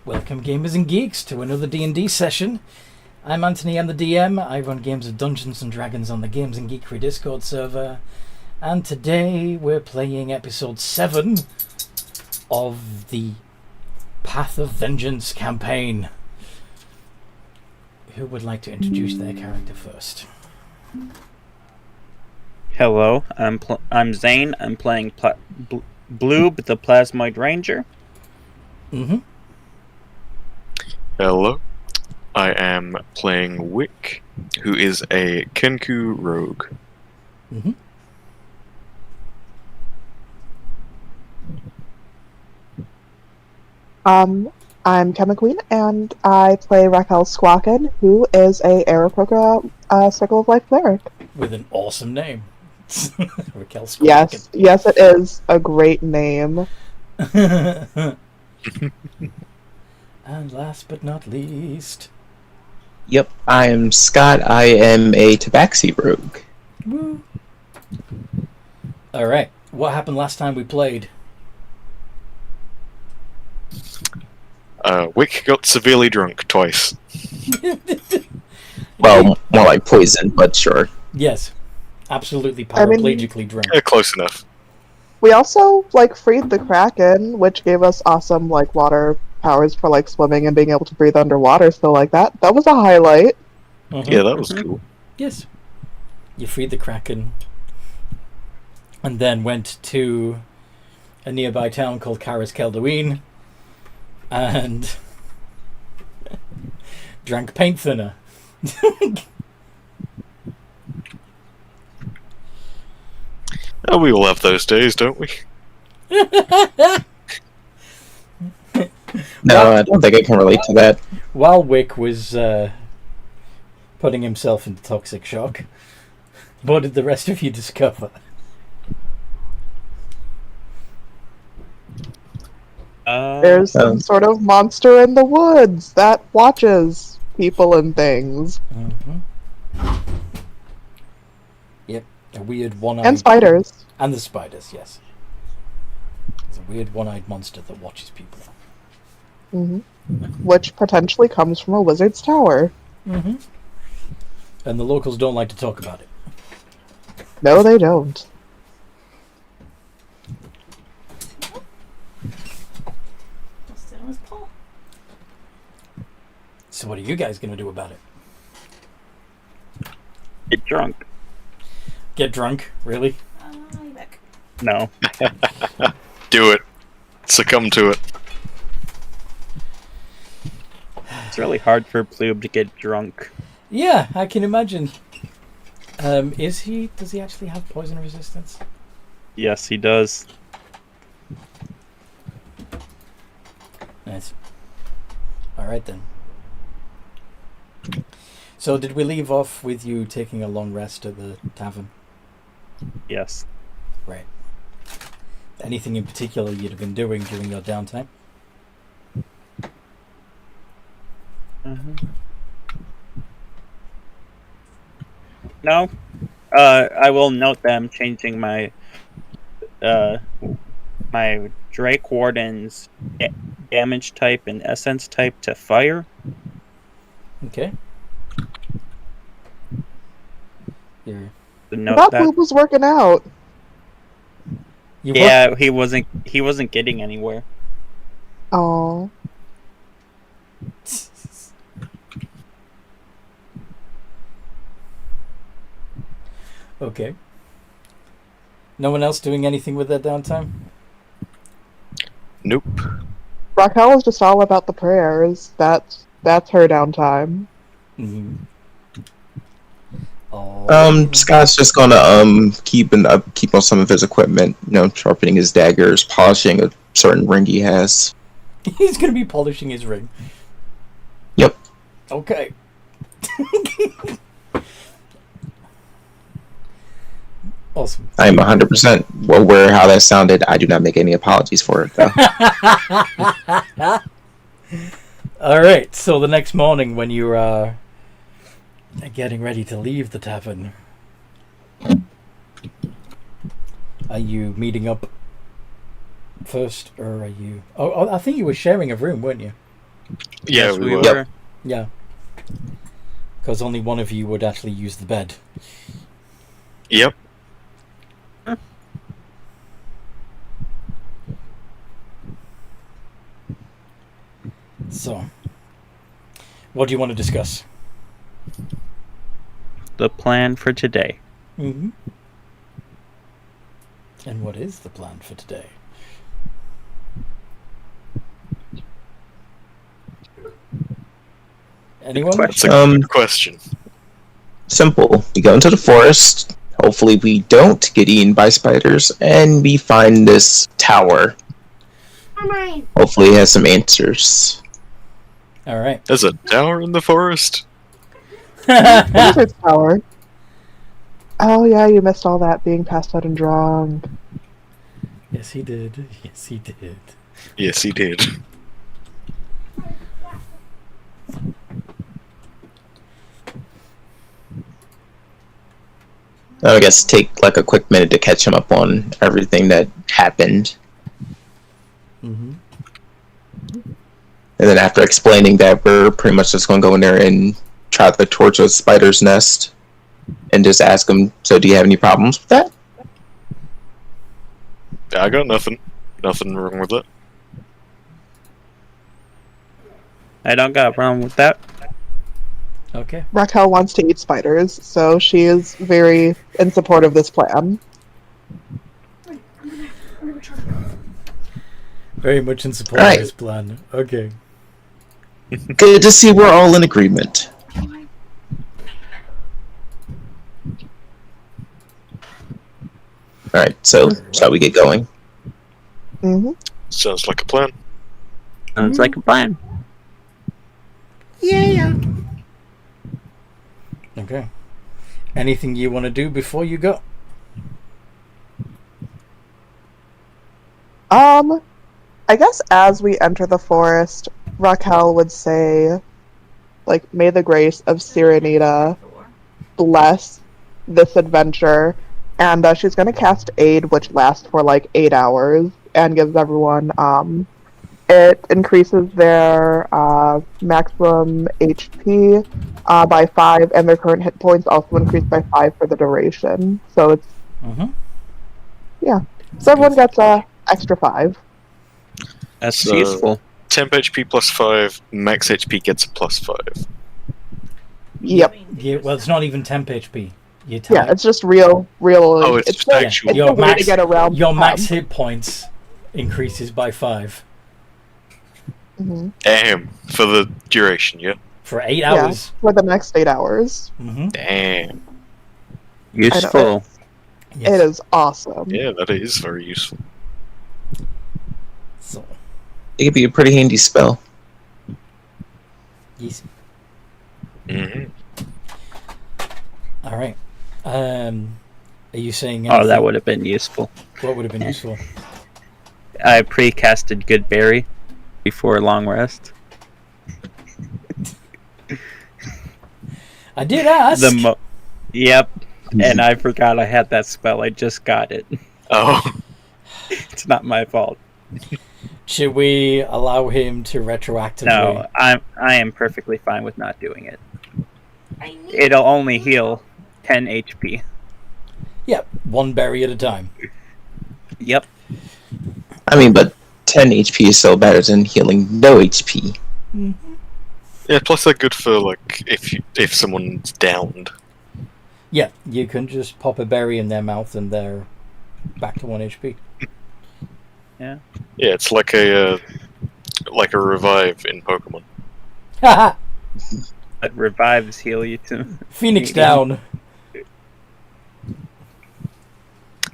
Welcome, gamers and geeks, to another D&D session. I'm Anthony, I'm the DM. I run games of Dungeons and Dragons on the Games and Geekery Discord server. And today we're playing episode 7 of the Path of Vengeance campaign. Who would like to introduce their character first? Hello, I'm Zane. I'm playing Bloob, the Plasmoid Ranger. Mm-hmm. Hello, I am playing Wick, who is a Kenku rogue. Mm-hmm. I'm Kevin Queen, and I play Raquel Squawkin, who is a Aarakocra Circle of Life cleric. With an awesome name. Raquel Squawkin. Yes, it is a great name. And last but not least... Yep, I'm Scott. I am a Tabaxi rogue. Woo. Alright, what happened last time we played? Wick got severely drunk twice. Well, more like poison, but sure. Yes, absolutely paraplagically drunk. Yeah, close enough. We also, freed the Kraken, which gave us awesome, water powers for, swimming and being able to breathe underwater, so, that was a highlight. Mm-hmm. Yeah, that was cool. Yes. You freed the Kraken, and then went to a nearby town called Karas Keldoween, and drank paint thinner. Oh, we all have those days, don't we? No, I don't think I can relate to that. While Wick was putting himself into toxic shock, what did the rest of you discover? There's some sort of monster in the woods that watches people and things. Mm-hmm. Yep, a weird one-eyed... And spiders. And the spiders, yes. It's a weird one-eyed monster that watches people. Mm-hmm. Which potentially comes from a wizard's tower. Mm-hmm. And the locals don't like to talk about it. No, they don't. So what are you guys going to do about it? Get drunk. Get drunk? Really? No. Do it. Succumb to it. It's really hard for Bloob to get drunk. Yeah, I can imagine. Does he actually have poison resistance? Yes, he does. Nice. Alright then. So did we leave off with you taking a long rest at the tavern? Yes. Right. Anything in particular you'd have been doing during your downtime? Mm-hmm. No. I will note that I'm changing my my Drake Warden's damage type and essence type to fire. Okay. Here. Note That that. Bloob was working out. Yeah, he wasn't getting anywhere. Oh. Okay. No one else doing anything with their downtime? Nope. Raquel is just all about the prayers. That's her downtime. Mm-hmm. Oh. Scott's just gonna keep on some of his equipment, sharpening his daggers, polishing a certain ring he has. He's going to be polishing his ring. Yep. Okay. Awesome. I am 100% aware how that sounded. I do not make any apologies for it, though. Alright, so the next morning when you are getting ready to leave the tavern, are you meeting up first, or are you... Oh, I think you were sharing a room, weren't you? Yeah, Yes, we were. were. Yeah. Because only one of you would actually use the bed. Yep. So, what do you want to discuss? The plan for today. Mm-hmm. And what is the plan for today? Anyone? That's a good question. Simple. We go into the forest. Hopefully we don't get eaten by spiders, and we find this tower. Hopefully it has some answers. All right. There's a tower in the forest. Wizard's Tower. Oh yeah, you missed all that being passed out and drunk. Yes, he did. Yes, he did. Yes, he did. I guess take like a quick minute to catch him up on everything that happened. Mm-hmm. And then after explaining that, we're pretty much just going to go in there and try to torch a spider's nest and just ask him, so do you have any problems with that? I got nothing. Nothing wrong with it. I don't got a problem with that. Okay. Raquel wants to eat spiders, so she is very in support of this plan. Very much in support Right. of his plan. Okay. Good to see we're all in agreement. Alright, so shall we get going? Hmm Sounds like a plan. Sounds like a plan. Okay. Anything you want to do before you go? I guess as we enter the forest, Raquel would say, like, may the grace of Sirenita bless this adventure, and she's going to cast Aid, which lasts for like 8 hours, and gives everyone, it increases their maximum HP by 5, and their current hit points also increase by 5 for the duration. So it's, Mm-hmm. yeah. So everyone gets extra 5. That's So- useful. Temp HP plus 5, max HP gets a plus 5. Yep. Yeah, well, it's not even temp HP. You Yeah, it's just real. Oh, it's just the- actual. It's Your the way max- to get around. Your max temp. hit points increases by 5 Mhm. Damn. For the duration, yeah? for 8 Yeah, hours. for the next 8 hours. Mm-hmm. Damn. Useful. Yes. It is awesome. Yeah, that is very useful. So, It could be a pretty handy spell. yes. Hmm All right. Are you saying Oh, anything? that would have been useful. What would have been useful? I pre-casted Good Berry before long rest. I did ask. Yep. And I forgot I had that spell. I just got it. Oh. It's not my fault. Should we allow him to retroactively? No, I am perfectly fine with not doing it. It'll only heal 10 HP. Yep, one berry at a time. Yep. I mean, but 10 HP is still better than healing no HP. Yeah, plus they're good for, like, if someone's downed. Yeah, you can just pop a berry in their mouth and they're back to 1 HP. Yeah. Yeah, it's like a revive in Pokemon. Haha! But revives heal you too. Phoenix down.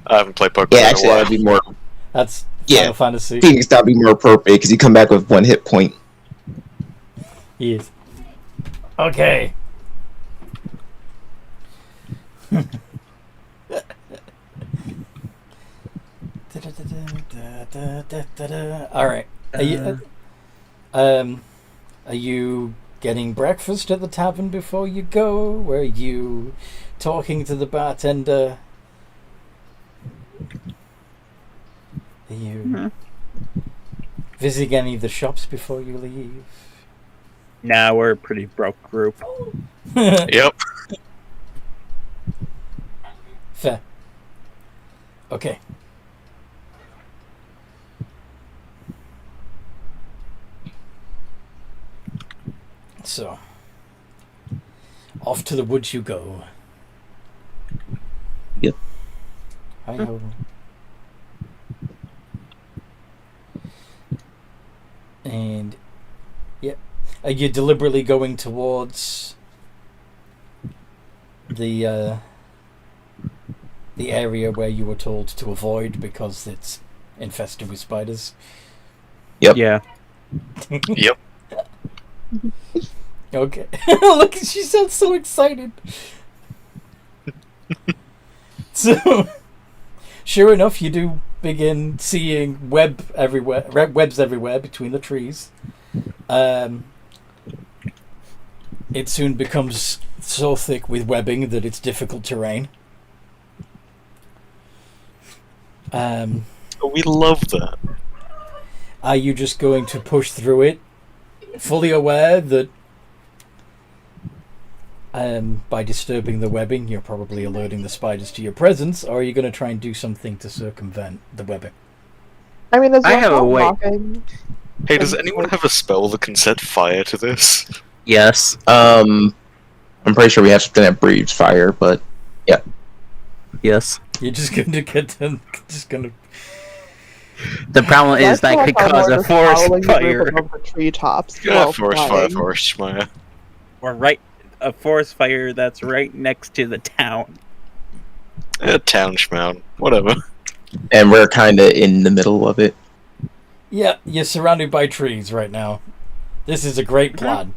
I haven't played Pokemon Yeah, in a actually, while. that'd be more. That's Yeah. Final Fantasy. Phoenix, that'd be more appropriate because you come back with 1 hit point. Yes. Okay. All right. Are you getting breakfast at the tavern before you go? Were you talking to the bartender? Are you visiting any of the shops before you leave? Nah, we're a pretty broke group. Yep. Fair. Okay. So, off to the woods you go. Yep. Hi-ho. And, yep. Are you deliberately going towards the area where you were told to avoid because it's infested with spiders? Yep. Yeah. Yep. Okay. Look, she sounds so excited. So, sure enough, you do begin seeing webs everywhere between the trees. It soon becomes so thick with webbing that it's difficult terrain. We love that. Are you just going to push through it, fully aware that by disturbing the webbing, you're probably alerting the spiders to your presence, or are you going to try and do something to circumvent the webbing? I mean, is I have a Raquel way. walking? Hey, does anyone have a spell that can set fire to this? Yes. I'm pretty sure we have something that breathes fire, but Yes. You're just going to get them, just going to... The problem is that could cause a forest fire. Above the treetops. Yeah, while forest fire, flying. forest fire. We're a forest fire that's right next to the town. Town schmown. Whatever. and we're kind of in the middle of it. Yeah, you're surrounded by trees right now. This is a great plan.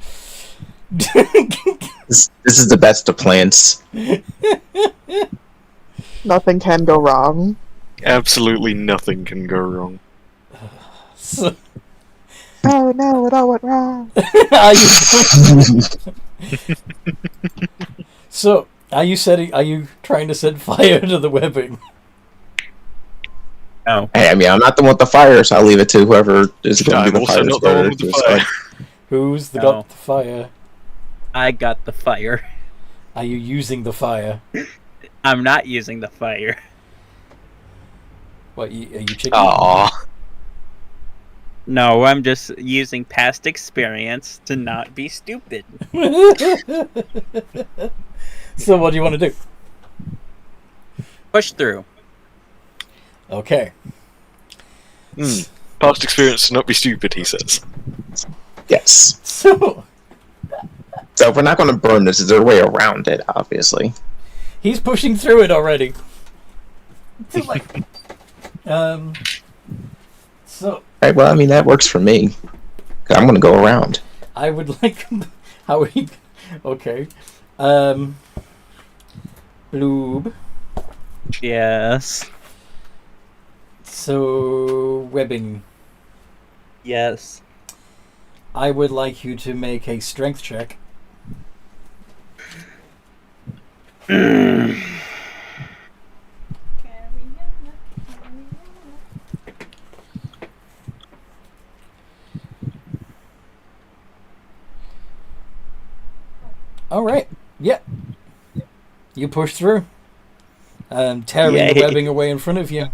This is the best of plans. Nothing can go wrong. Absolutely nothing can go wrong. So, Oh no, it all went wrong. are you trying to set fire to the webbing? No. Hey, I mean, I'm not the one with the fire, so I'll leave it to whoever is going to I'm be the also fire not the one starter. with the to fire. start. Who's the No. got the fire? I got the fire. Are you using the fire? I'm not using the fire. What, are you chicken? Aww. No, I'm just using past experience to not be stupid. So what do you want to do? Push through. Okay. Past experience to not be stupid, he says. Yes. So So if we're not going to burn this, is there a way around it, obviously? he's pushing through it already. So Right, well, I mean, that works for me. 'Cause I'm going to go around. I would like how are you okay. Bloob. Yes. So webbing. Yes. I would like you to make a strength check. All right. Yeah. You push through. Tearing the Yay. webbing away in front of you.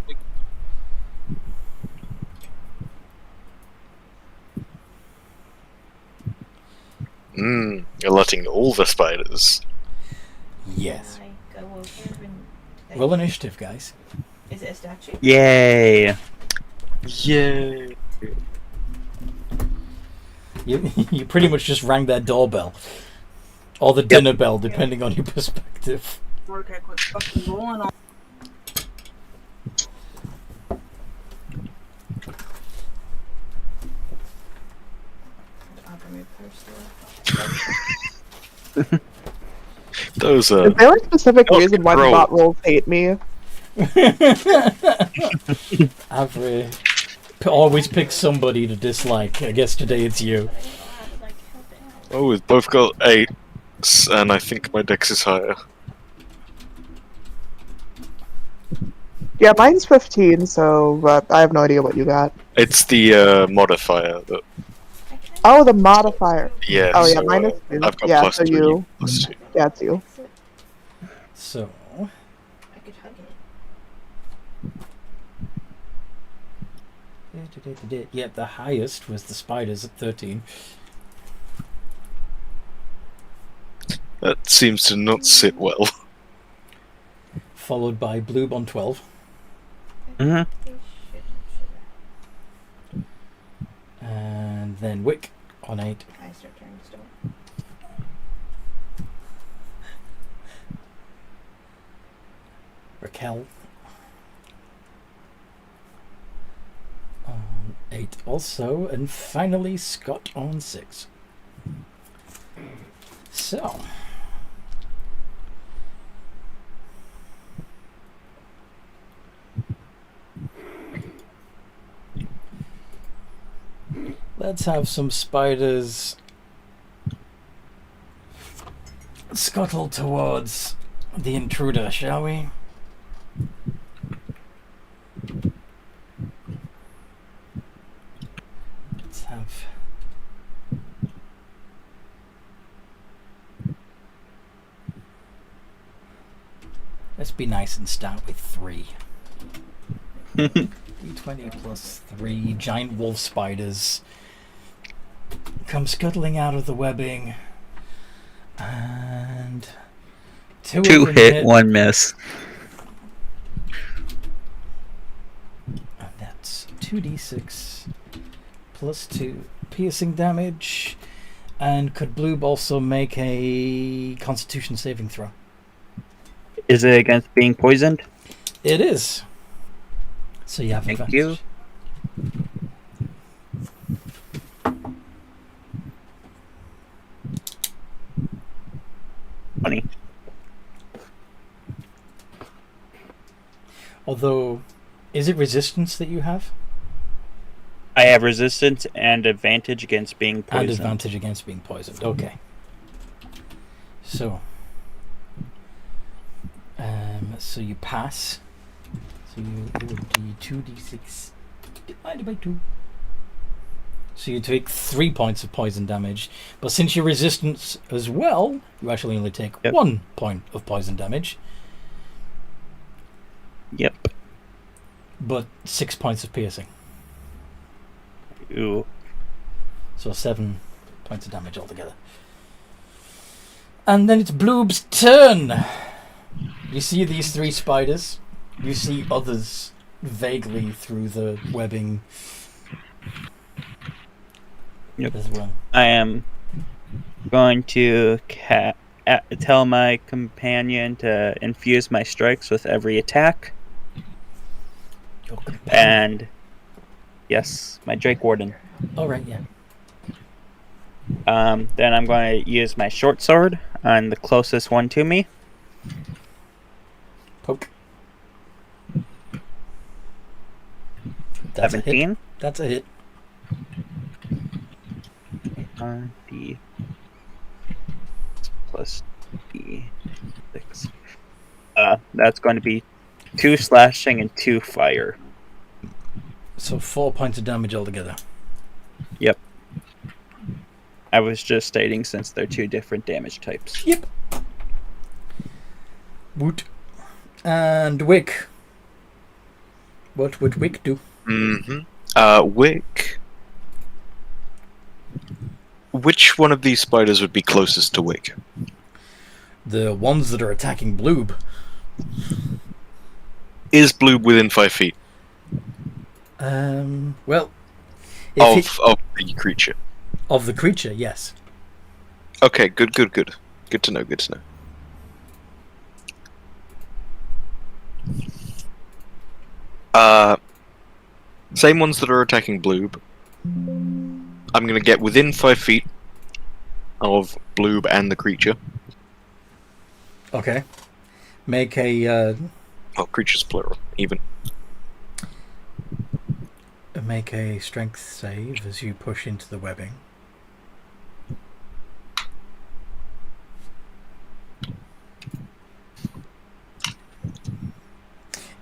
You're letting all the spiders. Yes. I go over and Roll initiative, guys. Is it a statue? Yay. Yay. You pretty much just rang their doorbell. Or the dinner bell, depending on your perspective. Okay, quick fucking rolling on. Those Is there a specific Oh, reason why the roll. bot rolls hate me? I've always picked somebody to dislike. I guess today it's you. oh, we've both got 8s, and I think my dex is higher. Yeah, mine's 15, so I have no idea what you got. It's the modifier that Oh, the modifier. Yeah. Oh, yeah, so, minus 2. I've got Yeah, plus so 2. you. Plus 2. Yeah, it's you. So, I could hug it. yep, the highest was the spiders at 13. That seems to not sit well. Followed by Bloob on 12. Mm-hmm. And then Wick on 8. I start turning stone. Raquel on 8 also. And finally Scott on 6. So, let's have some spiders scuttle towards the intruder, shall we? Let's have... Let's be nice and start with 3. D20 plus 3 giant wolf spiders come scuttling out of the webbing, and 2 2 of them hit, 1 miss. And that's 2d6 plus 2 piercing damage. And could Bloob also make a Constitution saving throw? Is it against being poisoned? It is. So you have Thank advantage. Funny. Although, is it resistance that you have? I have resistance and advantage against being And poisoned. advantage against being poisoned. Okay. So you pass. So it would be 2d6 divided by 2. So you take 3 points of poison damage. But since you're resistance as well, you actually only take 1 point of poison damage. Yep. But 6 points of piercing. Ooh. So 7 points of damage altogether. And then it's Bloob's turn. You see these 3 spiders. You see others vaguely through the webbing as well. I am going to tell my companion to infuse my strikes with every attack. Your companion. And yes, my Drake Warden. Alright, yeah. Then I'm going to use my short sword on the closest one to me. Poke. That's a hit. 17. That's a hit. D plus D6. That's going to be 2 slashing and 2 fire. So 4 points of damage altogether. Yep. I was just stating since they're 2 different damage types. Yep. Woot. And Wick. What would Wick do? Wick. Which one of these spiders would be closest to Wick? The ones that are attacking Bloob. Is Blue within 5 feet Well, of the creature? of the creature, yes. Okay, good. Good to know. Same ones that are attacking Bloob. I'm going to get within 5 feet of Bloob and the creature. Okay. Make a Oh, creatures plural, even. make a strength save as you push into the webbing.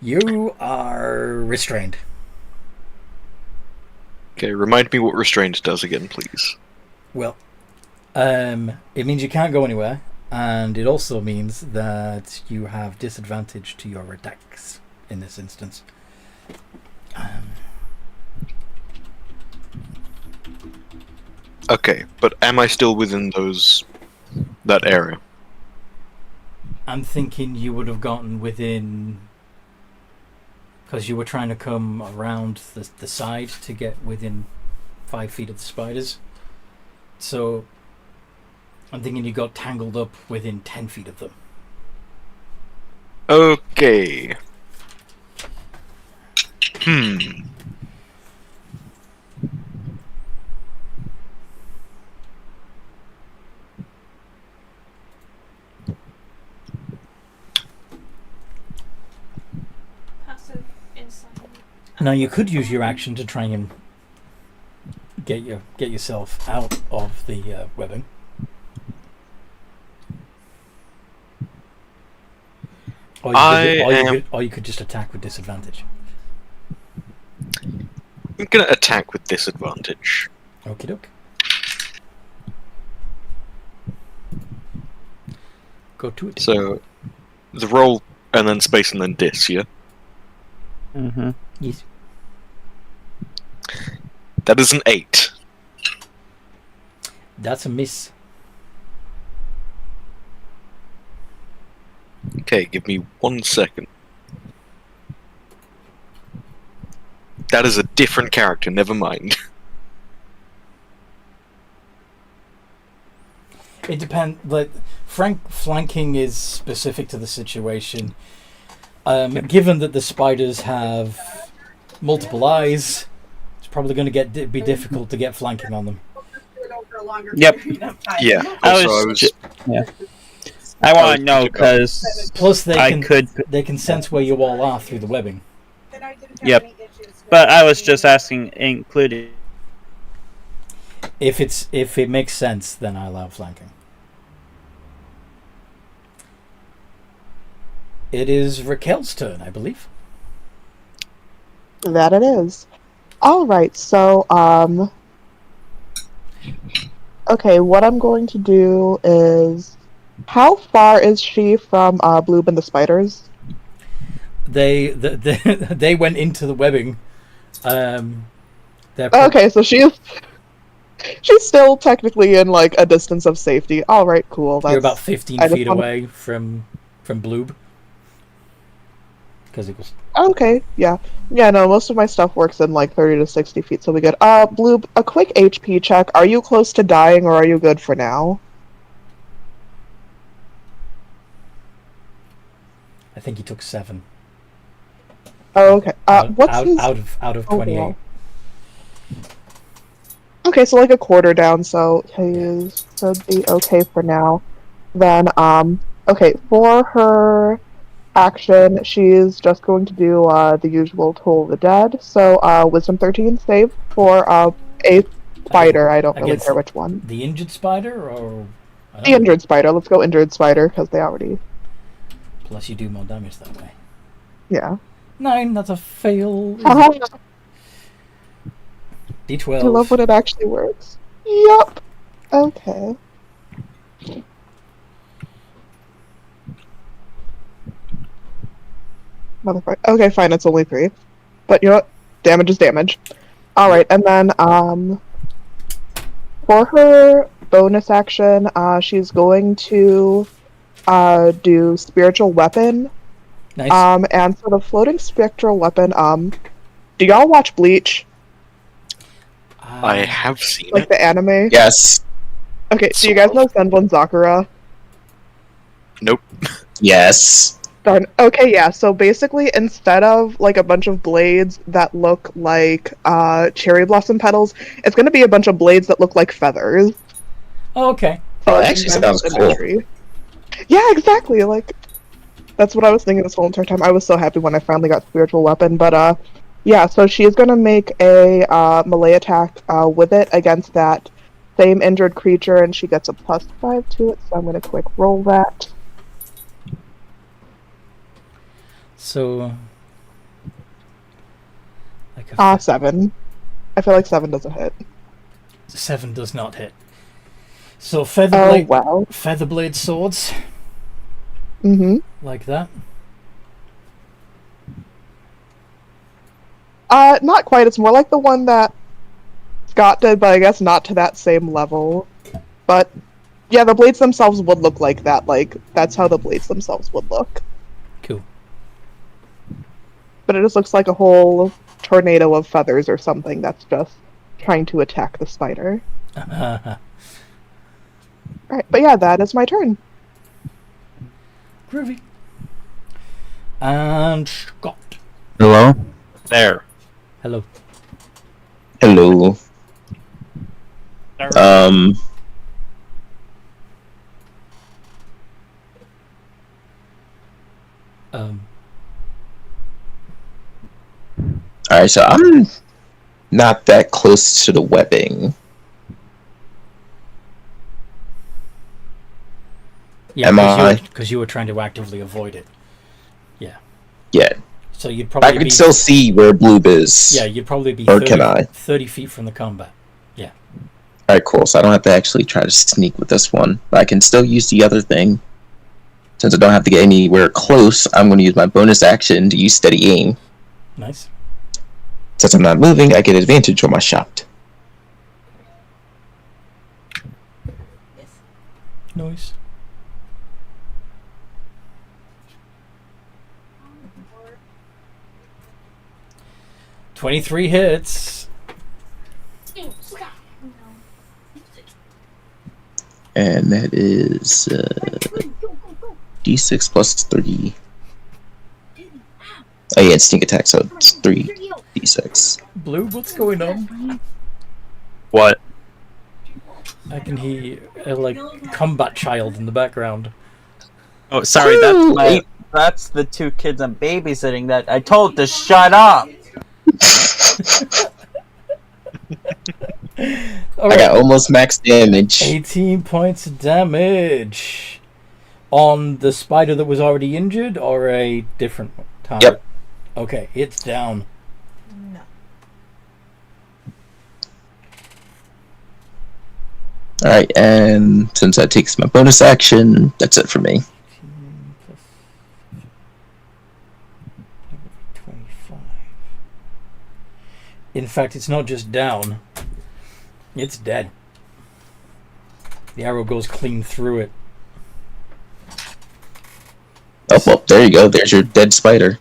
You are restrained. Okay, remind me what restraint does again, please. Well, it means you can't go anywhere, and it also means that you have disadvantage to your attacks in this instance. Okay, but am I still within that area? I'm thinking you would have gotten within, because you were trying to come around the side to get within 5 feet of the spiders. So I'm thinking you got tangled up within 10 feet of them. Okay. Passive insight. Now you could use your action to try and get yourself out of the webbing. Or you could just attack with disadvantage. I'm gonna attack with disadvantage. Okie doke. Go to it. So, the roll and then space and then dis, yeah? Mm-hmm. Yes. That is an 8. That's a miss. Okay, give me 1 second. That is a different character, never mind. It depends. Like flanking is specific to the situation. Given that the spiders have multiple eyes, it's probably going to be difficult to get flanking on them. Yep. Yeah, I want to know because Plus, they could. can sense where you all are through the webbing. Yep. But I was just asking, included. If it makes sense, then I allow flanking. It is Raquel's turn, I believe. That it is. Alright, so, okay, what I'm going to do is... How far is she from Bloob and the spiders? They went into the webbing. Okay, so she's still technically in, like, a distance of safety. Alright, cool. You're about 15 feet away from Bloob. Because it was... Okay, yeah. Yeah, no, most of my stuff works in, like, 30 to 60 feet, so we good. Bloob, a quick HP check. Are you close to dying, or are you good for now? I think he took 7. Oh, okay. What's out of 28. Wow. Okay, so like a quarter down, so he should be okay for now. Then, okay, for her action, she's just going to do the usual Toll of the Dead. So, Wisdom 13 save for a spider. I don't really care which one. The injured spider, or the injured spider. Let's go injured spider because they already. Plus, you do more damage that way. Yeah. 9. That's a fail. D12. I love when it actually works. Yup. Okay. Motherfucker. Okay, fine. It's only 3, but you know what? Damage is damage. All right, and then for her bonus action, she's going to do spiritual weapon. Nice. And for the floating spectral weapon, do y'all watch Bleach? I have seen like it. The anime? Yes. Okay, so you guys know Senbon Sakura? Nope. Yes. Darn. Okay, yeah, so basically instead of like a bunch of blades that look like cherry blossom petals, it's gonna be a bunch of blades that look like feathers. Oh, okay. So that actually sounds cool. Yeah, exactly, like that's what I was thinking this whole entire time. I was so happy when I finally got spiritual weapon, but yeah, so she's gonna make a melee attack with it against that same injured creature, and she gets a +5 to it, so I'm gonna quick roll that. So, like 7. I feel like 7 doesn't hit. 7 does not hit. So Oh, wow. featherblade swords, Mm-hmm. like that. Not quite. It's more like the one that Scott did, but I guess not to that same level. But yeah, the blades themselves would look like that. Like, that's how the blades themselves would look. Cool. But it just looks like a whole tornado of feathers or something that's just trying to attack the spider. Alright, but yeah, that is my turn. Groovy. And Scott. Hello? There. Hello. Hello. Alright, so I'm not that close to the webbing. Yeah, Am I? because you were trying to actively avoid it. Yeah. Yeah. So you'd I probably can be still see where Bloob is. Yeah, you'd probably be Or can I? 30 feet from the combat. Yeah. Alright, cool. So I don't have to actually try to sneak with this one. But I can still use the other thing. Since I don't have to get anywhere close, I'm going to use my bonus action to use steady aim. Nice. Since I'm not moving, I get advantage on my shot. Nice. "23 hits." And that is D6 plus 30. Oh yeah, it's sneak attack, so it's 3d6. Blue, what's going on? What? I can hear like combat child in the background. Oh, sorry. That's the two kids I'm babysitting that I told to shut up. I got almost max damage. 18 points of damage on the spider that was already injured, or a different target? Yep. Okay, it's down. No. Alright, and since that takes my bonus action, that's it for me. 18 plus 25. In fact, it's not just down, it's dead. The arrow goes clean through it. Oh, well, there you go. There's your dead spider.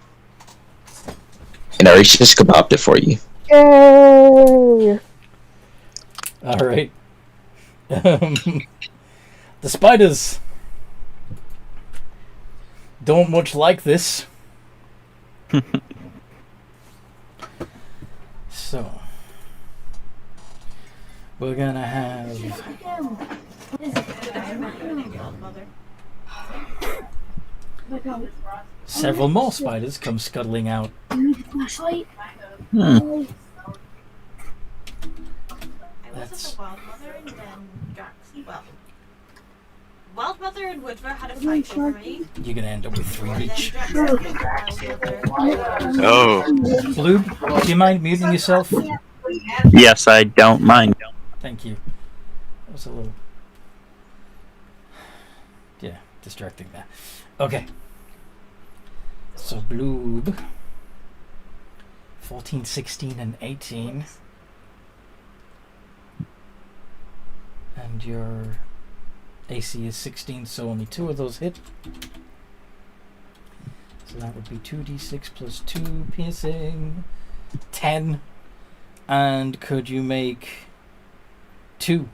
And I just kebabbed it for you. Yay! Alright. The spiders don't much like this. So we're gonna have several more spiders come scuttling out. That's Wild Mother and then Drax. Well, Wild Mother and Woodver had a fight over me. You're gonna end up with 3 And then each. Drax and Wild Mother. Oh. Blue, do you mind muting yourself? Yes, I don't mind. Thank you. That was a little, yeah, distracting there. Okay. So Bloob, 14, 16, and 18. And your AC is 16, so only 2 of those hit. So that would be 2d6 plus 2 piercing, 10. And could you make 2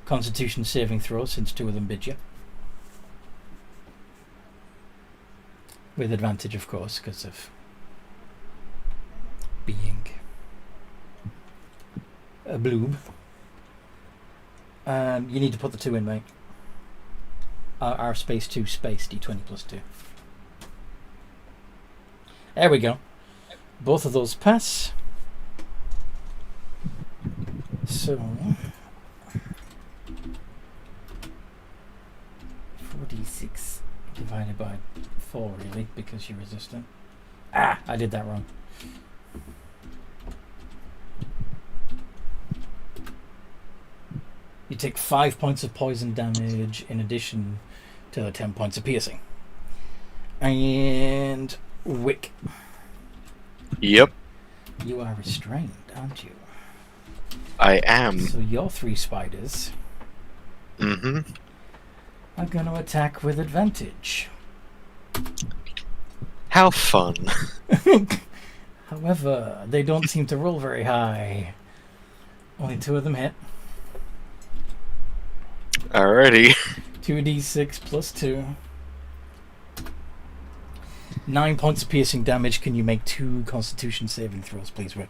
Constitution saving throws, since 2 of them bid you? With advantage, of course, because of being a Bloob. You need to put the 2 in, mate. R space 2 space d20 plus 2. There we go. Both of those pass. So 4d6 divided by 4, really, because you're resistant. Ah, I did that wrong. You You take 5 points of poison damage in addition to the 10 points of piercing. And Wick, Yep, you are restrained, aren't you? I am. So your 3 spiders Mm-hmm. are going to attack with advantage. How fun. However, they don't seem to roll very high. Only 2 of them hit. Alrighty. 2d6 plus 2. 9 points of piercing damage. Can you make 2 Constitution saving throws, please, Rick?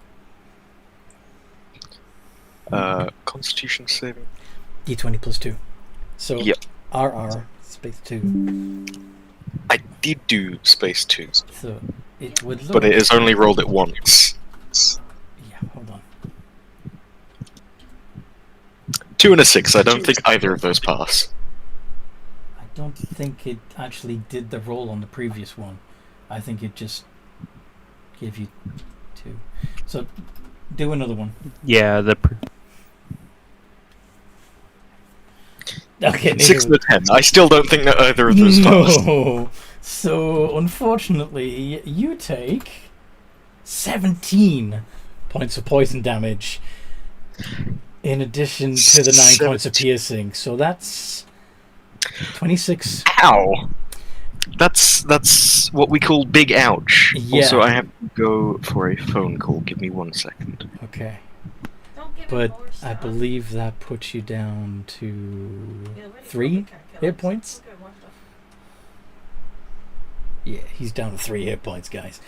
Constitution saving. D20 plus 2. So, Yep. RR, space 2. I did do space 2, So, it would look... but it has only rolled it once. Yeah, hold on. 2 and a 6. I don't think either of those pass. I don't think it actually did the roll on the previous one. I think it just gave you 2. So, do another one. Yeah, Okay, 6 and a 10. I still don't think that either of those pass. No. So, unfortunately, you take 17 points of poison damage in addition to the 9 points of piercing. So that's 26. Ow! That's what we call big ouch. Yeah. Also, I have to go for a phone call. Give me 1 second. Okay. Don't give But him more I stuff. believe that puts you down to Yeah, where did 3 you go? hit points. Okay, more stuff. Yeah, he's down to 3 hit points, guys.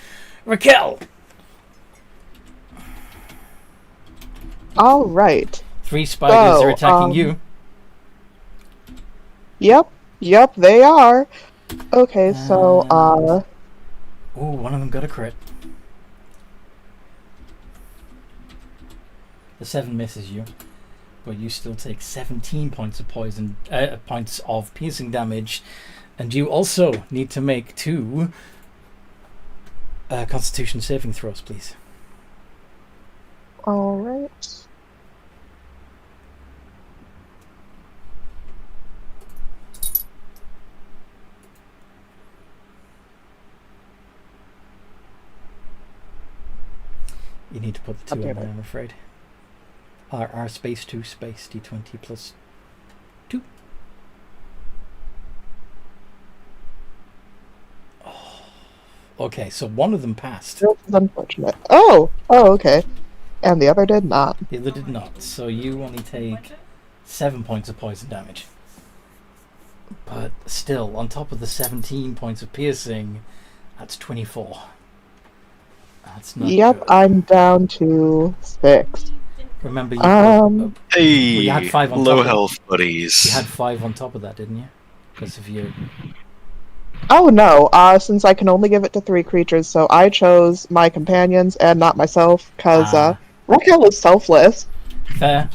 Raquel! All right. 3 spiders So, are attacking you. Yep, they are. Okay, so, Oh, one of them got a crit. The 7 misses you, but you still take 17 points of points of piercing damage, and you also need to make 2 Constitution saving throws, please. all right. You need to put the 2 Okay, in there, right. I'm afraid. R space 2 space D20 plus 2. Oh. Okay, so one of them passed. This is unfortunate. Oh, okay. And the other did not. The other did not. So you only take 7 points of poison damage. But still, on top of the 17 points of piercing, that's 24. That's not Yep, good. I'm down to 6. Remember, you, Hey, you had 5 on low top of health buddies. you had 5 on top of that, didn't you? Because of you. Oh no, since I can only give it to 3 creatures, so I chose my companions and not myself, because Raquel is selfless. Fair.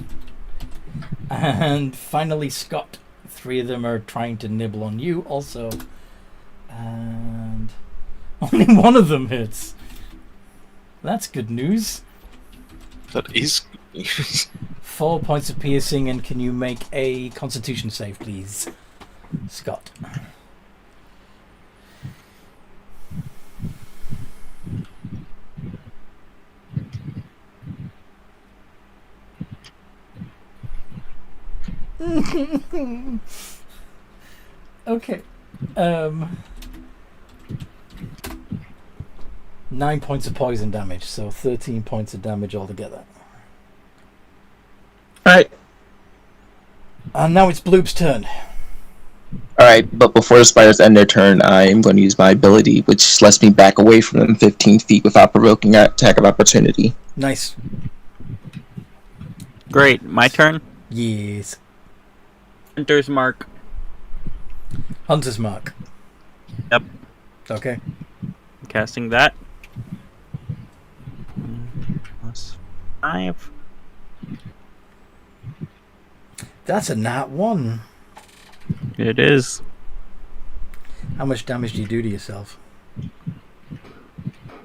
And finally, Scott. 3 of them are trying to nibble on you also. And only one of them hits. That's good news. That is. 4 points of piercing, and can you make a Constitution save, please, Scott? Okay. 9 points of poison damage, so 13 points of damage altogether. Alright, And now it's Bloob's turn. alright, but before the spiders end their turn, I'm going to use my ability, which lets me back away from them 15 feet without provoking an attack of opportunity. Nice. Great. My turn. Yes. Hunter's mark. Hunter's mark. Yep. Okay. Casting that. Plus 5. That's a nat 1. It is. How much damage do you do to yourself?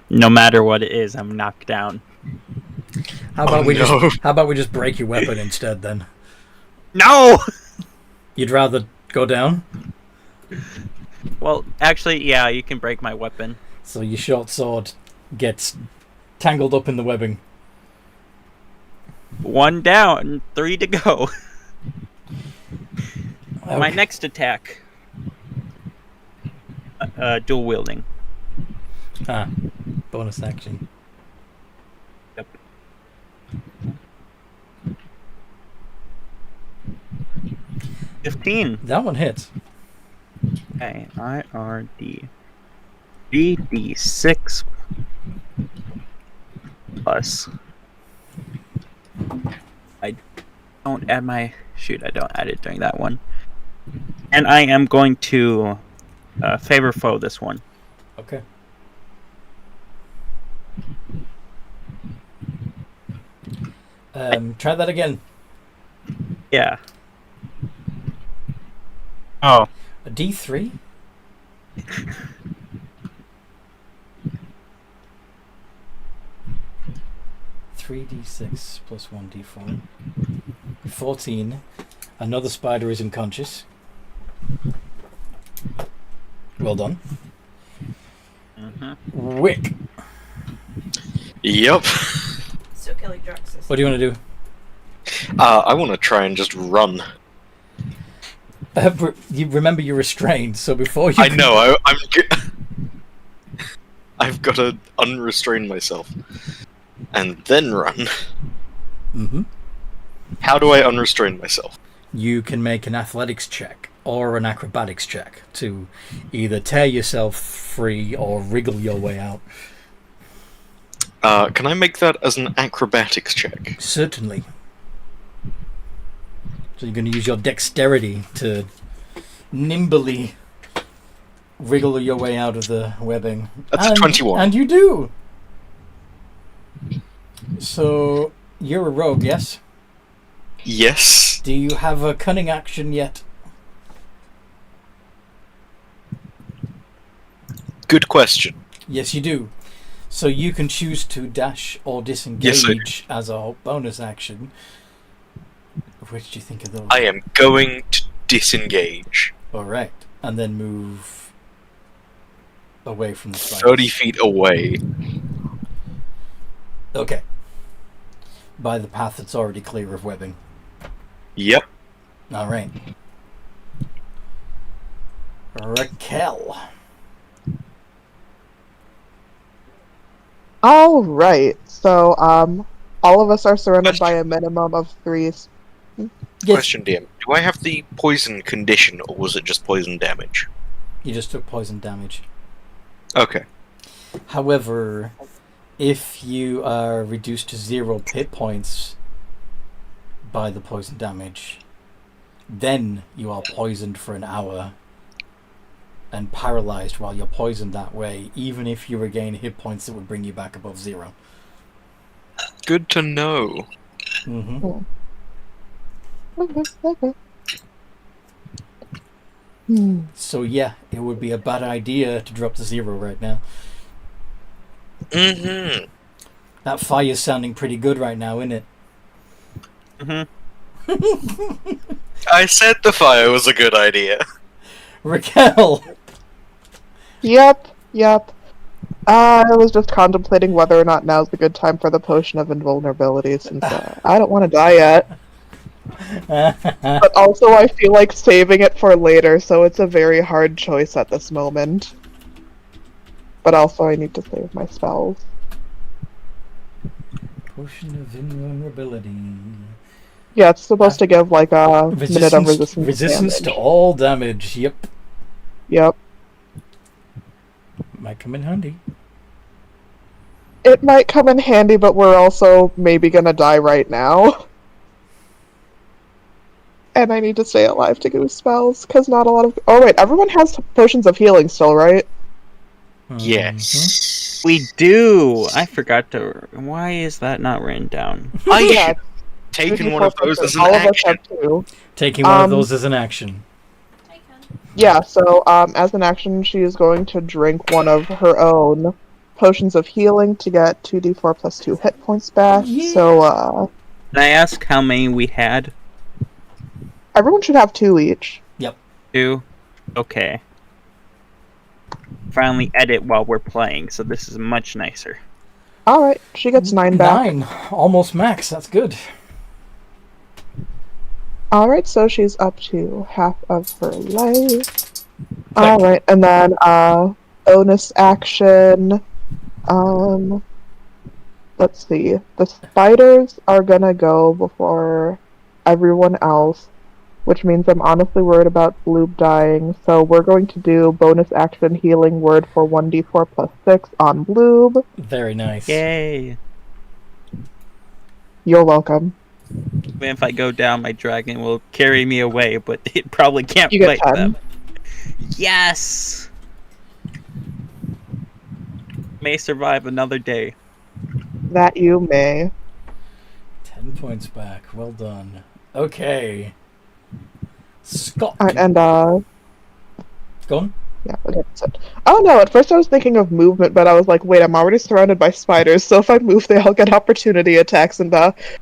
No matter what it is, I'm knocked down. How about Oh, no. how about we just break your weapon instead then? No! You'd rather go down? Well, actually, yeah, you can break my weapon. So your short sword gets tangled up in the webbing. 1 down, 3 to go. My Okay. next attack. Dual wielding. Bonus action. Yep. $15. That one hits. Okay, IRD. BD6 plus. I don't add my. Shoot, I don't add it during that one. And I am going to favor foe this one. Okay. Try that again. Yeah. Oh. A D3? Three D6 plus 1D4. 14. Another spider is unconscious. Well done. Wick. Yep. So Kelly Draxus. What do you want to do? I want to try and just run. You remember you're restrained, so before you. I know. I've got to unrestrain myself and then run. Mm-hmm. How do I unrestrain myself? You can make an athletics check or an acrobatics check to either tear yourself free or wriggle your way out. Can I make that as an acrobatics check? Certainly. So you're going to use your dexterity to nimbly wriggle your way out of the webbing. That's a 21. And you do! So, you're a rogue, yes? Yes. Do you have a cunning action yet? Good question. Yes, you do. So you can choose to dash or disengage as a bonus action. Which do you think of those? I am going to disengage. Alright. And then move away from the spiders. 30 feet away. Okay. By the path that's already clear of webbing. Yep. Alright. Raquel. All right. So, all of us are surrounded by a minimum of 3. Yes. Question, DM. Do I have the poison condition, or was it just poison damage? You just took poison damage. Okay. However, if you are reduced to 0 hit points by the poison damage, then you are poisoned for an hour and paralyzed while you're poisoned that way, even if you regain hit points that would bring you back above 0. Good to know. Mm-hmm. Okay. So yeah, it would be a bad idea to drop to 0 right now. Mm-hmm. That fire's sounding pretty good right now, isn't it? Mm-hmm. I said the fire was a good idea. Raquel! Yep. I was just contemplating whether or not now's a good time for the potion of invulnerability, since I don't want to die yet. But also, I feel like saving it for later, so it's a very hard choice at this moment. But also, I need to save my spells. Potion of invulnerability. Yeah, it's supposed to give like a minute of Resistance to damage. all damage. Yep. Yep. Might come in handy. It might come in handy, but we're also maybe gonna die right now. And I need to stay alive to do spells, because not a lot of... Oh wait, everyone has potions of healing still, right? Yes. We do. I forgot to. Why is that not written down? I Yeah. should taken one of those as an All of us action. have 2. Taking one of those as an action. Yeah, so as an action, she is going to drink one of her own potions of healing to get 2d4 plus 2 hit points back. Yeah. So, Can I ask how many we had? Everyone should have 2 each. 2. Okay. Finally edit while we're playing, so this is much nicer. Alright, she gets 9 back. 9. Almost max. That's good. Alright, so she's up to half of her life. Okay. Alright, and then bonus action. Let's see. The spiders are gonna go before everyone else, which means I'm honestly worried about Bloob dying. So we're going to do bonus action healing word for 1d4 plus 6 on Bloob. Very nice. Yay! You're welcome. If I go down, my dragon will carry me away, but it probably can't You get fight 10. them. Yes! May survive another day. That you may. 10 points back. Well done. Okay. Scott. Alright, and Go on. yeah, okay, that's it. Oh no, at first I was thinking of movement, but I was like, wait, I'm already surrounded by spiders, so if I move, they all get opportunity attacks, and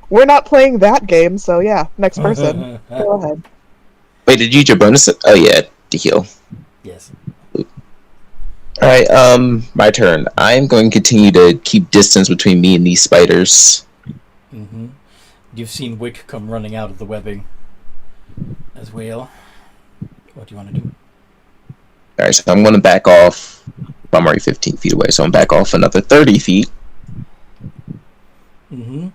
we're not playing that game, so yeah, next person. Go ahead. Wait, did you use your bonus? Oh yeah, to heal. Yes. Alright, my turn. I'm going to continue to keep distance between me and these spiders. Mm-hmm. You've seen Wick come running out of the webbing as well. What do you want to do? Alright, so I'm going to back off. I'm already 15 feet away, so I'm back off another 30 feet. Mm-hmm.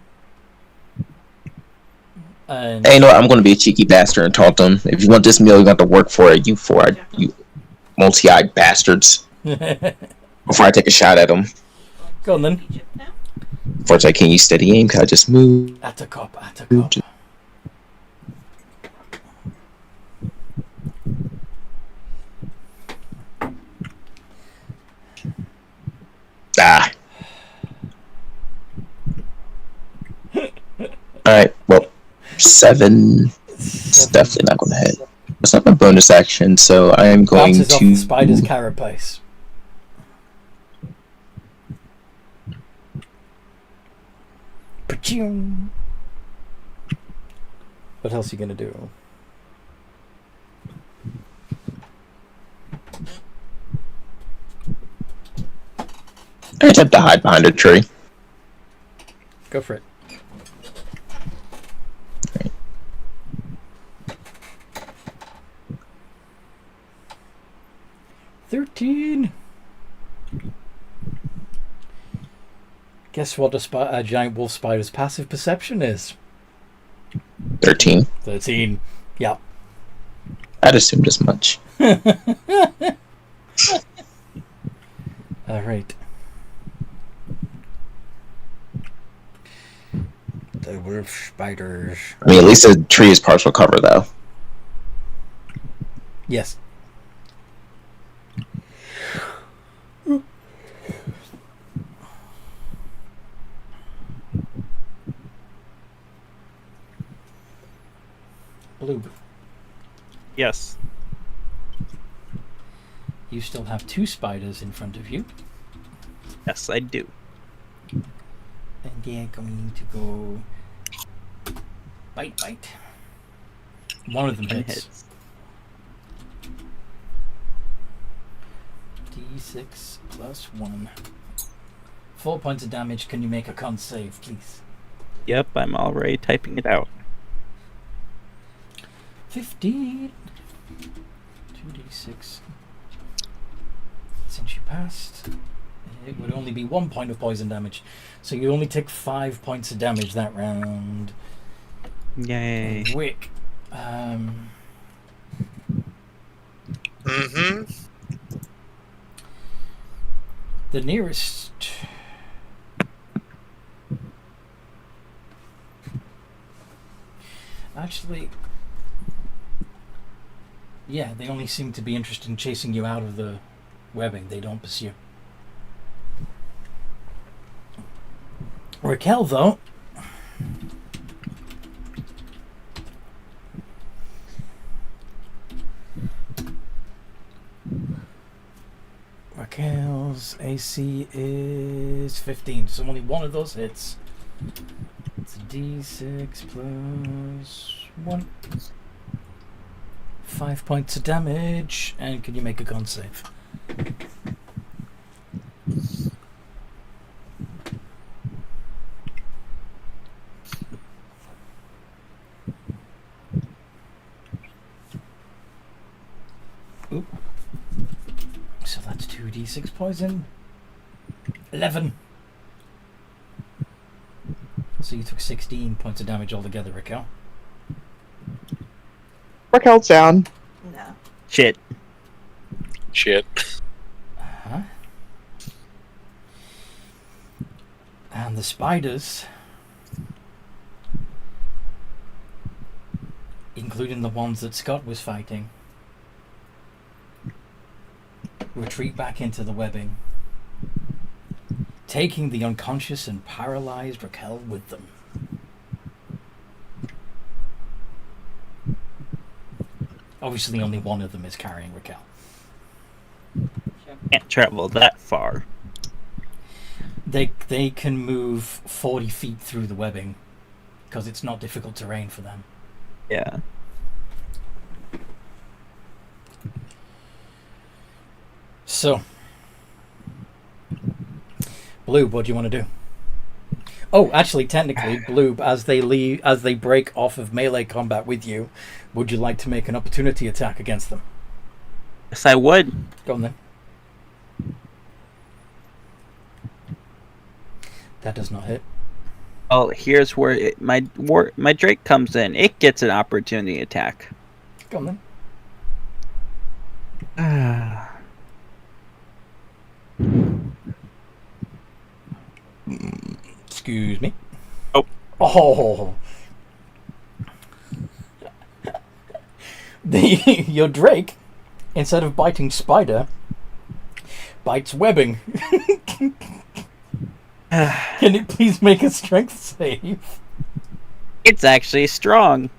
And Hey, you know what? I'm going to be a cheeky bastard and taunt them. If you want this meal, you got to work for it. You multi-eyed bastards. Before I take a shot at them. Go on then. Egypt now. First, I can't use steady aim. Can I just move? At a cop. Ah. Alright, well, 7. It's definitely not going to hit. It's not my bonus action, so I am going Bounces off to. the spider's carapace. Paching. What else are you gonna do? I attempt to hide behind a tree. Go for it. Right. $13. Guess what a giant wolf spider's passive perception is? 13. 13. Yeah. I'd assumed as much. Alright. The wolf spiders. I mean, at least the tree is partial cover, though. Yes. Blue. Yes. You still have 2 spiders in front of you. Yes, I do. And they're going to go bite. One of them One hits. D6 plus 1. 4 points of damage. Can you make a con save, please? Yep, I'm already typing it out. 15. 2d6. Since you passed, it would only be 1 point of poison damage. So you only take 5 points of damage that round. Yay. Wick. The nearest. Actually, yeah, they only seem to be interested in chasing you out of the webbing. They don't pursue. Raquel, though. Raquel's AC is 15, so only one of those hits. It's a D6 plus 1. 5 points of damage. And can you make a con save? Oop. So that's 2d6 poison. 11. So you took 16 points of damage altogether, Raquel. Raquel's down. No. Shit. Shit. Uh-huh. And the spiders, including the ones that Scott was fighting, retreat back into the webbing, taking the unconscious and paralyzed Raquel with them. Obviously, only one of them is carrying Raquel. Can't travel that far. They can move 40 feet through the webbing because it's not difficult terrain for them. Yeah. So, Bloob, what do you want to do? Oh, actually, technically, Bloob, as they break off of melee combat with you, would you like to make an opportunity attack against them? Yes, I would. Go on then. That does not hit. Oh, here's where my Drake comes in. It gets an opportunity attack. Go on then. Excuse me. Oh. Your Drake, instead of biting spider, bites webbing. Can it please make a strength save? It's actually strong.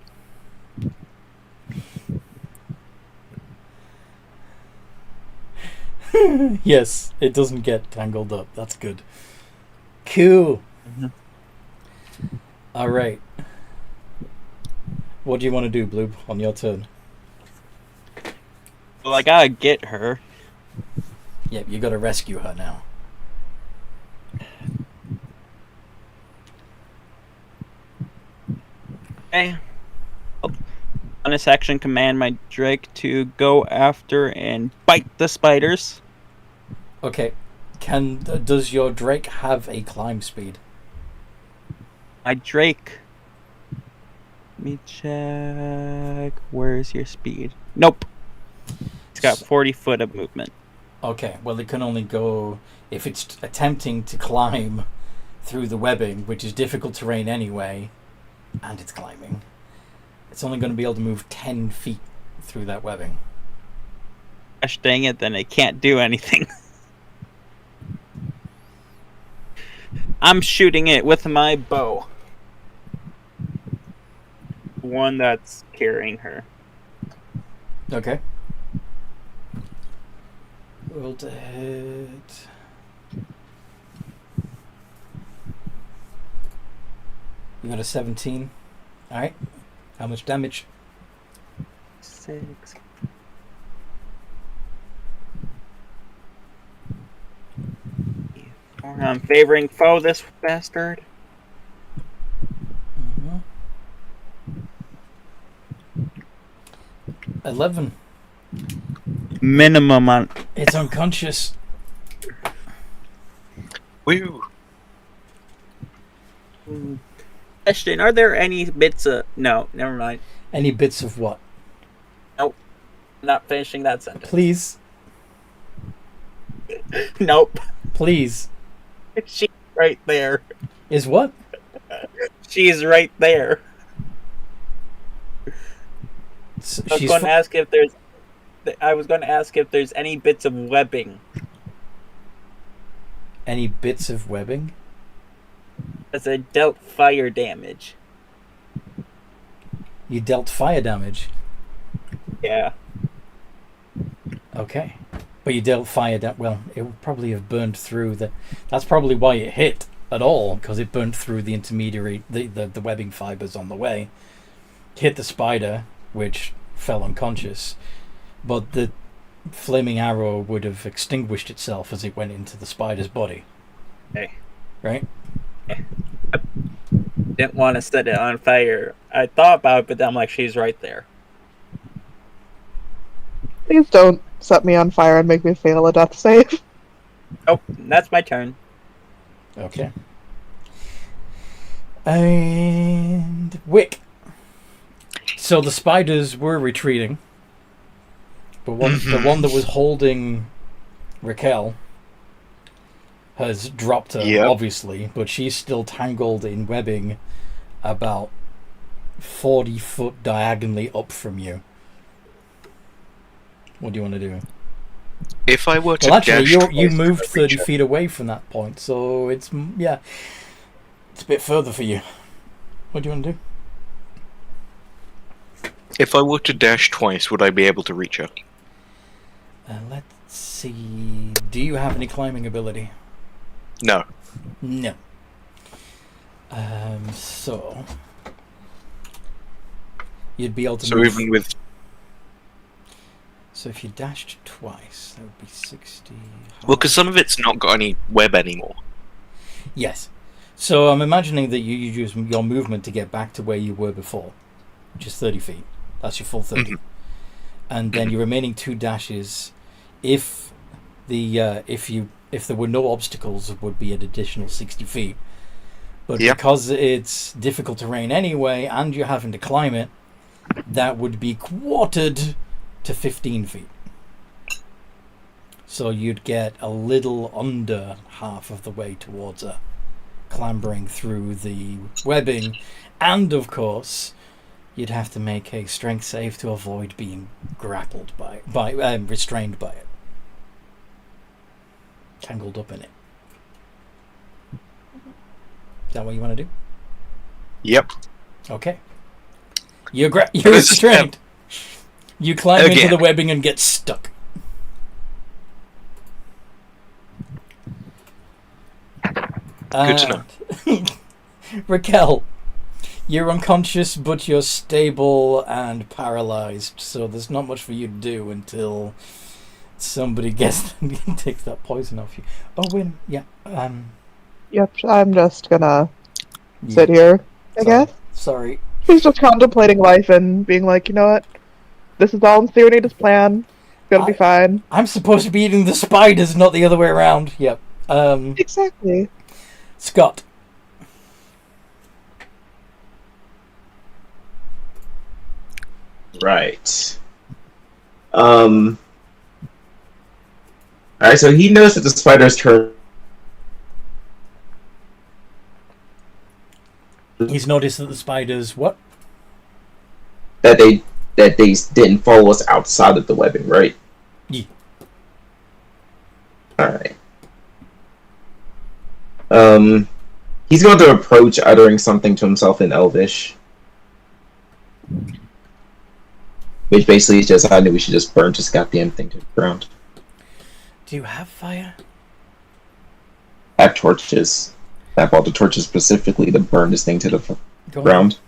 Yes, it doesn't get tangled up. That's good. Cool. All right. What do you want to do, Bloob, on your turn? Well, I gotta get her. Yep, you gotta rescue her now. Okay. Bonus action, command my Drake to go after and bite the spiders. Okay. Does your Drake have a climb speed? My Drake. Let me check. Where's your speed? Nope. It's got 40 foot of movement. Okay, well, it can only go if it's attempting to climb through the webbing, which is difficult terrain anyway, and it's climbing. It's only going to be able to move 10 feet through that webbing. Gosh dang it, then it can't do anything. I'm shooting it with my bow. One that's carrying her. Okay. Roll to hit. You got a 17. Alright. How much damage? 6. I'm favoring foe, this bastard. 11. Minimum on. It's unconscious. Woo! Question: are there any bits of? No, never mind. Any bits of what? Nope. Not finishing that sentence. Please. Nope. Please. She's right there. Is what? She's right there. I was going to ask if there's. I was going to ask if there's any bits of webbing. Any bits of webbing? As I dealt fire damage. You dealt fire damage? Yeah. Okay. But you dealt fire damage. Well, it would probably have burned through the... That's probably why it hit at all, because it burned through the intermediary... The webbing fibers on the way. Hit the spider, which fell unconscious, but the flaming arrow would have extinguished itself as it went into the spider's body. Hey. Right? Didn't want to set it on fire. I thought about it, but then I'm like, she's right there. Please don't set me on fire and make me fail a death save. Oh, that's my turn. Okay. And Wick. So the spiders were retreating, but the one that was holding Raquel has dropped her, obviously, but she's still tangled in webbing about 40 foot diagonally up from you. What do you want to do? If I were to Well, actually, dash you twice, moved could I 30 reach her? feet away from that point, so it's a bit further for you. What do you want to do? If I were to dash twice, would I be able to reach her? Let's see. Do you have any climbing ability? No. No. So you'd be able to So move. even with... So if you dashed twice, that would be 60. Well, because some of it's not got any web anymore. Yes. So I'm imagining that you use your movement to get back to where you were before, which is 30 feet. That's your full 30. Mhm. And then your remaining 2 dashes, if there were no obstacles, would be an additional 60 feet. But because it's difficult terrain anyway, and you're having to climb it, that would be quartered to 15 feet. So you'd get a little under half of the way towards her, clambering through the webbing, and of course you'd have to make a strength save to avoid being grappled restrained by it, tangled up in it. Is that what you want to do? Yep. Okay. You're restrained. You climb into the webbing and get stuck. Good to know. Raquel, you're unconscious, but you're stable and paralyzed, so there's not much for you to do until somebody takes that poison off you. Oh, wait, yeah. Yep, I'm just gonna sit here, I guess. Sorry. He's just contemplating life and being like, you know what? This is all in Serenita's plan. It's gonna be fine. I'm supposed to be eating the spiders, not the other way around. Yep. Exactly. Scott. Right. Alright, so he knows that the spiders turn. He's noticed that the spiders, what? That they didn't follow us outside of the webbing, right? Yeah. Alright. He's going to approach uttering something to himself in Elvish. Which basically is just, I knew we should just burn this goddamn thing to the ground. Do you have fire? I have torches. I bought the torches specifically to burn this thing to the ground.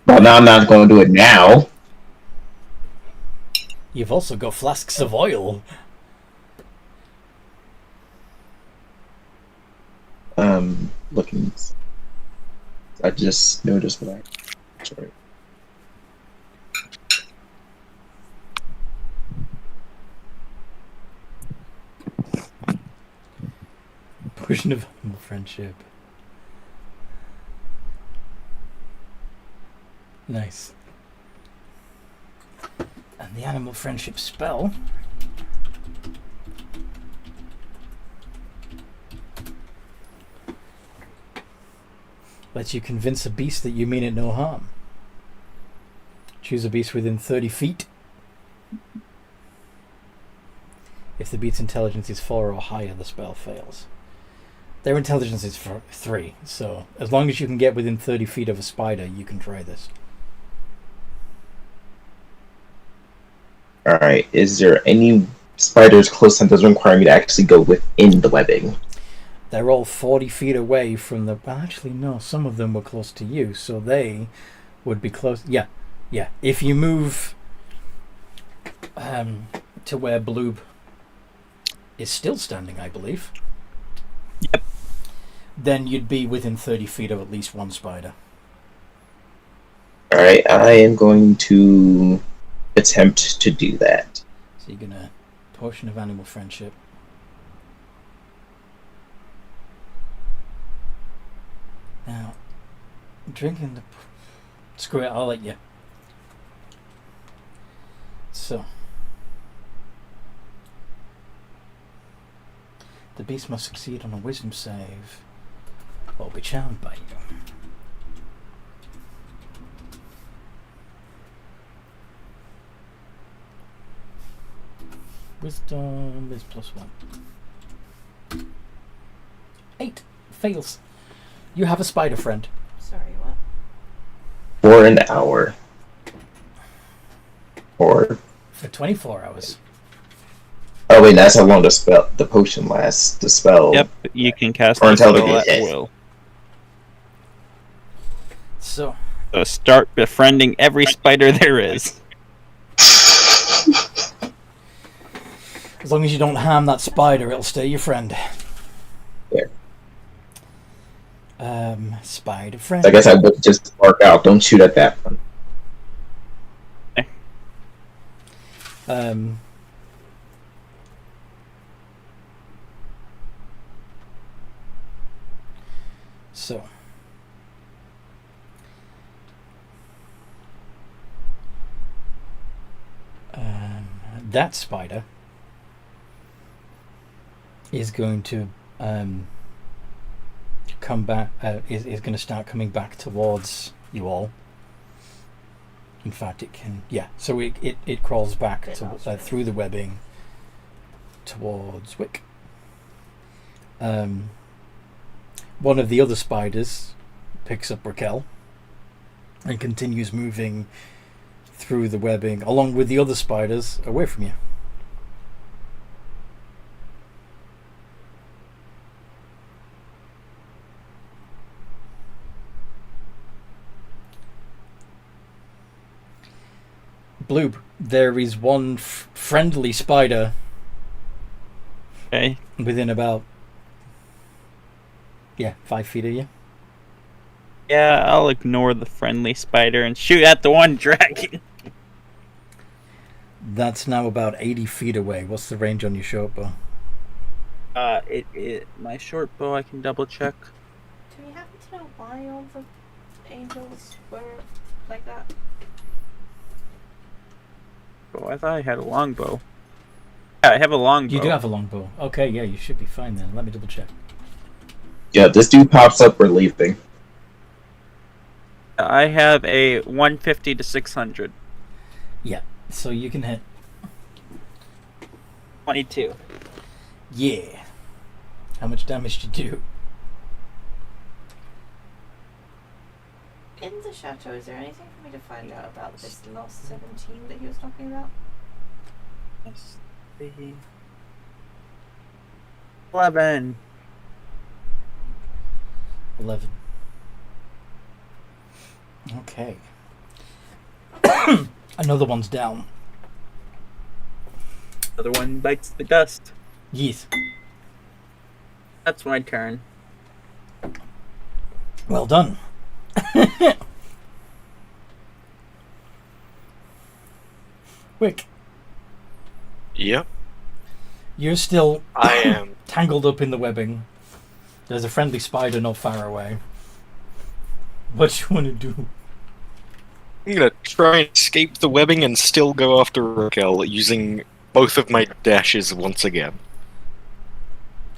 Well, now I'm not going to do it now. You've also got flasks of oil. Looking. I just noticed what I. Sorry. Portion of friendship. Nice. And the animal friendship spell lets you convince a beast that you mean it no harm. Choose a beast within 30 feet. If the beast's intelligence is 4 or higher, the spell fails. Their intelligence is 3, so as long as you can get within 30 feet of a spider, you can try this. Alright, is there any spiders close that doesn't require me to actually go within the webbing? They're all 40 feet away from the... Well, actually, no, some of them were close to you, so they would be close... Yeah, Yeah, if you move to where Bloob is still standing, I believe. Yep. Then you'd be within 30 feet of at least one spider. Alright, I am going to attempt to do that. So you're going to potion of animal friendship. Now, drinking the... Screw it, I'll let you. So... The beast must succeed on a wisdom save or be charmed by you. Wisdom is +1. 8. Fails. You have a spider friend. Sorry, what? For an hour. Or... For 24 hours. Oh wait, that's how long the potion lasts. The spell. Yep, you can cast Or the until spell they at get hit. will. So, So start befriending every spider there is. as long as you don't harm that spider, it'll stay your friend. Yeah. Spider friend. I guess I would just bark out. Don't shoot at that one. So, that spider is going to come back. Is going to start coming back towards you all. In fact, it can. Yeah. So it crawls back to, through the webbing towards Wick. One of the other spiders picks up Raquel and continues moving through the webbing along with the other spiders away from you. Bloob, there is one friendly spider Okay. within about 5 feet of you. Yeah, I'll ignore the friendly spider and shoot at the one dragon. That's now about 80 feet away. What's the range on your short bow? My short bow, I can double check. Do we happen to know why all the angels were like that? Oh, I thought I had a longbow. Yeah, I have a longbow. You do have a longbow. Okay, yeah, you should be fine then. Let me double check. Yeah, this dude pops up, we're leaving. I have a 150 to 600. Yeah, so you can hit. 22. Yeah. How much damage to do? In the chateau, is there anything for me to find out about this lost 17 that he was talking about? Let's see. 11. 11. Okay. Another one's down. Other one bites the dust. Yes. That's my turn. Well done. Wick, Yep, you're still I am. tangled up in the webbing. There's a friendly spider not far away. What do you want to do? I'm gonna try and escape the webbing and still go after Raquel using both of my dashes once again.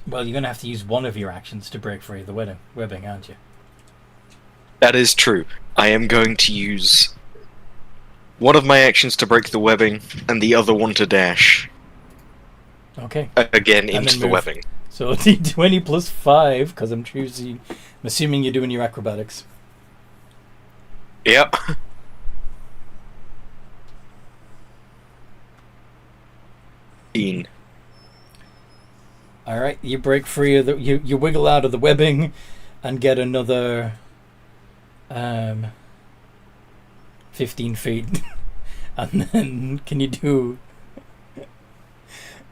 Well, you're going to have to use one of your actions to break free of the webbing, aren't you? That is true. I am going to use one of my actions to break the webbing and the other one to dash Okay. again And into then the move. webbing. So D20 plus 5, because I'm assuming you're doing your acrobatics. Yep. All right, you break free of you wiggle out of the webbing, and get another 15 feet. And then can you do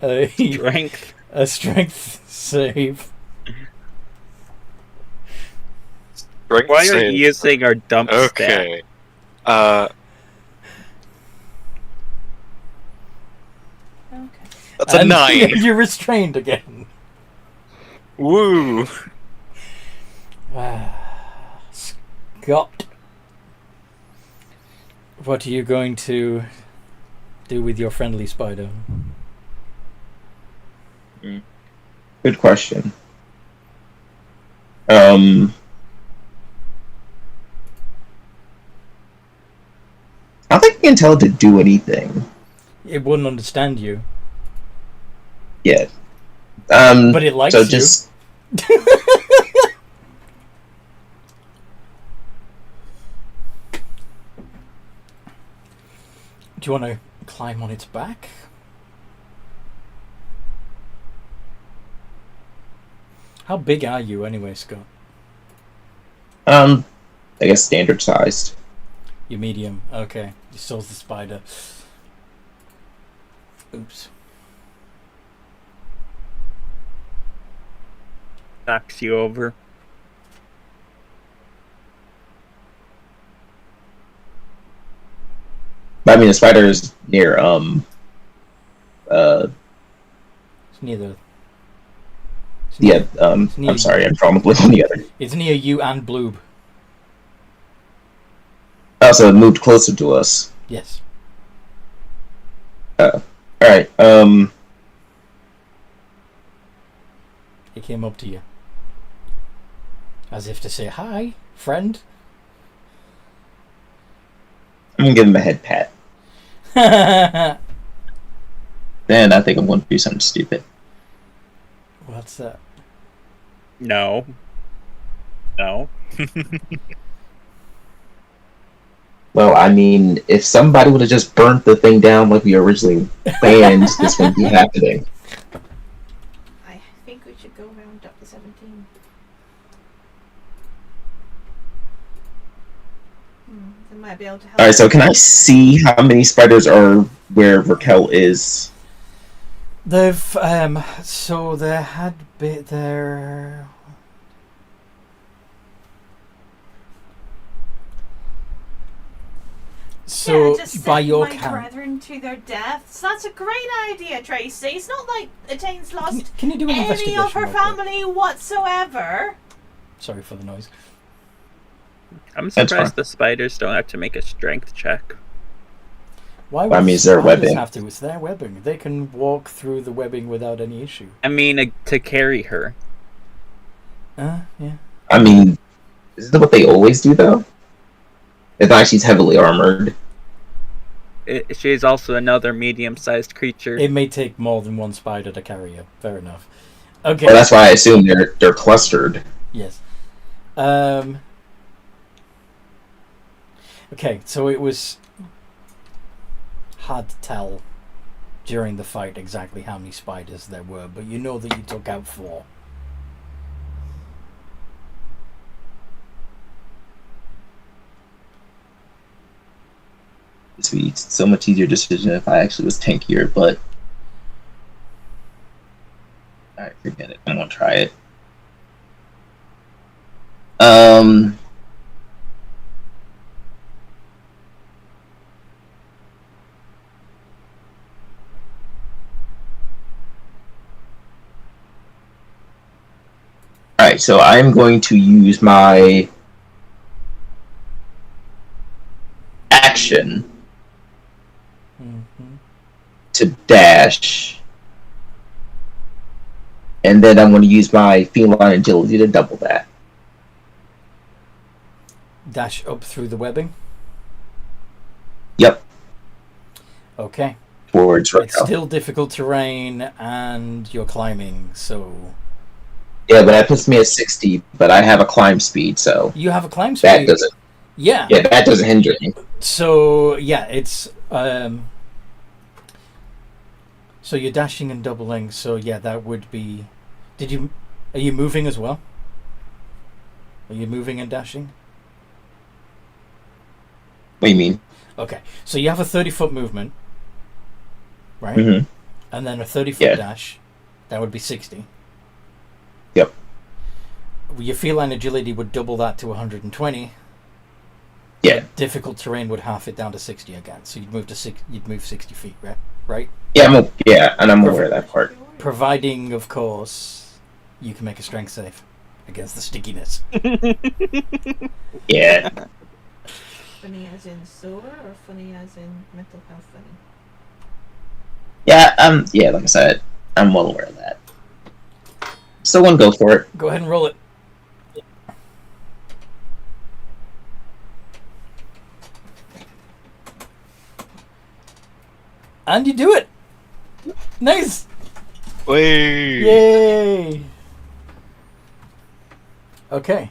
a Strength. a strength save? Strength Why are save. you using our dump stat? Okay. Okay. That's a And 9. You're restrained again. Woo! Scott, what are you going to do with your friendly spider? Good question. I don't think you can tell it to do anything It wouldn't understand you, yet. but it likes so you. just Do you want to climb on its back? How big are you anyway, Scott? I guess standard sized. You're medium. Okay. You so's the spider. Oops. Knocks you over. But I mean, the spider is near It's neither. yeah. near I'm sorry, I'm probably on the other. It's near you and Bloob. Also, it moved closer to us. Yes. All right. It came up to you. As if to say, hi, friend. I'm gonna give him a head pat. Then I think I'm going to do something stupid. What's that? No. No. Well, I mean, if somebody would have just burnt the thing down like we originally planned, this wouldn't be happening. I think we should go round up to 17. They might be able to help. All right, so can I see how many spiders are where Raquel is? They've so there had been there. So Yeah, just by send your my count, brethren to their deaths. That's a great idea, Tracy. It's not like Atane's lost can you do an any investigation? of her real quick? family whatsoever. Sorry for the noise. I'm That's surprised fine. the spiders don't have to make a strength check. Why Well, I would mean, is there spiders webbing? have to? It's their webbing. They can walk through the webbing without any issue. I mean, to carry her. Yeah. I mean, isn't that what they always do, though? It's not like she's heavily armored. She's also another medium-sized creature. It may take more than one spider to carry her. Fair enough. Okay. Well, that's why I assume they're clustered. Yes. Okay, so it was hard to tell during the fight exactly how many spiders there were, but you know that you took out 4. This would be so much easier decision if I actually was tankier, but alright, forget it. I'm gonna try it. Alright, so I'm going to use my action Mm-hmm. to dash. And then I'm going to use my feline agility to double that. Dash up through the webbing. Yep, Okay. towards It's Raquel. still difficult terrain and you're climbing, so... Yeah, but that puts me at 60, but I have a climb speed, so You have a climb that speed. doesn't. Yeah. Yeah, that doesn't hinder me. So, yeah, it's... So you're dashing and doubling, so yeah, that would be... Are you moving as well? Are you moving and dashing? What do you mean? Okay, so you have a 30-foot movement, right? Mm-hmm. And then a 30-foot Yeah. dash. That would be 60. Yep. Your feline agility would double that to 120. Yeah. Difficult terrain would half it down to 60 again. So you'd move 60 feet, right? Yeah, and I'm aware of that part. Providing, of course, you can make a strength save against the stickiness. Yeah. Funny as in sore or funny as in mental health funny? Yeah, like I said, I'm well aware of that. So one, go for it. Go ahead and roll it. And you do it! Nice! Whey! Yay! Okay.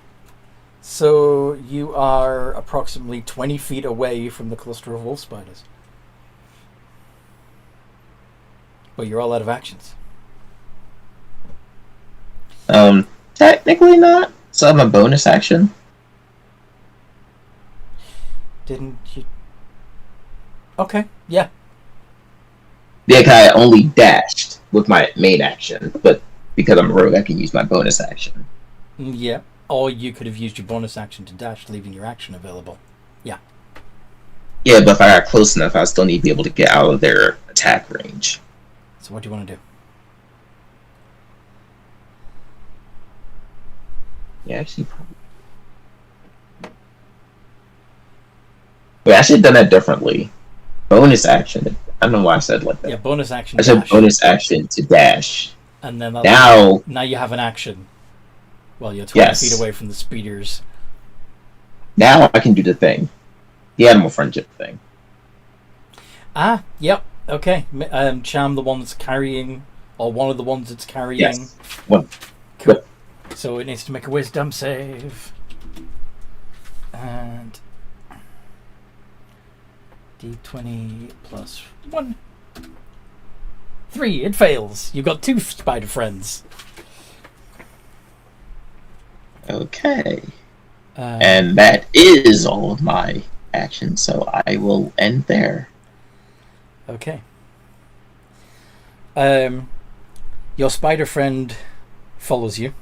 So you are approximately 20 feet away from the cluster of wolf spiders. But you're all out of actions. Technically not. So I'm a bonus action. Didn't you... Okay, yeah. Yeah, 'cause I only dashed with my main action, but because I'm a rogue, I can use my bonus action. Yeah. Or you could have used your bonus action to dash, leaving your action available. Yeah, but if I got close enough, I still need to be able to get out of their attack range. So what do you want to do? Yeah, actually, probably. Wait, I should have done that differently. Bonus action. I don't know why I said like that. Yeah, bonus action I said dash. bonus action to dash. And then Now you have an action. Well, you're 20 Yes. feet away from the speeders. Now I can do the thing. The animal friendship thing. Ah, yep. Okay. Charm the one that's carrying, or one of the ones that's carrying. Yes. One. Cool. Yep. So it needs to make a wisdom save. And D20 plus 1. 3. It fails. You've got 2 spider friends. Okay. And that is all of my actions, so I will end there. Okay. Your spider friend follows you.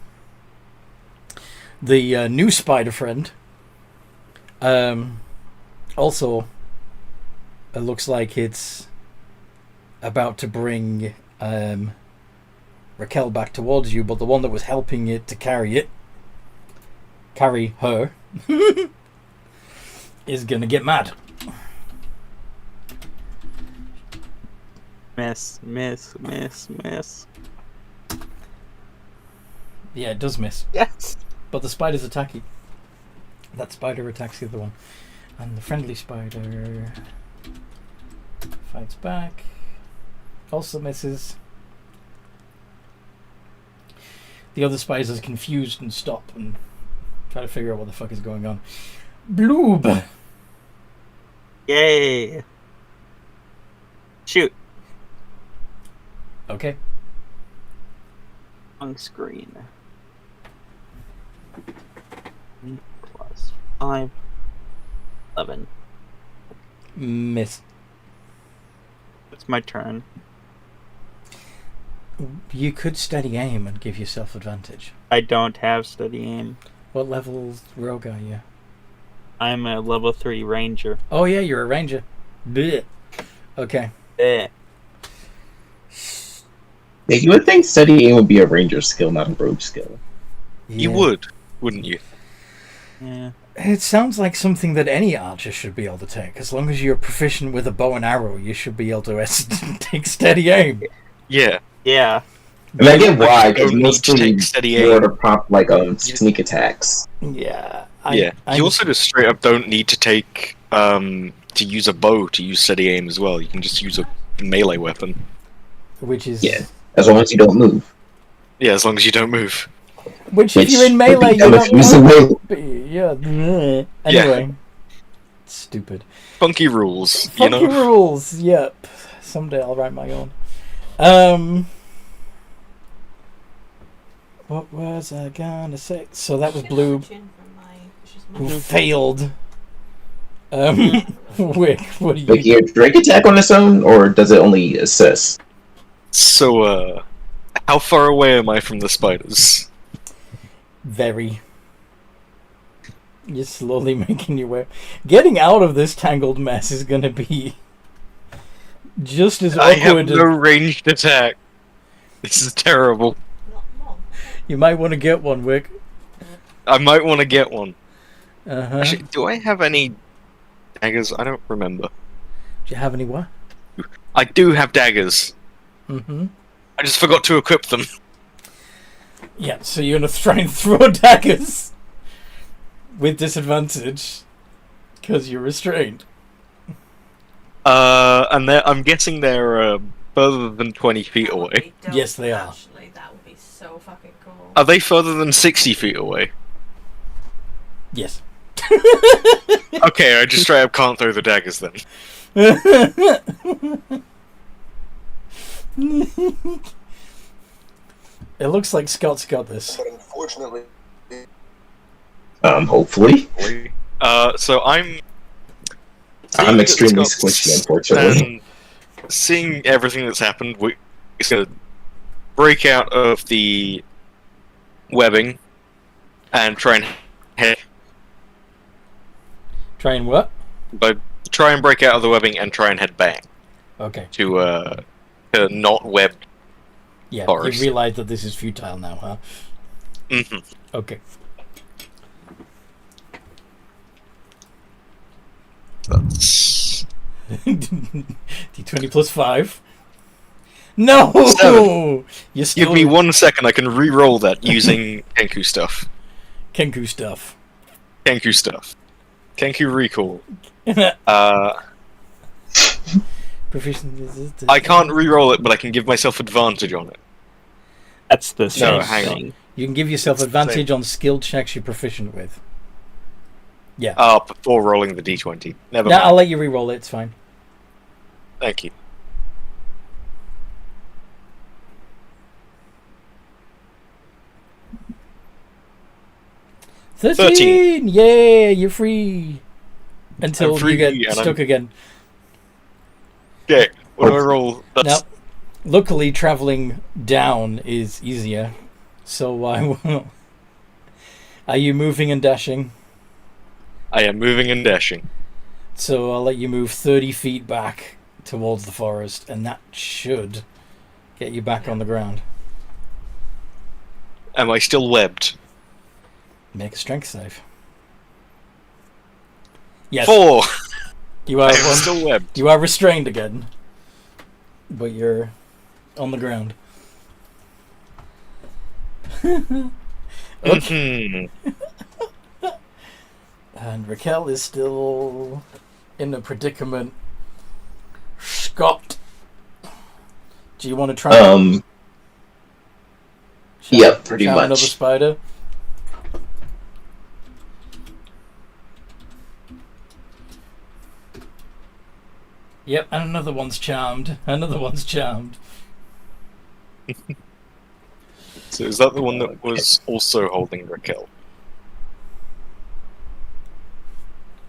The new spider friend also it looks like it's about to bring Raquel back towards you, but the one that was helping it to carry her is gonna get mad. Miss. Yeah, it does miss. Yes. But the spider's attacking. That spider attacks the other one. And the friendly spider fights back. Also misses. The other spiders are confused and stop and try to figure out what the fuck is going on. Bloob! Yay. Shoot. Okay. On screen. Plus 5. 11. Miss. It's my turn. You could steady aim and give yourself advantage. I don't have steady aim. What level rogue are you? I'm a level 3 ranger. Oh yeah, you're a ranger. Blech. Okay. Eh. Yeah, you would think steady aim would be a ranger skill, not a rogue skill. You Yeah. would, wouldn't you? Yeah. It sounds like something that any archer should be able to take. As long as you're proficient with a bow and arrow, you should be able to take steady aim. Yeah. Yeah. And I get why, You because don't need to mostly take steady more aim. to prompt like sneak attacks. Yeah. You also just straight up don't need to take to use a bow to use steady aim as well. You can just use a melee weapon. Which is... Yeah, as long as you don't move. Yeah, as long as you don't move. Which if Which you're in would melee, be you dumb if don't you use a know. way. Yeah. Anyway. Stupid. Funky rules, Funky you know? rules, yep. Someday I'll write my own. What was I gonna say? So that was Blue, who failed Wick, what do you... Making a drink attack on its own, or does it only assist? So, how far away am I from the spiders? Very. You're slowly making your way. Getting out of this tangled mess is going to be just as I have awkward. no ranged attack. This is terrible. You might want to get one, Wick. I might want to get one. Uh-huh. Actually, do I have any daggers? I don't remember. Do you have any what? I do have daggers. Mm-hmm. I just forgot to equip them. Yeah, so you're going to try and throw daggers with disadvantage because you're restrained. And I'm guessing they're further than 20 feet away. Yes, they are. Actually, that would be so fucking cool. Are they further than 60 feet away? Yes. Okay, I just straight up can't throw the daggers then. It looks like Scott's got this. But unfortunately, Hopefully. So I'm extremely squishy, unfortunately. And seeing everything that's happened, we're gonna break out of the webbing and try and head. Try and what? But try and break out of the webbing and try and head back Okay. to not webbed. Yeah, forest. you realise that this is futile now, huh? Mm-hmm. Okay. That's D20 plus 5. No! 7. You're still... Give me 1 second. I can re-roll that using Kenku stuff. Kenku stuff. Kenku stuff. Kenku recall. Proficiency. I can't re-roll it, but I can give myself advantage on it. That's the same No, hang thing. on. You can give yourself It's the advantage on skill checks you're proficient with. Yeah. Before rolling the d20. Never No, mind. I'll let you re-roll it, it's fine. Thank you. Thirteen! Yeah, you're free. Until I'm free, you get and stuck again. Okay, what do I roll? Now, That's luckily, traveling down is easier. So I will. Are you moving and dashing? I am moving and dashing. So I'll let you move 30 feet back towards the forest, and that should get you back on the ground. Am I still webbed? Make a strength save. Yes, 4! you I are. am still webbed. You are restrained again, but you're on the ground. Okay. Mhm. And Raquel is still in a predicament. Scott, do you want to try? Yep, pretty Charm much. Another spider. Yep, and another one's charmed. Another one's charmed. So is that the one that was also holding Raquel?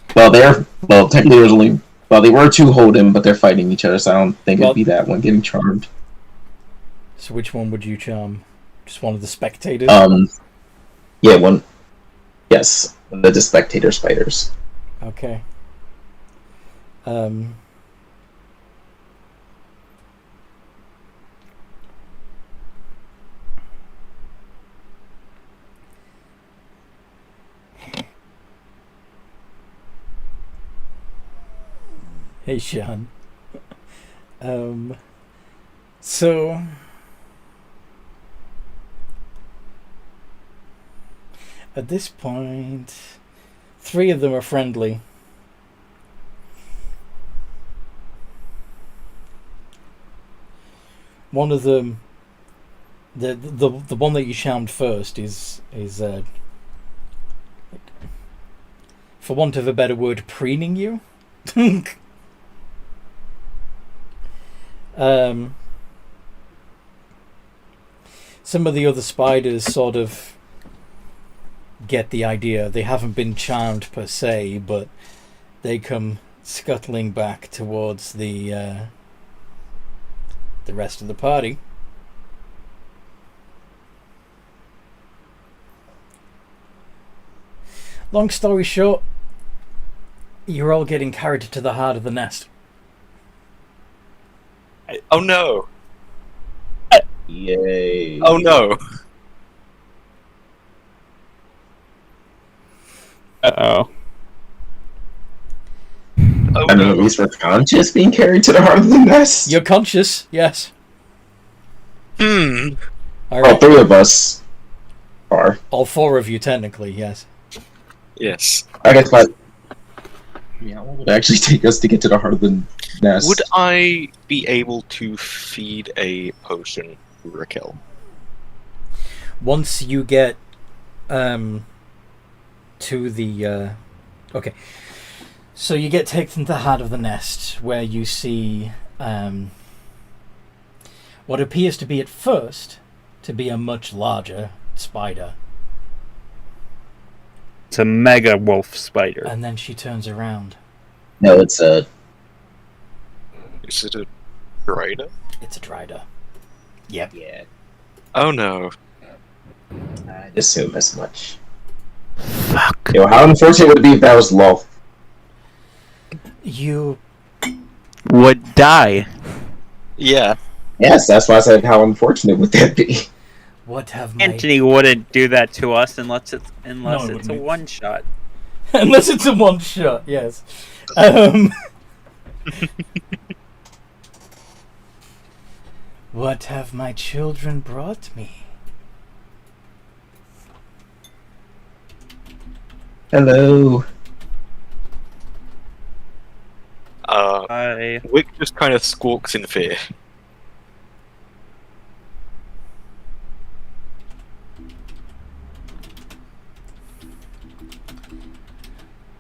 Technically there's only... Well, they were two holding, but they're fighting each other, so I don't think Well- it'd be that one getting charmed. So which one would you charm? Just one of the spectators? Yeah, one... Yes, the spectator spiders. Okay. Hey, Sean. So... At this point, 3 of them are friendly. One of them, the one that you charmed first is for want of a better word, preening you. Some of the other spiders sort of get the idea. They haven't been charmed per se, but they come scuttling back towards the rest of the party. Long story short, you're all getting carried to the heart of the nest. Oh no! Yay. Oh no! Uh-oh. Oh I mean, no! at least we're conscious being carried to the heart of the nest. You're conscious, yes. Hmm. All All right. three of us are. All four of you, technically, yes. Yes. I guess, but yeah, what would it actually take us to get to the heart of the nest? Would I be able to feed a potion to Raquel? Once you get to the okay, so you get taken to the heart of the nest, where you see what appears to be at first to be a much larger spider, It's a mega wolf spider. and then she turns around. No, it's a. Is it a Drider? It's a Drider. Yep. Yeah, Oh no. I'd assume as much. Fuck. Yo, how unfortunate would it be if that was Loth? You Would die. Yeah. Yes, that's why I said how unfortunate would that be? what have my Anthony wouldn't do that to us unless it's it a wouldn't. one shot. unless it's a one shot, yes. What have my children brought me? Hello. Wick just kind of squawks in fear.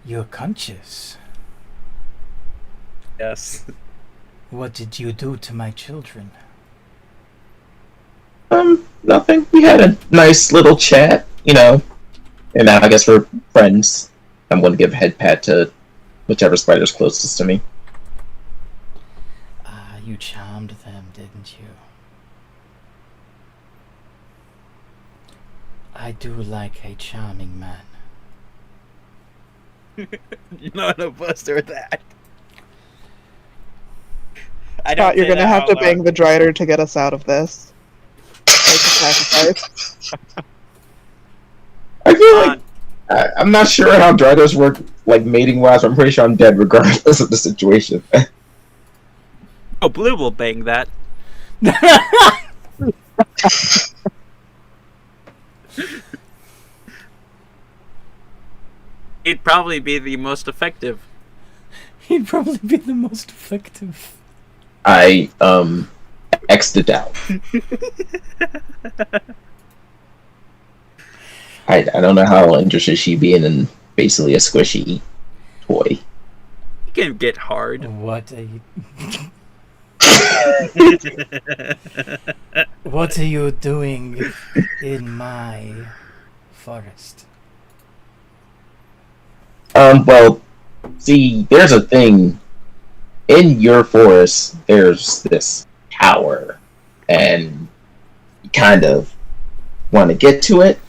You're conscious. Yes. What did you do to my children? Nothing. We had a nice little chat, you know. And now I guess we're friends. I'm going to give a head pat to whichever spider's closest to me. Ah, you charmed them, didn't you? I do like a charming man. None of us are that. I Thought you're say gonna that have out to loud. bang the Drider to get us out of this. Like a sacrifice. I feel Uh, like I'm not sure how Driders work, like mating wise. I'm pretty sure I'm dead regardless of the situation. Oh, Blue will bang that. He'd probably be the most effective. He'd probably be the most effective. I X'd it out. I don't know how interested she'd be in basically a squishy toy. He can get hard. What are you... What are you doing in my forest? Well, see, there's a thing. In your forest, there's this tower, and you kind of want to get to it.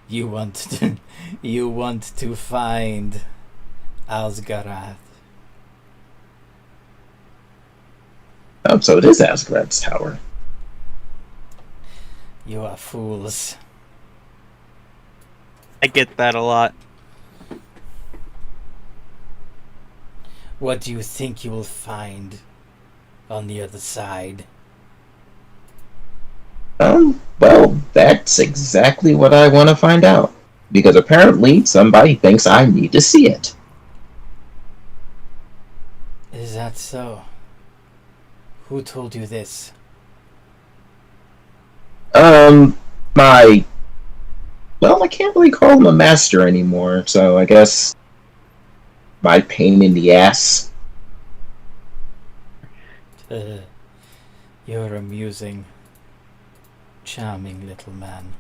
You want to find Alzgurad. So it is Asgrad's tower. You are fools. I get that a lot. What do you think you will find on the other side? Well, that's exactly what I want to find out. Because apparently somebody thinks I need to see it. Is that so? Who told you this? Well, I can't really call him a master anymore, so I guess my pain in the ass. You're amusing, charming little man.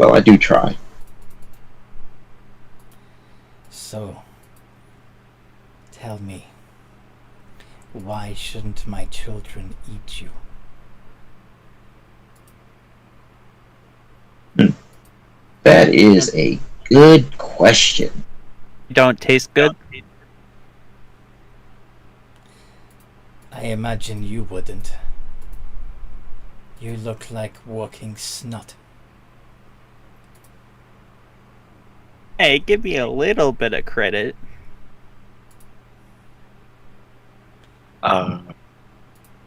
well, I do try. So, tell me, why shouldn't my children eat you? That is a good question. You don't taste good? I imagine you wouldn't. You look like walking snot. Hey, give me a little bit of credit.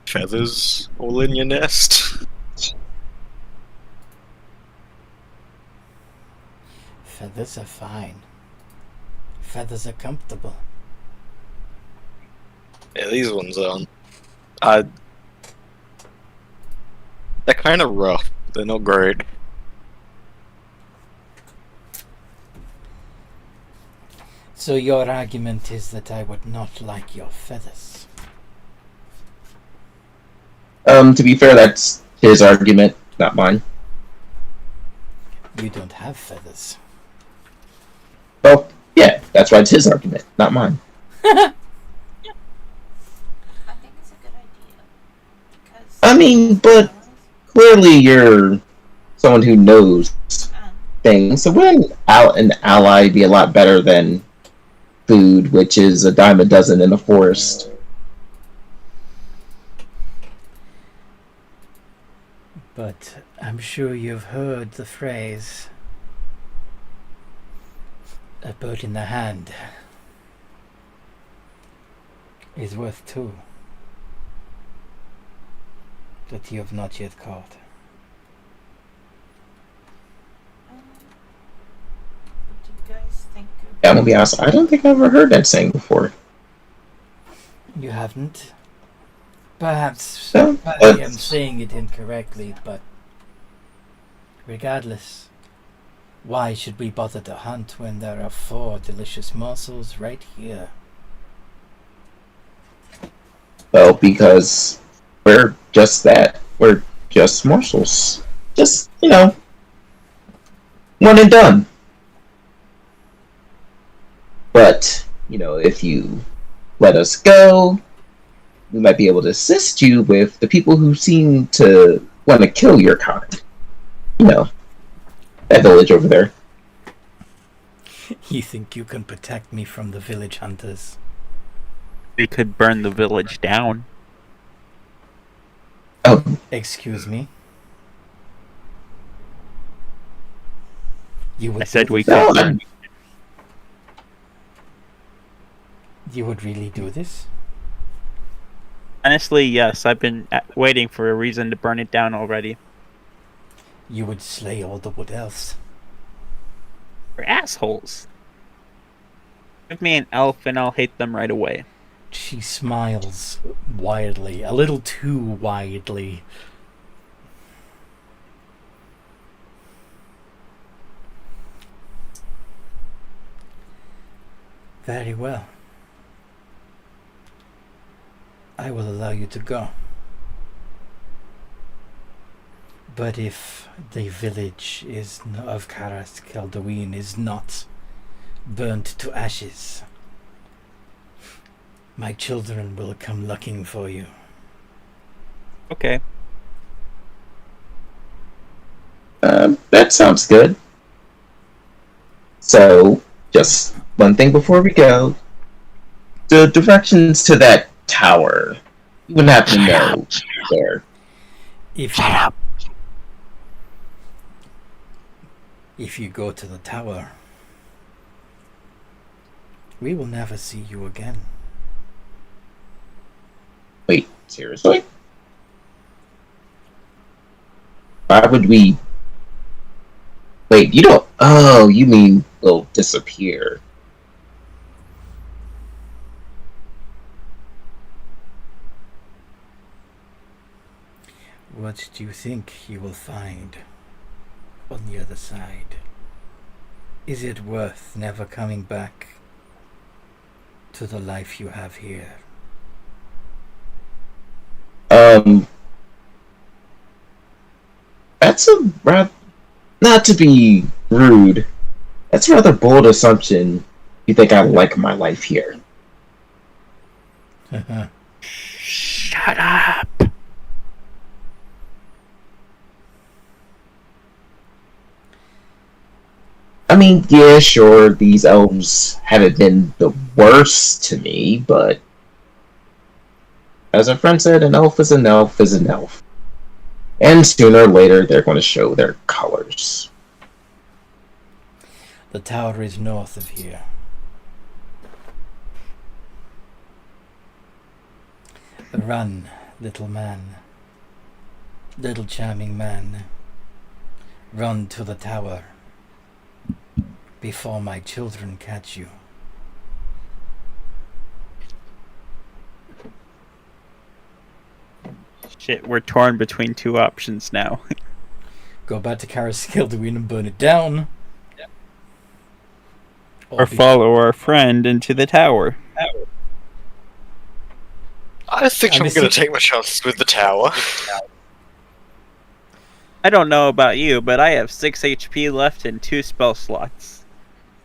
Feathers all in your nest. Feathers are fine. Feathers are comfortable. Yeah, these ones aren't. They're kind of rough. They're not great. So your argument is that I would not like your feathers. To be fair, that's his argument, not mine. You don't have feathers. Well, yeah, that's why it's his argument, not mine. I think it's a good idea. Because I mean, but clearly you're someone who knows things, so wouldn't an ally be a lot better than food, which is a dime a dozen in a forest? But I'm sure you've heard the phrase, a bird in the hand is worth two that you have not yet caught. do you guys think? Yeah, I'm gonna be honest, I don't think I've ever heard that saying before. You haven't? Perhaps No, I am saying it incorrectly, but regardless, why should we bother to hunt when there are 4 delicious morsels right here? Well, because we're just that. We're just morsels. Just, one and done. But, if you let us go, we might be able to assist you with the people who seem to want to kill your kind. That village over there. You think you can protect me from the village hunters? We could burn the village down. Oh, Excuse me? You would I said we no, could burn. You would really do this? Honestly, yes. I've been waiting for a reason to burn it down already. You would slay all the wood elves. We're assholes. Give me an elf and I'll hate them right away. She smiles widely, a little too widely. Very well. I will allow you to go. But if the village of Karas Keldawin is not burnt to ashes, my children will come looking for you. Okay. that sounds good. So, just one thing before we go. The directions to that tower. You wouldn't have to know there. If you go to the tower, we will never see you again. Wait, seriously? Why would we... Wait, you don't... Oh, you mean we'll disappear. What do you think you will find on the other side? Is it worth never coming back to the life you have here? That's a rather... Not to be rude, that's a rather bold assumption. You think I like my life here? Shut up. I mean, yeah, sure, these elves haven't been the worst to me, but as a friend said, an elf is an elf is an elf. And sooner or later, they're going to show their colors. The tower is north of here. Run, little man. Little charming man. Run to the tower before my children catch you. Shit, we're torn between two options now. Go back to Caraskildwin and burn it down. Yeah. Or follow our friend into the tower. I think I'm going to take my chances with the tower. I don't know about you, but I have 6 HP left and 2 spell slots.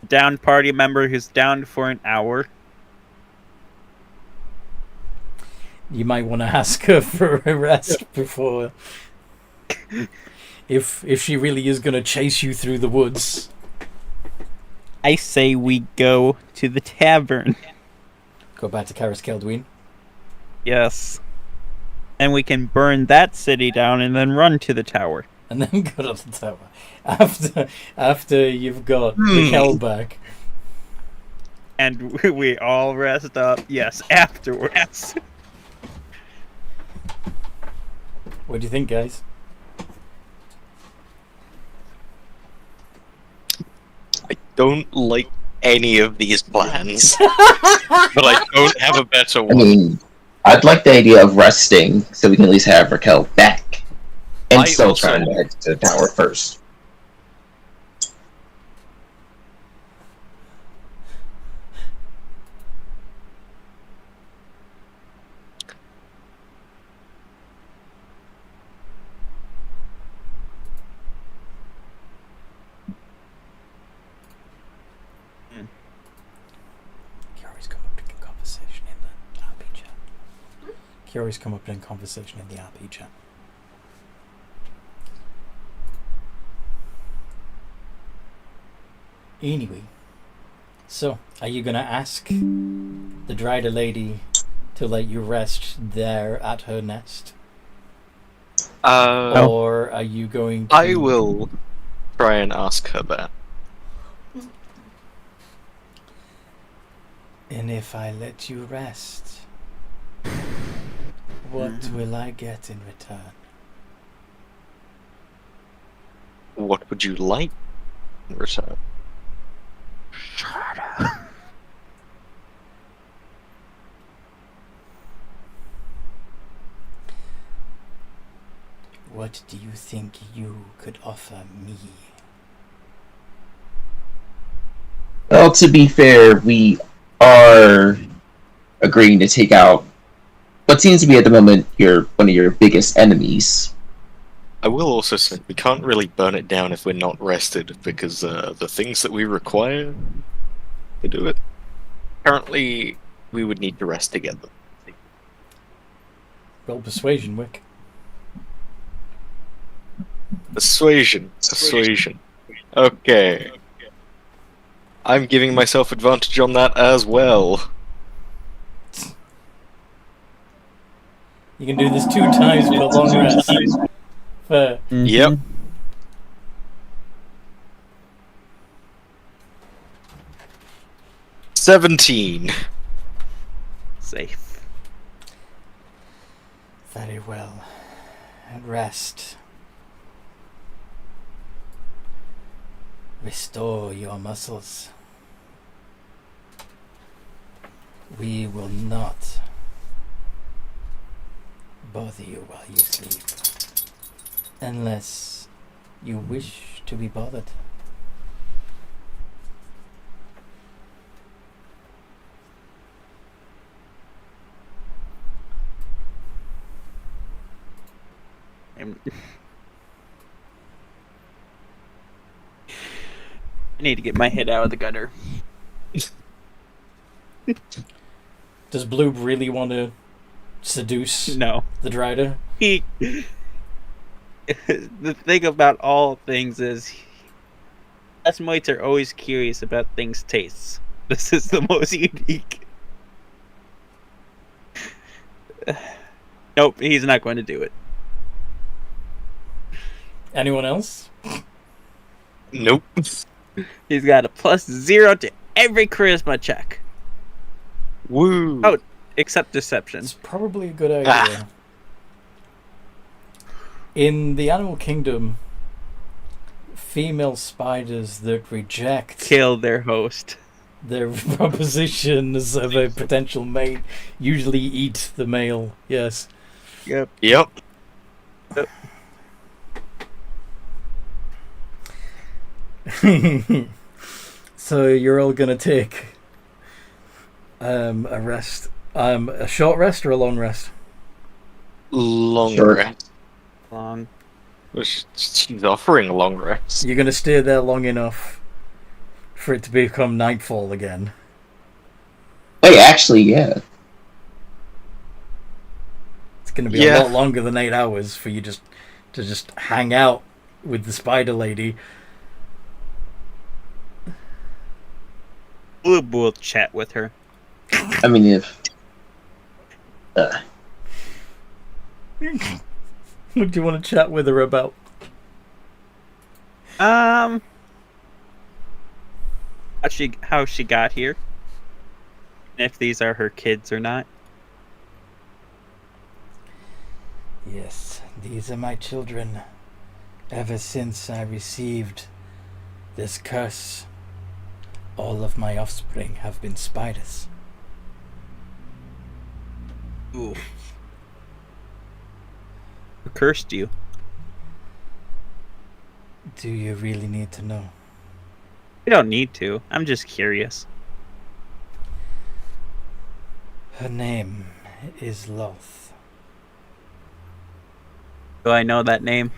Downed party member who's downed for an hour. You might want to ask her for a rest before... if she really is going to chase you through the woods. I say we go to the tavern. Go back to Caraskildwin. Yes. And we can burn that city down and then run to the tower. And then go to the tower. After you've got Mikkel back. And we all rest up, yes, afterwards. What do you think, guys? I don't like any of these plans, but I don't have a better I one. mean, I'd like the idea of resting so we can at least have Raquel back. And I still also- trying to head to the tower first. Kiri's come up in conversation in the RP chat. Kiri's come up in conversation in the RP chat. Anyway, so are you gonna ask the Drider lady to let you rest there at her nest, or are you going to... I will try and ask her that. And if I let you rest, what will I get in return? What would you like in return? What do you think you could offer me? Well, to be fair, we are agreeing to take out what seems to be at the moment one of your biggest enemies. I will also say we can't really burn it down if we're not rested, because the things that we require to do it, apparently we would need to rest together. Roll persuasion, Wick. Persuasion. Okay. I'm giving myself advantage on that as well. You can do this 2 times per long rest. Fair. Yep. "17. Safe. Very well. And rest. Restore your muscles. We will not bother you while you sleep, unless you wish to be bothered. I need to get my head out of the gutter. Does Bloob really want to seduce No. the Drider? The thing about all things is, us mites are always curious about things' tastes. This is the most unique. Nope, he's not going to do it. Anyone else? Nope. He's got a +0 to every charisma check. Woo. Oh, except deception. It's probably a good idea. In the animal kingdom, female spiders that reject Kill their host. their propositions of a potential mate usually eat the male. Yes. Yep. Yep. So you're all gonna take a rest, a short rest or a long rest? Long Sure. rest. Long. Well, she's offering a long rest. You're gonna stay there long enough for it to become nightfall again. Wait, actually, yeah. It's gonna be Yeah. a lot longer than 8 hours for you to just hang out with the spider lady. We'll chat with her. I mean, if What do you want to chat with her about? How she got here. If these are her kids or not. Yes, these are my children. Ever since I received this curse, all of my offspring have been spiders. Ooh. Who cursed you? Do you really need to know? You don't need to. I'm just curious. Her name is Loth. Do I know that name?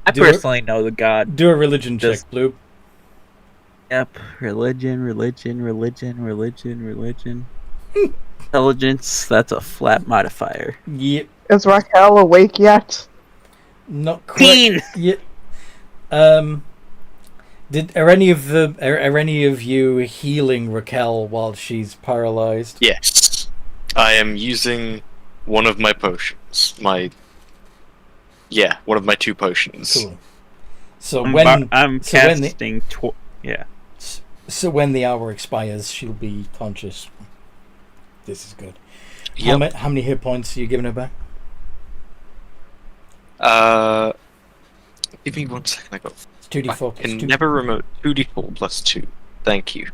I Do it. personally know the god. Do a religion check, Just- Blue. Yep. Religion. Intelligence, that's a flat modifier. Yep, Is Raquel awake yet? not quite. Queen! Yep. Are any of you healing Raquel while she's paralyzed? Yes. I am using one of my potions. One of my 2 potions. Cool. So I'm when casting. so when the hour expires, she'll be conscious. This is good. Yep. How many hit points are you giving her back? Give me 1 second. I got. It's 2d4 I plus can 2. never remote 2d4 plus 2. Thank you.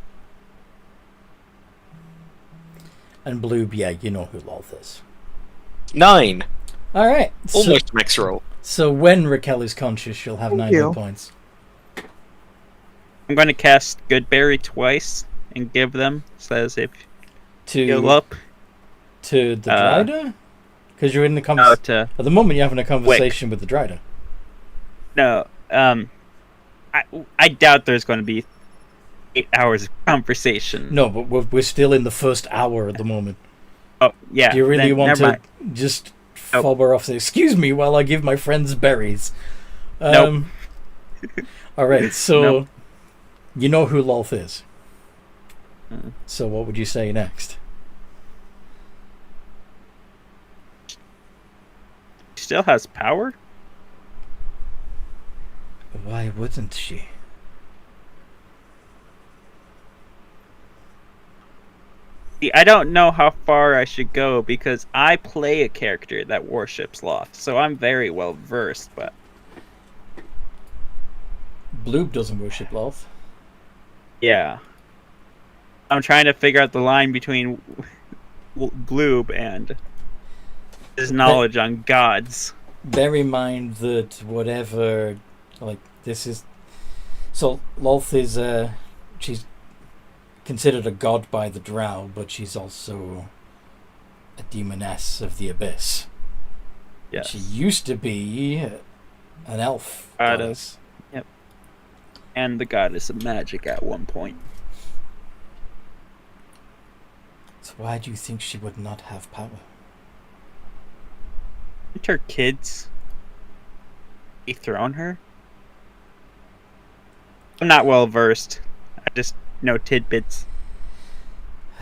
And Blue, yeah, you know who Loth is. 9. All right. Almost max roll. So when Raquel is conscious, she'll have 9 you. hit points. I'm going to cast Goodberry twice and give them. Says if you heal up. To the Drider? Because you're in the No, conversation. At the moment, you're having a conversation with the Drider. No. I doubt there's going to be 8 hours of conversation. No, but we're still in the first hour at the moment. Oh, yeah. Do you really then want never to mind. just Nope. fob her off? Say, excuse me, while I give my friends berries. Nope. All right, so Nope. you know who Loth is. Mm. So what would you say next? She still has power? Why wouldn't she? See, I don't know how far I should go because I play a character that worships Loth, so I'm very well versed, but Bloob doesn't worship Loth. yeah. I'm trying to figure out the line between Bloob and his knowledge on gods. Bear in mind that whatever, like, this is... So, Loth is, she's considered a god by the Drow, but she's also a demoness of the Abyss. Yes. She used to be an elf Goddess. goddess. Yep. and the goddess of magic at one point. So why do you think she would not have power? Did her kids dethrone her? I'm not well versed. I just know tidbits.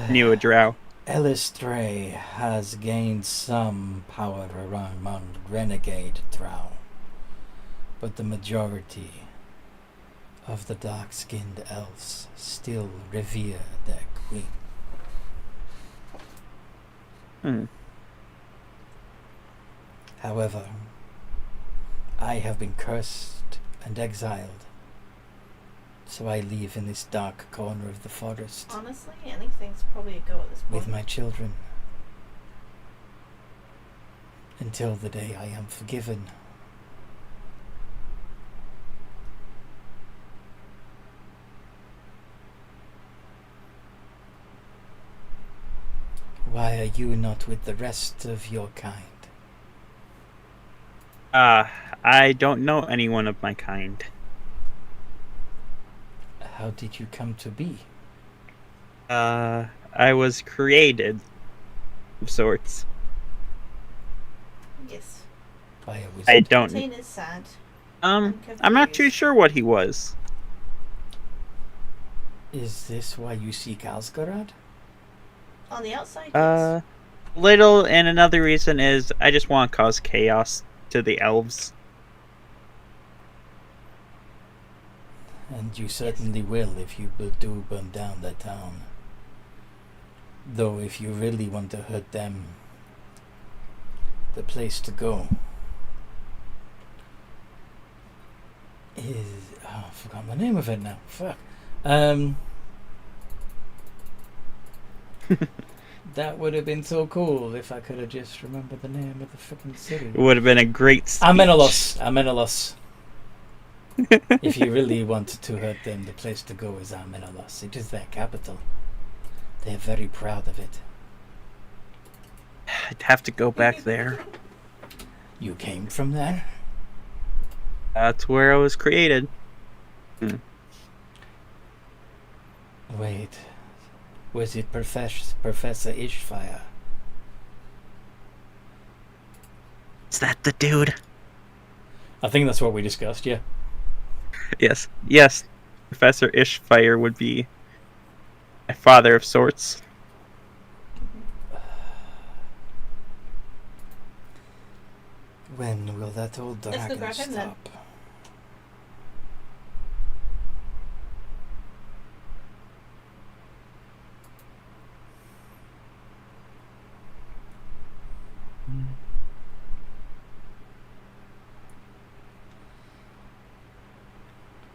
Knew a drow. Elistray has gained some power among renegade drow, but the majority of the dark-skinned elves still revere their queen. However, I have been cursed and exiled, so I live in this dark corner of the forest Honestly, anything's probably a go at this point. with my children until the day I am forgiven. Why are you not with the rest of your kind? I don't know anyone of my kind. How did you come to be? I was created of sorts. Yes. By a wizard? I don't. Fontaine is sad. I'm not too sure what he was. Is this why you seek Alzgurad? On the outside, yes. Little, and another reason is I just want to cause chaos to the elves. And you certainly will if you do burn down that town. Though if you really want to hurt them, the place to go is... oh, I've forgotten the name of it now. Fuck. That would have been so cool if I could have just remembered the name of the fucking city. It would have been a great speech. Amenalos. If you really wanted to hurt them, the place to go is Amenalos. It is their capital. They are very proud of it. I'd have to go back there. You came from there? That's where I was created. Wait. Was it Professor Ishfire? Is that the dude? I think that's what we discussed, yeah. Yes. Professor Ishfire would be a father of sorts. When will that old Let's go dragon grab him then. stop?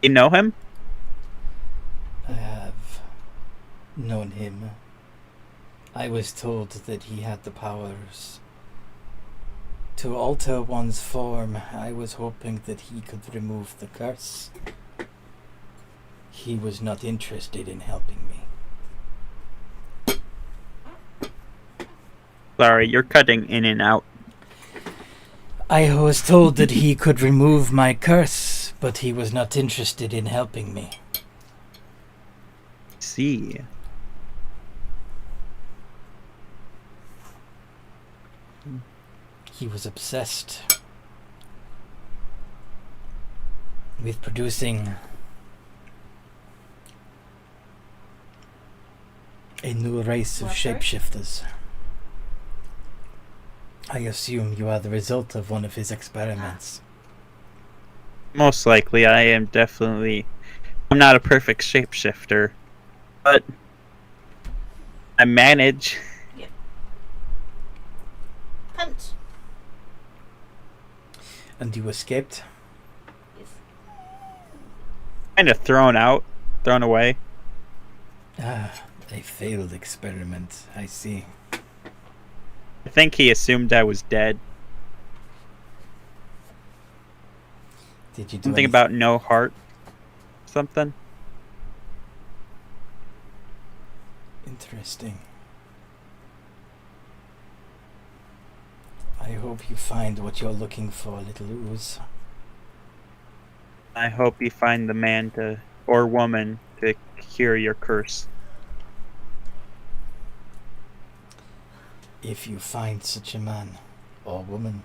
You know him? I have known him. I was told that he had the powers to alter one's form. I was hoping that he could remove the curse. He was not interested in helping me. Sorry, you're cutting in and out. I was told that he could remove my curse, but he was not interested in helping me. See. He was obsessed with producing a new race of What, sorry? shapeshifters. I assume you are the result of one of his experiments. Most likely, I am definitely... I'm not a perfect shapeshifter, but I manage. Hunt. And you escaped? Yes. Kind of thrown away. Ah, a failed experiment, I see. I think he assumed I was dead. Did you do Something about no heart. Something. Interesting. I hope you find what you're looking for, little ooze. I hope you find the man or woman to cure your curse. If you find such a man or woman,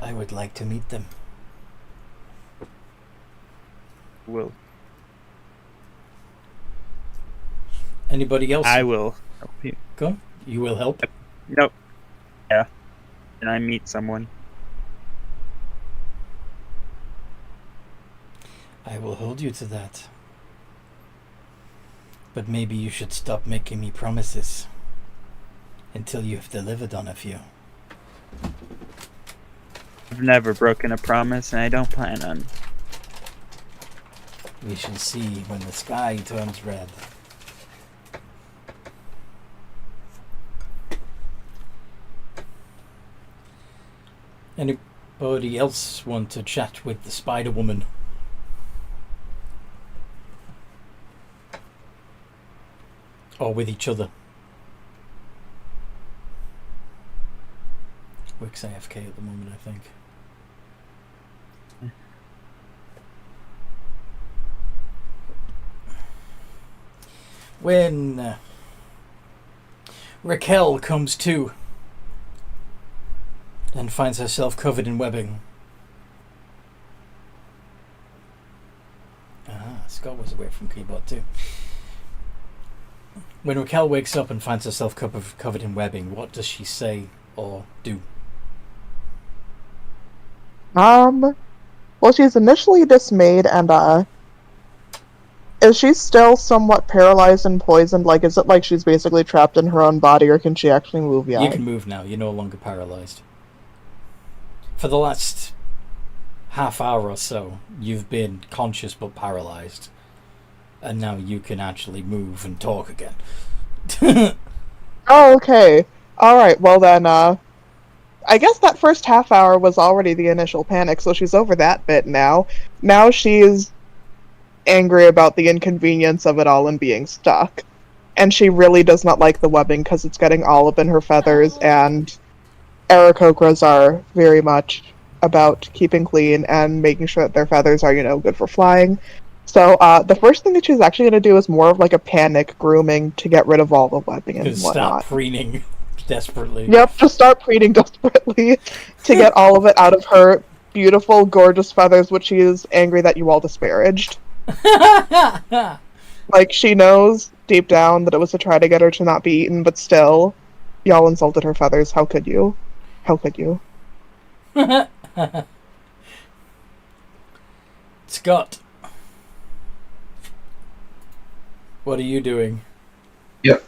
I would like to meet them. Will. Anybody else? I will help you. Go on. You will help? Nope. Yeah. And I meet someone. I will hold you to that. But maybe you should stop making me promises until you have delivered on a few. I've never broken a promise, and I don't plan on. We shall see when the sky turns red. Anybody else want to chat with the Spider Woman? Or with each other? Wick's AFK at the moment, I think. When Raquel comes to and finds herself covered in webbing. Scott was away from keyboard too. When Raquel wakes up and finds herself covered in webbing, what does she say or do? Well, she's initially dismayed, and is she still somewhat paralyzed and poisoned? Like, is it like she's basically trapped in her own body, or can she actually move yet? You can move now. You're no longer paralyzed. For the last half hour or so, you've been conscious but paralyzed. And now you can actually move and talk again. Oh, okay. Alright, well then, I guess that first half hour was already the initial panic, so she's over that bit now. Now she's angry about the inconvenience of it all and being stuck. And she really does not like the webbing because it's getting all up in her feathers, and Aarakocras are very much about keeping clean and making sure that their feathers are, good for flying. So the first thing that she's actually going to do is more of like a panic grooming to get rid of all the webbing and whatnot. Stop preening desperately. Yep, just start preening desperately to get all of it out of her beautiful, gorgeous feathers, which she is angry that you all disparaged. Like, she knows deep down that it was to try to get her to not be eaten, but still, y'all insulted her feathers. How could you? How could you? Scott, what are you doing? Yep.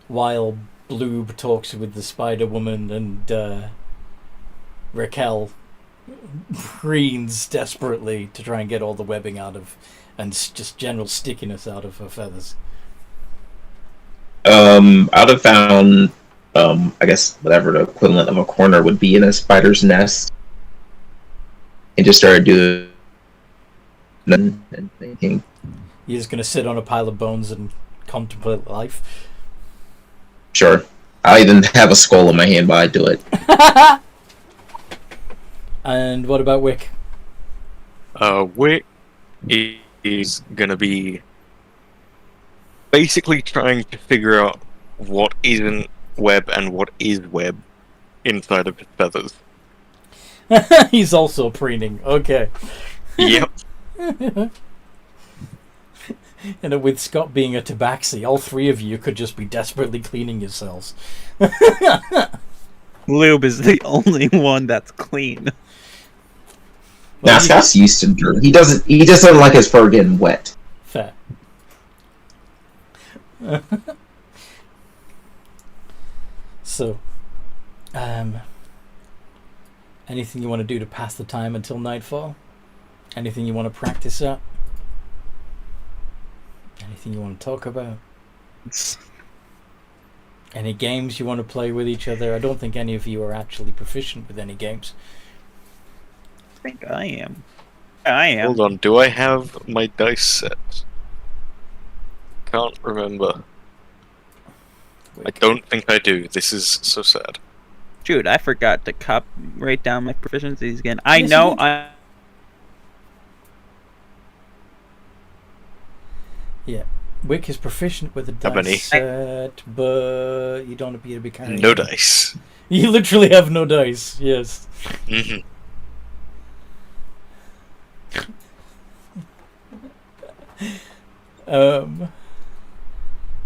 While Bloob talks with the Spider Woman and Raquel preens desperately to try and get all the webbing out of, and just general stickiness out of her feathers. I'd have found, I guess, whatever the equivalent of a corner would be in a spider's nest, and just started doing nothing and thinking. You're just going to sit on a pile of bones and contemplate life? Sure. I even have a skull in my hand while I do it. And what about Wick? Wick is gonna be basically trying to figure out what isn't web and what is web inside of his feathers. He's also preening. Okay. Yep. And with Scott being a tabaxi, all three of you could just be desperately cleaning yourselves. Lube is the only one that's clean. Now, Scott's used to dirt. He just doesn't like his fur getting wet. Fair. So, anything you want to do to pass the time until nightfall? Anything you want to practice at? Anything you want to talk about? Any games you want to play with each other? I don't think any of you are actually proficient with any games. I think I am. I am. Hold on, do I have my dice set? Can't remember. I don't think I do. This is so sad. Dude, I forgot to write down my proficiencies again. I Yes, know you did. I Yeah. Wick is proficient with a How many? dice set, but you don't appear to be carrying No them. dice. You literally have no dice, yes. Hmm. Um,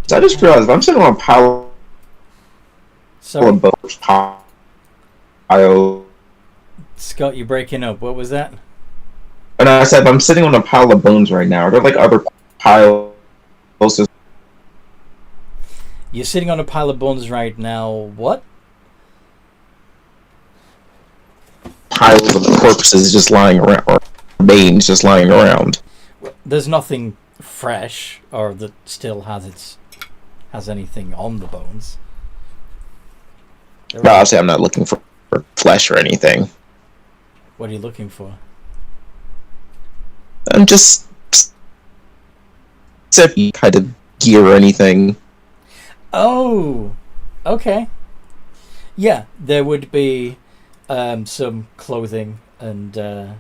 So I just realized I'm sitting on a pile sorry, of boats. Pile. Scott, you're breaking up. What was that? And I said I'm sitting on a pile of bones right now. Are there like other piles? You're sitting on a pile of bones right now. What? Piles of corpses just lying around, or remains just lying around. There's nothing fresh or that still has anything on the bones. No, obviously I'm not looking for flesh or anything. What are you looking for? I'm just kind of gear or anything. Oh, okay. Yeah, there would be some clothing and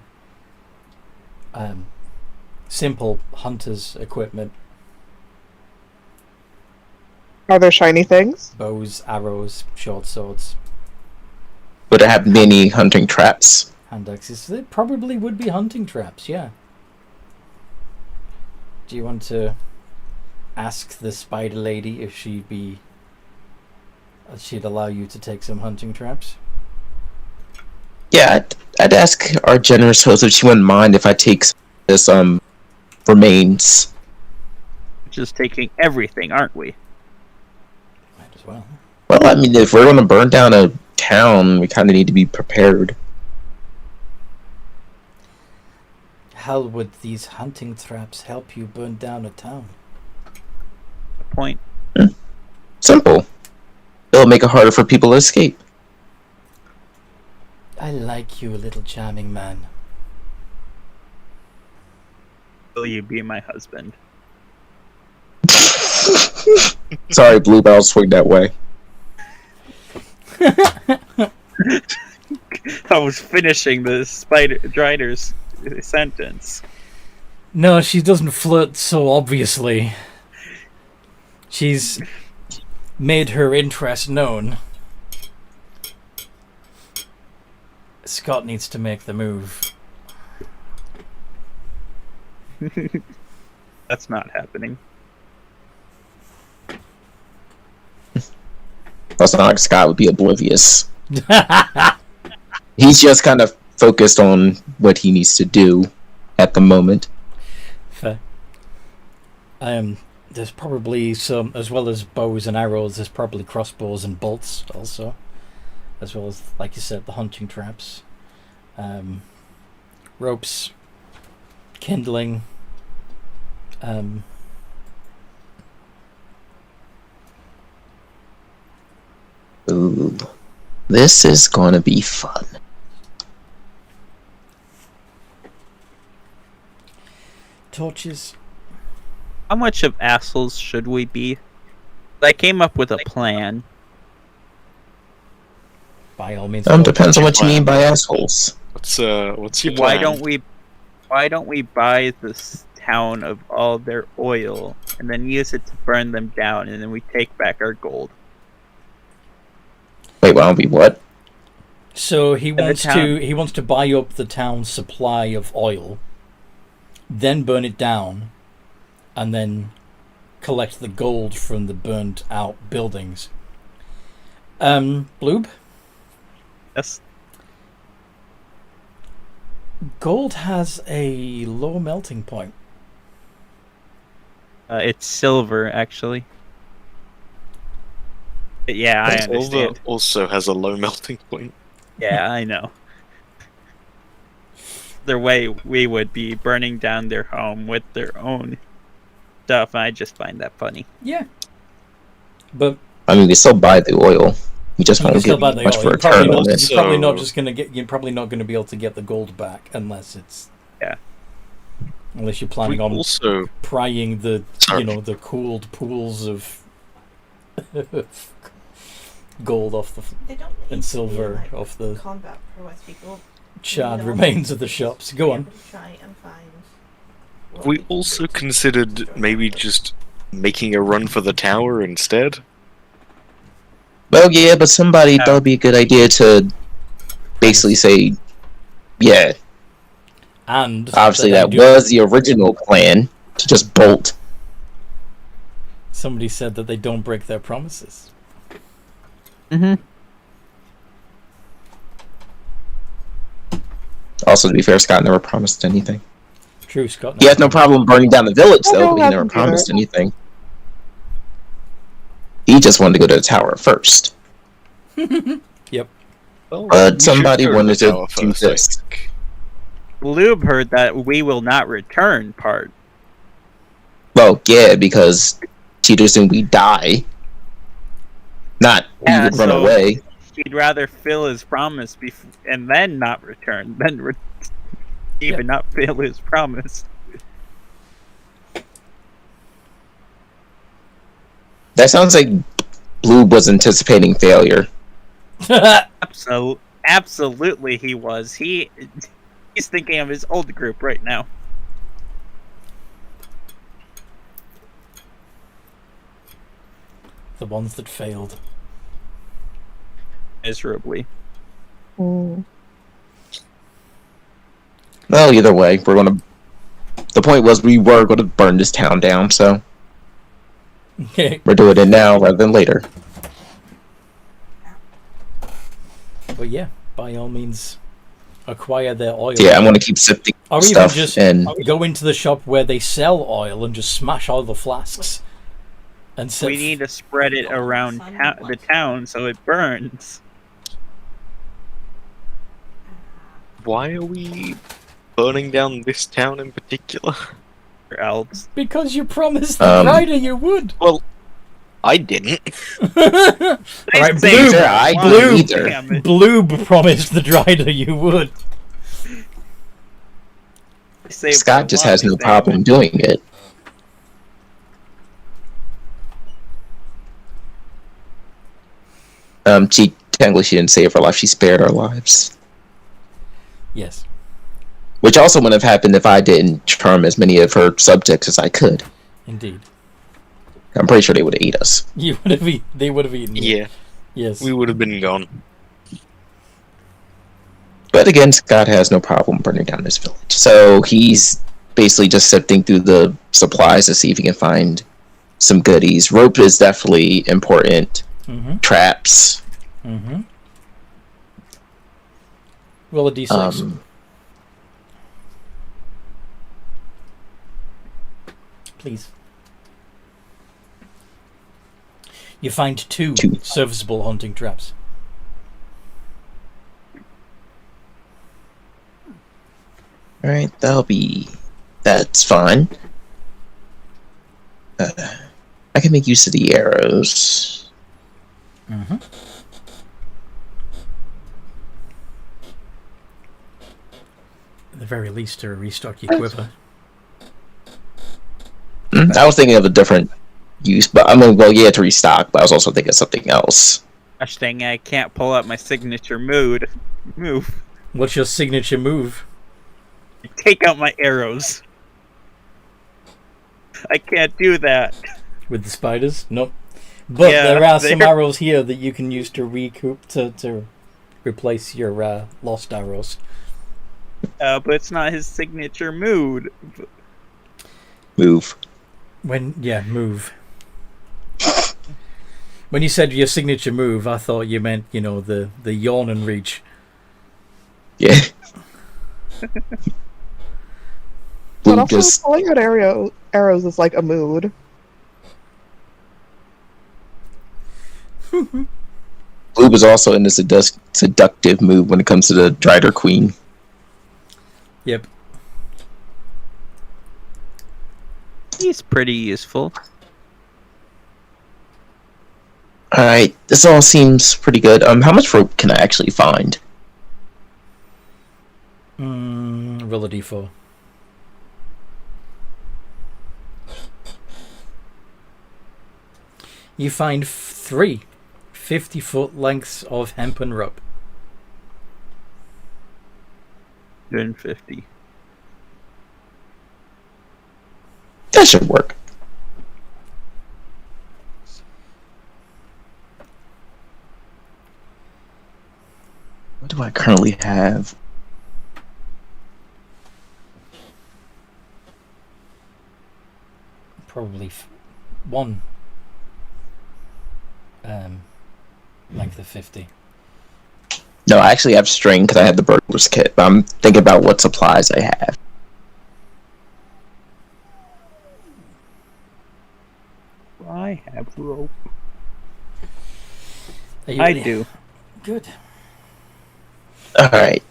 simple hunter's equipment. Are there shiny things? Bows, arrows, short swords, Would it have many hunting traps? hand axes. There probably would be hunting traps, yeah. Do you want to ask the spider lady if she'd allow you to take some hunting traps? Yeah, I'd ask our generous host if she wouldn't mind if I take this remains. Just taking everything, aren't we? Might as well. Well, I mean, if we're going to burn down a town, we kind of need to be prepared. How would these hunting traps help you burn down a town? Point. Simple. It'll make it harder for people to escape. I like you, little charming man. Will you be my husband? Sorry, Bluebell, swing that way. I was finishing the Drider's sentence. No, she doesn't flirt so obviously. She's made her interest known. Scott needs to make the move. That's not happening. That's not like Scott would be oblivious. He's just kind of focused on what he needs to do at the moment. Fair. There's probably some, as well as bows and arrows, there's probably crossbows and bolts also. As well as, like you said, the hunting traps. Ropes. Kindling. Ooh, this is going to be fun. Torches. How much of assholes should we be? I came up with a plan. By all means. Depends on what you mean by assholes. What's your plan? Why don't we buy this town of all their oil and then use it to burn them down, and then we take back our gold? Wait, why don't we what? So he wants to buy up the town's supply of oil, then burn it down, and then collect the gold from the burnt out buildings. Bloob? Yes. Gold has a low melting point. It's silver, actually. Yeah, I understand. Silver also has a low melting point. Yeah, I know. Their way we would be burning down their home with their own stuff. I just find that funny. Yeah. But I mean, we still buy the oil. We just you won't can still get buy the much oil. for a You're probably return not, on it. you're probably not just gonna get. You're probably not going to be able to get the gold back unless it's. Yeah. Unless you're planning on Also, prying the Sorry. the cooled pools of gold off the They don't need and to silver be, like, off the combat prowess people. charred You know, remains of the shops. Go be on. able to try and find Have we also considered maybe just making a run for the tower instead? Well, yeah, but somebody thought it'd be a good idea to basically say, yeah. And Obviously, that was the original plan, to just bolt. Somebody said that they don't break their promises. Mm-hmm. Also, to be fair, Scott never promised anything. True, Scott. He has no problem burning down the village, though, but he never promised anything. He just wanted to go to the tower first. Yep. Well, But somebody wanted to do this. Lube heard that we will not return part. Well, yeah, because Cheater assumed we die. Not we would run away. He'd rather fill his promise and then not return than even not fill his promise. That sounds like Blue was anticipating failure. Absolutely he was. He's thinking of his old group right now. The ones that failed. Miserably. Mm. Well, either way, we're gonna... The point was we were gonna burn this town down, so... Okay. We're doing it now rather than later. But yeah, by all means, acquire their oil. Yeah, I'm gonna keep sifting or stuff even just and... go into the shop where they sell oil and just smash all the flasks. And we need to spread it around the town so it burns. Why are we burning down this town in particular? Elves. Because you promised the rider you would. Well, I didn't. Alright, Bloob promised the Drider you would. Scott just has no problem doing it. Technically she didn't save her life, she spared our lives. Yes. Which also wouldn't have happened if I didn't charm as many of her subjects as I could. Indeed. I'm pretty sure they would have eaten us. They would have eaten you. Yeah. Yes. We would have been gone. But again, Scott has no problem burning down this village. So he's basically just sifting through the supplies to see if he can find some goodies. Rope is definitely important. Mm-hmm. Traps. Mm-hmm. Roll a d6. Please. You find two serviceable hunting traps. Alright, that's fine. I can make use of the arrows. Mm-hmm. At the very least, to restock your quiver. I was thinking of a different use, but I mean, well, yeah, to restock, but I was also thinking of something else. Gosh dang, I can't pull out my signature move. What's your signature move? Take out my arrows. I can't do that. With the spiders? Nope. But Yeah, there are some arrows here that you can use to recoup, to replace your lost arrows. But it's not his signature mood. Move. Move. When you said your signature move, I thought you meant, the yawn and reach. Yeah. But also, pulling out arrows is like a mood. Blue was also in the seductive mood when it comes to the Drider Queen. Yep. He's pretty useful. Alright, this all seems pretty good. How much rope can I actually find? Roll a d4. You find 3 50-foot lengths of hempen rope. 250. That should work. What do I currently have? Probably one length of 50. No, I actually have string because I had the burglar's kit, but I'm thinking about what supplies I have. I have rope. Are you I ready? do. Good. Alright.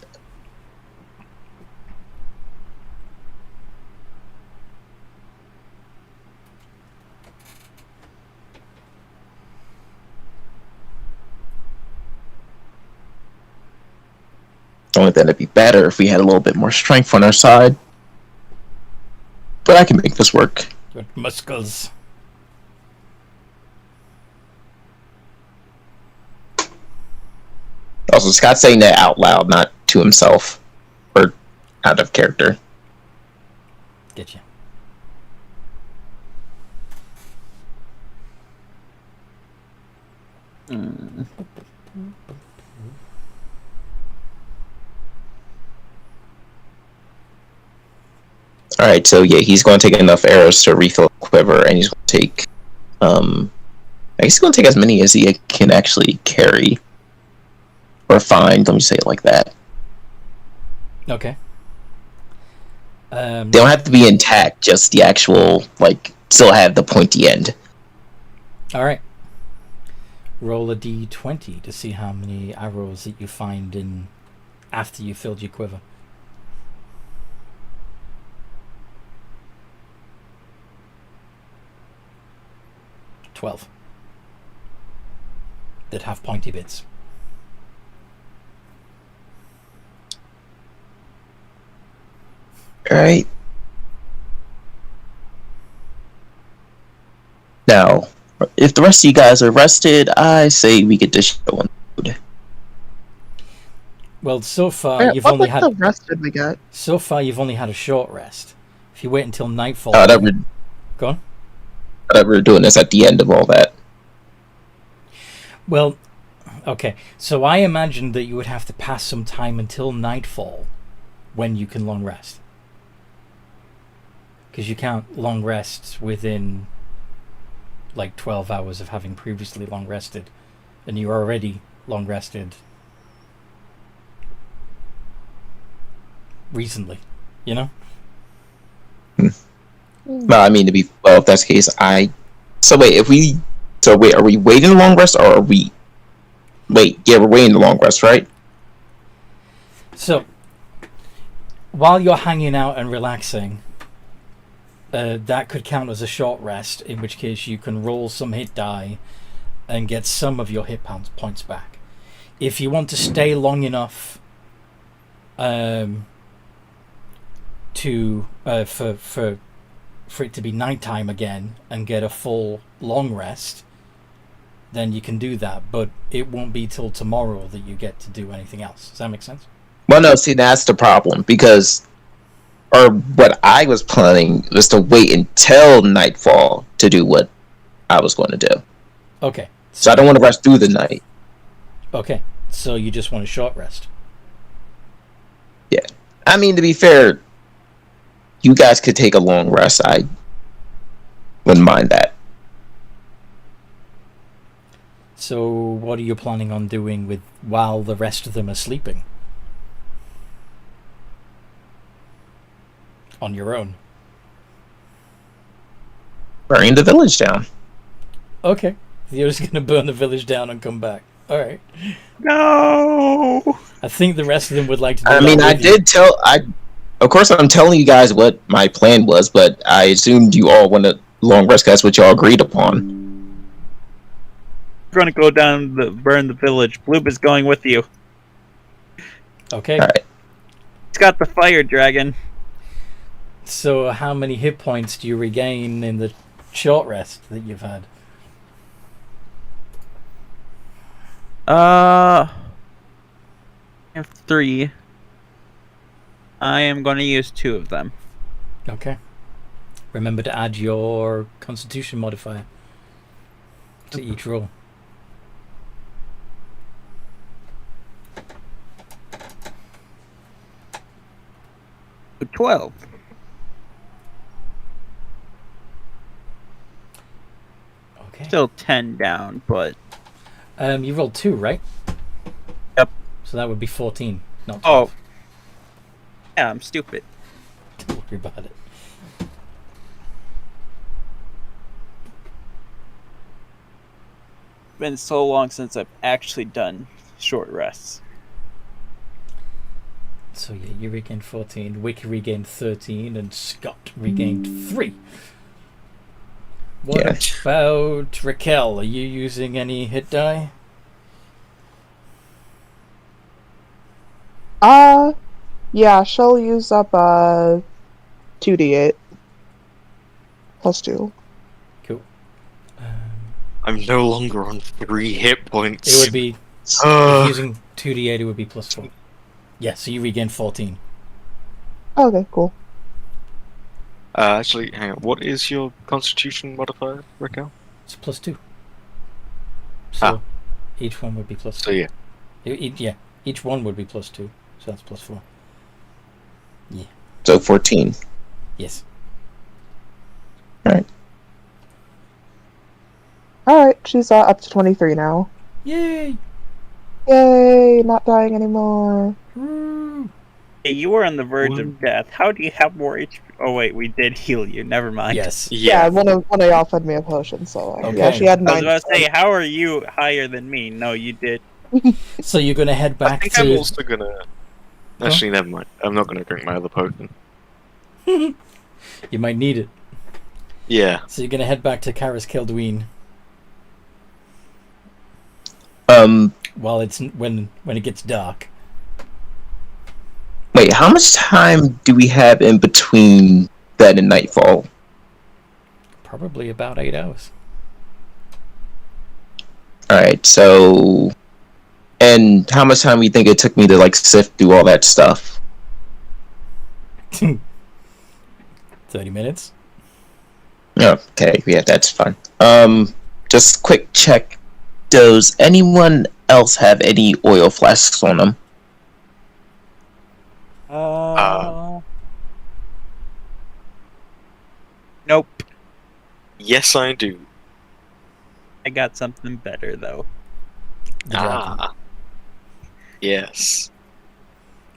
Only then it'd be better if we had a little bit more strength on our side. But I can make this work. Good muscles. Also, Scott's saying that out loud, not to himself. Or out of character. Get you. Alright, so yeah, he's going to take enough arrows to refill the quiver, and he's going to take, I guess he's going to take as many as he can actually carry. Or find, let me say it like that. Okay. They don't have to be intact, just the actual, like, still have the pointy end. Alright. Roll a d20 to see how many arrows that you find in after you filled your quiver. 12. That have pointy bits. Alright. Now, if the rest of you guys are rested, I say we get to show one food. Well, so far Yeah, you've what only length had of rest did we get? so far you've only had a short rest. If you wait until nightfall, That we're, go on. that we're doing this at the end of all that. Well, okay. So I imagined that you would have to pass some time until nightfall when you can long rest. Because you can't long rest within like 12 hours of having previously long rested. And you're already long rested recently, you know? No, I mean, to be, well, if that's the case, so wait, are we waiting a long rest, or are we, we're waiting a long rest, right? So, while you're hanging out and relaxing, that could count as a short rest, in which case you can roll some hit die and get some of your hit points back. If you want to stay long enough for it to be nighttime again and get a full long rest, then you can do that, but it won't be till tomorrow that you get to do anything else. Does that make sense? Well, no, see, that's the problem, because, or what I was planning was to wait until nightfall to do what I was going to do. Okay. So I don't want to rest through the night. Okay. So you just want a short rest. Yeah. I mean, to be fair, you guys could take a long rest. I wouldn't mind that. So what are you planning on doing while the rest of them are sleeping? On your own? Burning the village down. Okay. You're just going to burn the village down and come back. Alright. No! I think the rest of them would like to do I mean, of course I'm telling you guys what my plan was, but I assumed you all want a long rest, because that's what y'all agreed upon. We're gonna go down burn the village. Bloop is going with you. Okay. Alright. He's got the fire dragon. So how many hit points do you regain in the short rest that you've had? I have 3. I am going to use 2 of them. Okay. Remember to add your Constitution modifier to each roll. So 12. Okay. Still 10 down, but You rolled 2, right? Yep. So that would be 14, not 12. oh, yeah, I'm stupid. Don't worry about it. Been so long since I've actually done short rests. So yeah, you regained 14, Wick regained 13, and Scott regained 3. What Yeah. about Raquel? Are you using any hit die? Yeah, she'll use up 2d8 plus 2. Cool. I'm no longer on 3 hit points. It would be, if using 2d8, it would be plus 4. Yeah, so you regain 14. Okay, cool. Actually, hang on. What is your Constitution modifier, Raquel? It's plus 2. So Ah. each one would be plus 2. So yeah. Yeah, each one would be plus 2. So that's plus 4. So 14. Yes. Alright. Alright, she's up to 23 now. Yay! Yay, not dying anymore. Woo! Hey, you were on the verge What? of death. How do you have more HP? Oh wait, we did heal you. Never mind. Yes. Yeah, one of y'all fed me a potion, so yeah, Okay. she had I was 9. about to say, how are you higher than me? No, you did. So you're going to head I back think to... I'm also gonna... Actually, never mind. I'm not gonna drink my other potion. You might need it. Yeah. So you're going to head back to Karis Kildween while it's when it gets dark. Wait, how much time do we have in between that and nightfall? Probably about 8 hours. Alright, so... And how much time do you think it took me to, like, sift through all that stuff? 30 minutes. Okay, yeah, that's fine. Just quick check. Does anyone else have any oil flasks on them? Nope. Yes, I do. I got something better though. The dragon. Yes.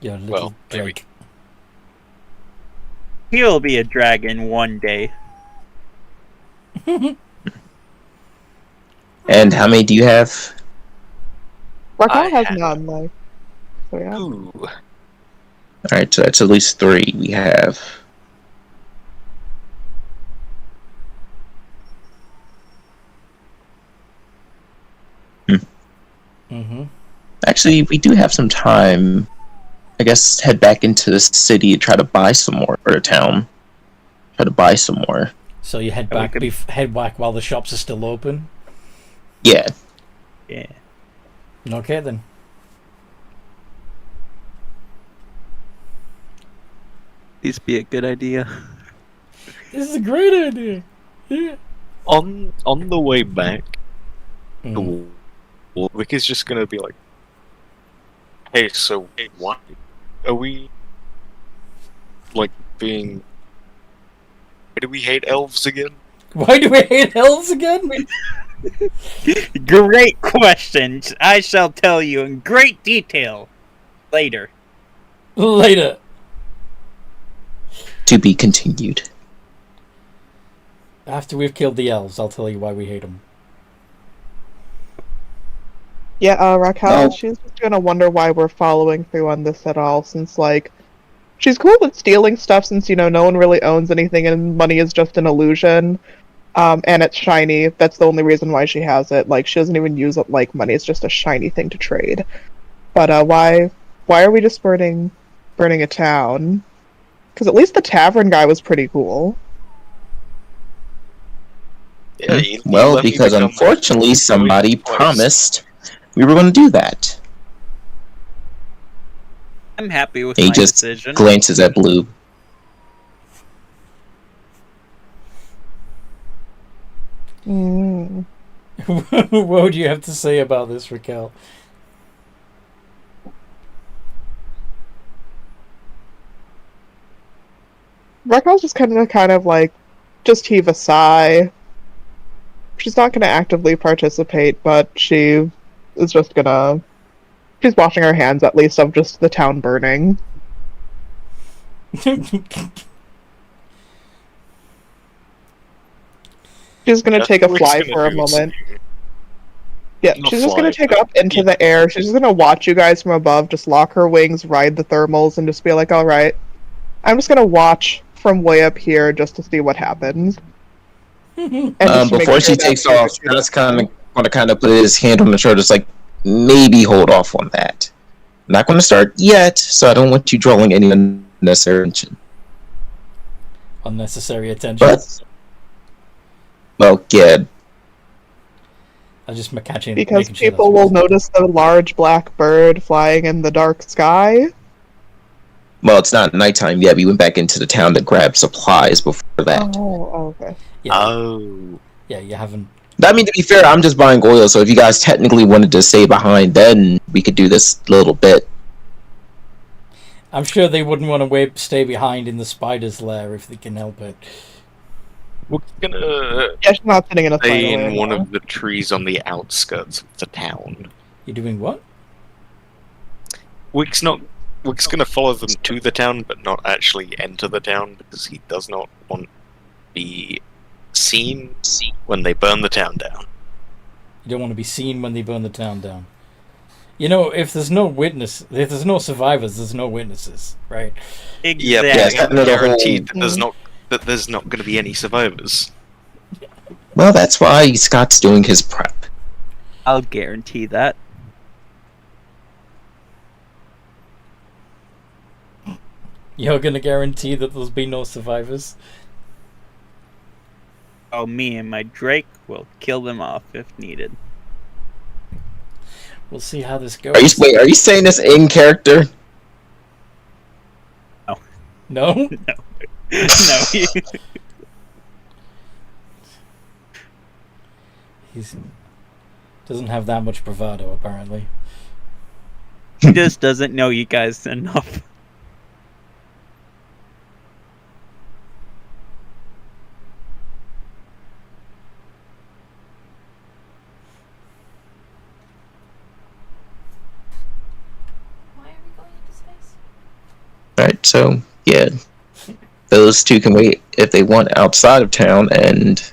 Your little Well, maybe. Drake. He'll be a dragon one day. And how many do you have? Raquel I has have- none, like. So yeah. Ooh. Alright, so that's at least 3 we have. Mm-hmm. Actually, we do have some time. I guess head back into the city and try to buy some more, or the town. Try to buy some more. So you head And we back, could- head back while the shops are still open. Yeah. Yeah. Okay then. This be a good idea. This is a great idea. Yeah. On the way back, Mm. Vic is just gonna be like, "Hey, so why are we like being? Why do we hate elves again?" Why do we hate elves again? Great questions. I shall tell you in great detail later. Later. To be continued. After we've killed the elves, I'll tell you why we hate them. Yeah, Raquel, No. she's just gonna wonder why we're following through on this at all, since, like, she's cool with stealing stuff since, you know, no one really owns anything and money is just an illusion. And it's shiny. That's the only reason why she has it. Like, she doesn't even use it like money. It's just a shiny thing to trade. But, why are we just burning a town? Because at least the tavern guy was pretty cool. Yeah, you Well, let me because become- unfortunately somebody twice. promised we were going to do that. I'm happy with He my just decision. glances at Blue. Mm. What would you have to say about this, Raquel? Raquel's just kind of like, just heave a sigh. She's not gonna actively participate, but she is just gonna. She's washing her hands at least of just the town burning. She's gonna take a fly for a moment. Yeah, Not she's just gonna fly, take up into the air. She's just gonna watch you guys from above, just lock her wings, ride the thermals, and just be like, alright. I'm just gonna watch from way up here just to see what happens. And just to make Before sure she that takes she off, doesn't- Scott's going to put his hand on the shoulder, just like, maybe hold off on that. I'm not going to start yet, so I don't want you drawing any unnecessary attention. Unnecessary attention. But, well, yeah, I just catching Because making sure people that's will notice the large black bird flying in the dark sky. well, it's not nighttime yet. We went back into the town to grab supplies before that. Oh, okay. Yeah, Oh. yeah, you haven't. I mean, to be fair, I'm just buying oil, so if you guys technically wanted to stay behind, then we could do this little bit. I'm sure they wouldn't want to stay behind in the spider's lair if they can help it. We're gonna Yeah, she's not sitting in a stay spider in one lair. of the trees on the outskirts of the town. You're doing what? Wick's gonna follow them to the town, but not actually enter the town because he does not want to be seen when they burn the town down. You don't want to be seen when they burn the town down. You know, if there's no survivors, there's no witnesses, right? Yeah, but Yes, it's not another guaranteed whole- that there's not going to be any survivors. Well, that's why Scott's doing his prep. I'll guarantee that. You're gonna guarantee that there'll be no survivors? Oh, me and my Drake will kill them off if needed. We'll see how this goes. Are you saying this in character? No? No, He doesn't have that much bravado, apparently. he just doesn't know you guys enough. Why are we going into space? Alright, so, yeah. Those two can wait if they want outside of town, and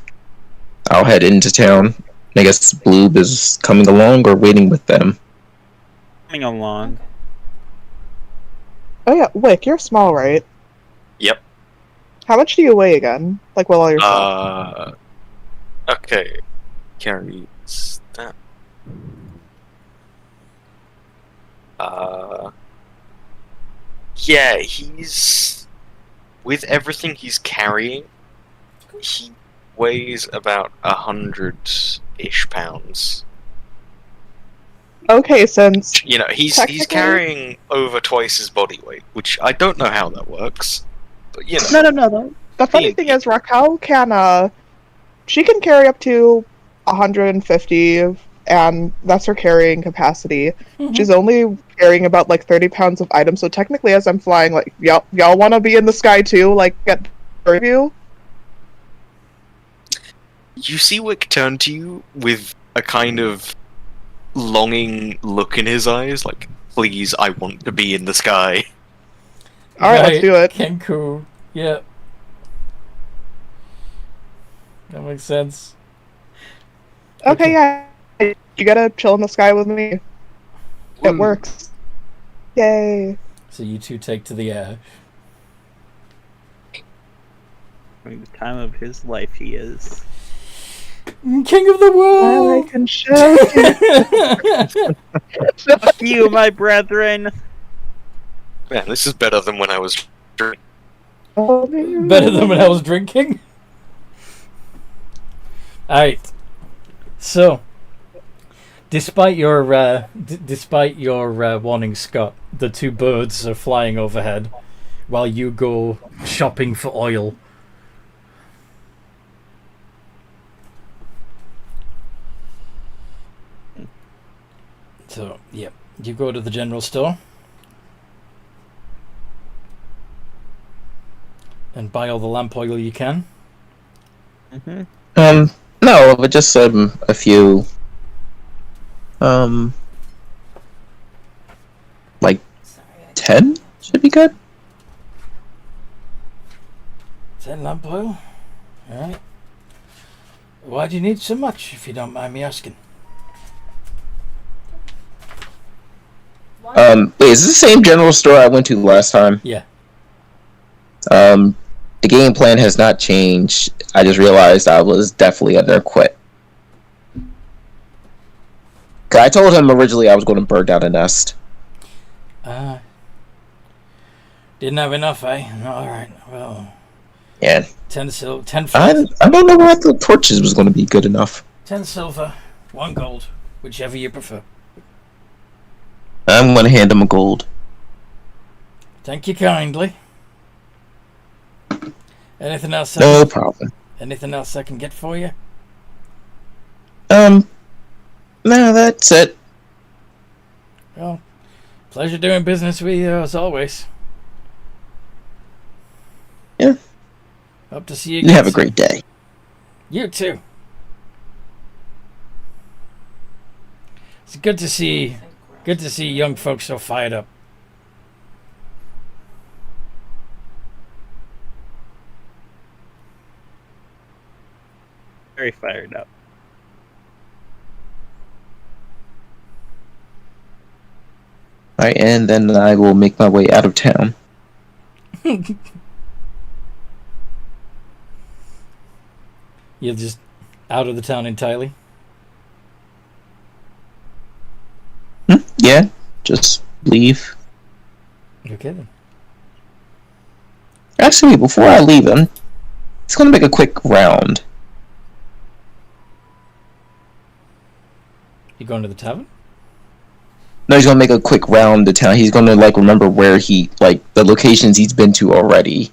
I'll head into town. I guess Bloob is coming along or waiting with them. Coming along. Oh yeah, Wick, you're small, right? Yep. How much do you weigh again? Like, with all your stuff? Okay. Carries that. Yeah, he's with everything he's carrying. He weighs about 100-ish pounds. Okay, since You know, he's Technically- carrying over twice his body weight, which I don't know how that works. But you know, no. The funny Yeah. thing is, Raquel can she can carry up to 150, and that's her carrying capacity. Mhm. She's only carrying about like 30 pounds of items, so technically, as I'm flying, like y'all want to be in the sky too, like get the review. you see Wick turn to you with a kind of longing look in his eyes, like, please, I want to be in the sky. All right, let's do it. Kenku. Yeah. That makes sense. Okay, yeah, you gotta chill in the sky with me. It Woo. works. Yay! So you two take to the air. During the time of his life, he is. King of the I world! can show you. Fuck you, my brethren! Man, this is better than when I was drinking. Better than when I was drinking. Alright. So, despite your warning, Scott, the two birds are flying overhead while you go shopping for oil. So, yeah, you go to the general store and buy all the lamp oil you can. Mm-hmm. No, but just a few. Like Sorry, 10 should be good. 10 lamp oil. Alright. Why do you need so much, if you don't mind me asking? Wait, is this the same general store I went to last time? Yeah. The game plan has not changed. I just realized I was definitely under-equipped. I told him originally I was going to burn down a nest. Didn't have enough, eh? Alright, well. Yeah. 10 silver. I don't know why the torches was going to be good enough. 10 silver, 1 gold, whichever you prefer. I'm going to hand him a gold. Thank you kindly. Anything else? No problem. Anything else I can get for you? No, that's it. Well, pleasure doing business with you as always. Yeah. Hope to see you You again have a soon. great day. You too. It's good to see young folks so fired up. Very fired up. Alright, and then I will make my way out of town. You're just out of the town entirely? Yeah, just leave. Okay then. Actually, before I leave him, he's going to make a quick round. You going to the tavern? No, he's going to make a quick round to town. He's going to, remember where the locations he's been to already.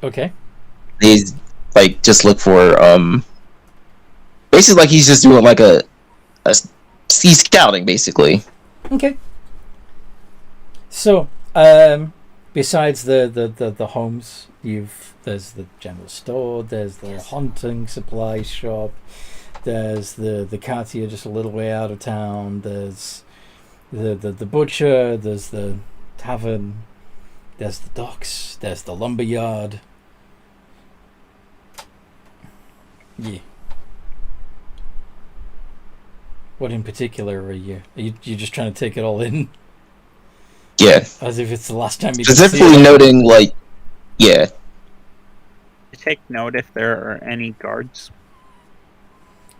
Okay. He's, just look for, basically, he's just doing, he's scouting, basically. Okay. So, besides the homes, there's the general store, there's the hunting supply shop, there's the cartier just a little way out of town, there's the butcher, there's the tavern, there's the docks, there's the lumber yard. Yeah. What in particular are you just trying to take it all in? Yeah. As if it's the last time you specifically noting, yeah. Take note if there are any guards.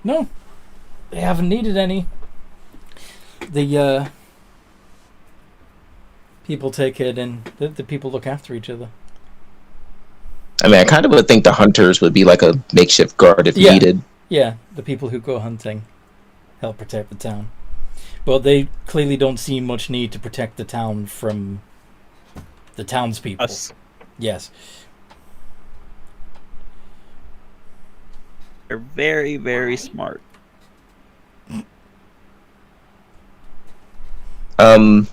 No, they haven't needed any. The people take it, and the people look after each other. I mean, I kind of would think the hunters would be like a makeshift guard if needed. Yeah, the people who go hunting help protect the town. But they clearly don't see much need to protect the town from the townspeople. Us. Yes. They're very, very smart. Where